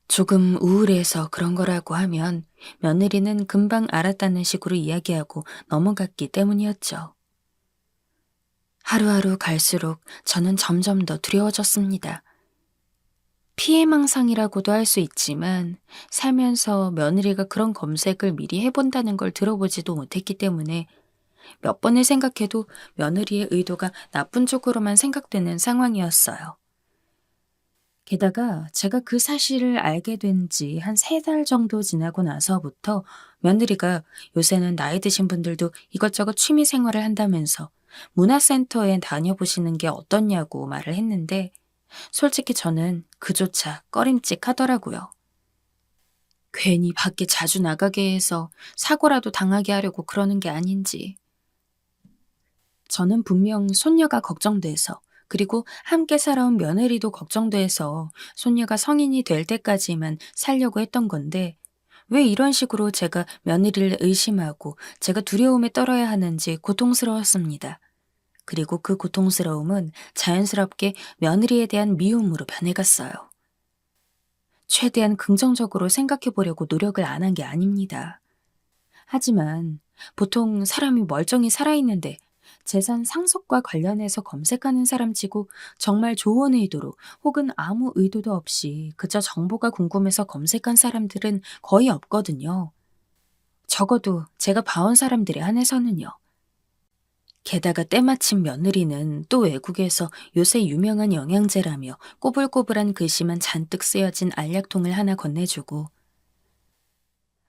조금 우울해서 그런 거라고 하면 며느리는 금방 알았다는 식으로 이야기하고 넘어갔기 때문이었죠. 하루하루 갈수록 저는 점점 더 두려워졌습니다. 피해망상이라고도 할 수 있지만 살면서 며느리가 그런 검색을 미리 해본다는 걸 들어보지도 못했기 때문에 몇 번을 생각해도 며느리의 의도가 나쁜 쪽으로만 생각되는 상황이었어요. 게다가 제가 그 사실을 알게 된 지 한 3달 정도 지나고 나서부터 며느리가 요새는 나이 드신 분들도 이것저것 취미 생활을 한다면서 문화센터에 다녀보시는 게 어떻냐고 말을 했는데 솔직히 저는 그조차 꺼림칙하더라고요. 괜히 밖에 자주 나가게 해서 사고라도 당하게 하려고 그러는 게 아닌지. 저는 분명 손녀가 걱정돼서 그리고 함께 살아온 며느리도 걱정돼서 손녀가 성인이 될 때까지만 살려고 했던 건데 왜 이런 식으로 제가 며느리를 의심하고 제가 두려움에 떨어야 하는지 고통스러웠습니다. 그리고 그 고통스러움은 자연스럽게 며느리에 대한 미움으로 변해갔어요. 최대한 긍정적으로 생각해 보려고 노력을 안 한 게 아닙니다. 하지만 보통 사람이 멀쩡히 살아있는데 재산 상속과 관련해서 검색하는 사람치고 정말 좋은 의도로 혹은 아무 의도도 없이 그저 정보가 궁금해서 검색한 사람들은 거의 없거든요. 적어도 제가 봐온 사람들에 한해서는요. 게다가 때마침 며느리는 또 외국에서 요새 유명한 영양제라며 꼬불꼬불한 글씨만 잔뜩 쓰여진 알약통을 하나 건네주고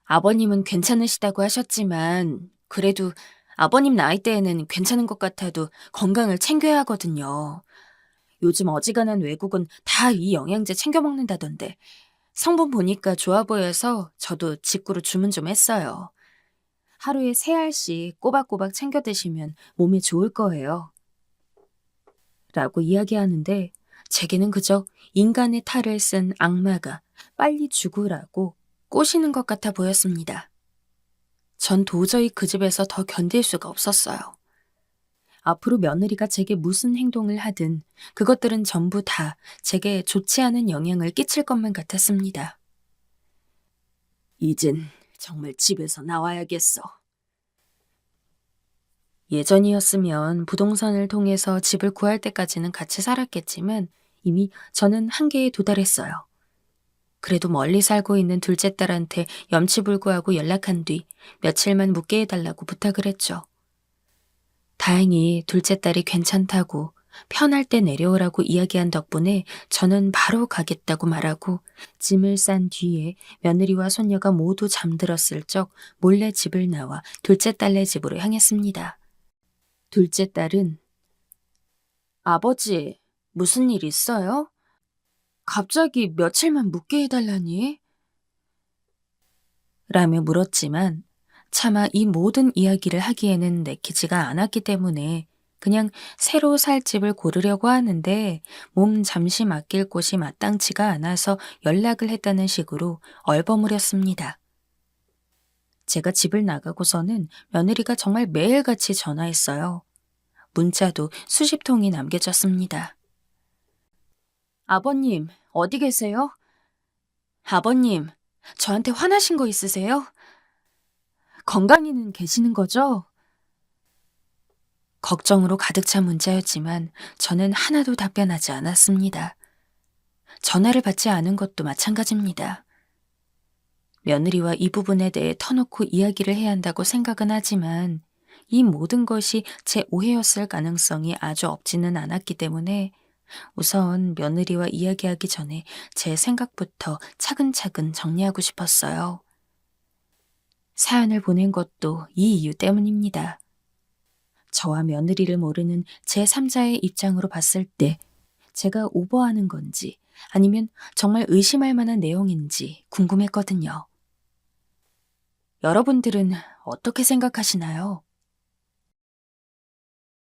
아버님은 괜찮으시다고 하셨지만 그래도 아버님 나이대에는 괜찮은 것 같아도 건강을 챙겨야 하거든요. 요즘 어지간한 외국은 다 이 영양제 챙겨 먹는다던데 성분 보니까 좋아 보여서 저도 직구로 주문 좀 했어요. 하루에 3알씩 꼬박꼬박 챙겨 드시면 몸에 좋을 거예요. 라고 이야기하는데 제게는 그저 인간의 탈을 쓴 악마가 빨리 죽으라고 꼬시는 것 같아 보였습니다. 전 도저히 그 집에서 더 견딜 수가 없었어요. 앞으로 며느리가 제게 무슨 행동을 하든 그것들은 전부 다 제게 좋지 않은 영향을 끼칠 것만 같았습니다. 이젠 정말 집에서 나와야겠어. 예전이었으면 부동산을 통해서 집을 구할 때까지는 같이 살았겠지만 이미 저는 한계에 도달했어요. 그래도 멀리 살고 있는 둘째 딸한테 염치불구하고 연락한 뒤 며칠만 묵게 해달라고 부탁을 했죠. 다행히 둘째 딸이 괜찮다고 편할 때 내려오라고 이야기한 덕분에 저는 바로 가겠다고 말하고 짐을 싼 뒤에 며느리와 손녀가 모두 잠들었을 적 몰래 집을 나와 둘째 딸네 집으로 향했습니다. 둘째 딸은 아버지, 무슨 일 있어요? 갑자기 며칠만 묵게 해달라니? 라며 물었지만 차마 이 모든 이야기를 하기에는 내키지가 않았기 때문에 그냥 새로 살 집을 고르려고 하는데 몸 잠시 맡길 곳이 마땅치가 않아서 연락을 했다는 식으로 얼버무렸습니다. 제가 집을 나가고서는 며느리가 정말 매일같이 전화했어요. 문자도 수십 통이 남겨졌습니다. 아버님, 어디 계세요? 아버님, 저한테 화나신 거 있으세요? 건강히는 계시는 거죠? 걱정으로 가득 찬 문자였지만 저는 하나도 답변하지 않았습니다. 전화를 받지 않은 것도 마찬가지입니다. 며느리와 이 부분에 대해 터놓고 이야기를 해야 한다고 생각은 하지만 이 모든 것이 제 오해였을 가능성이 아주 없지는 않았기 때문에 우선 며느리와 이야기하기 전에 제 생각부터 차근차근 정리하고 싶었어요. 사연을 보낸 것도 이 이유 때문입니다. 저와 며느리를 모르는 제3자의 입장으로 봤을 때 제가 오버하는 건지 아니면 정말 의심할 만한 내용인지 궁금했거든요. 여러분들은 어떻게 생각하시나요?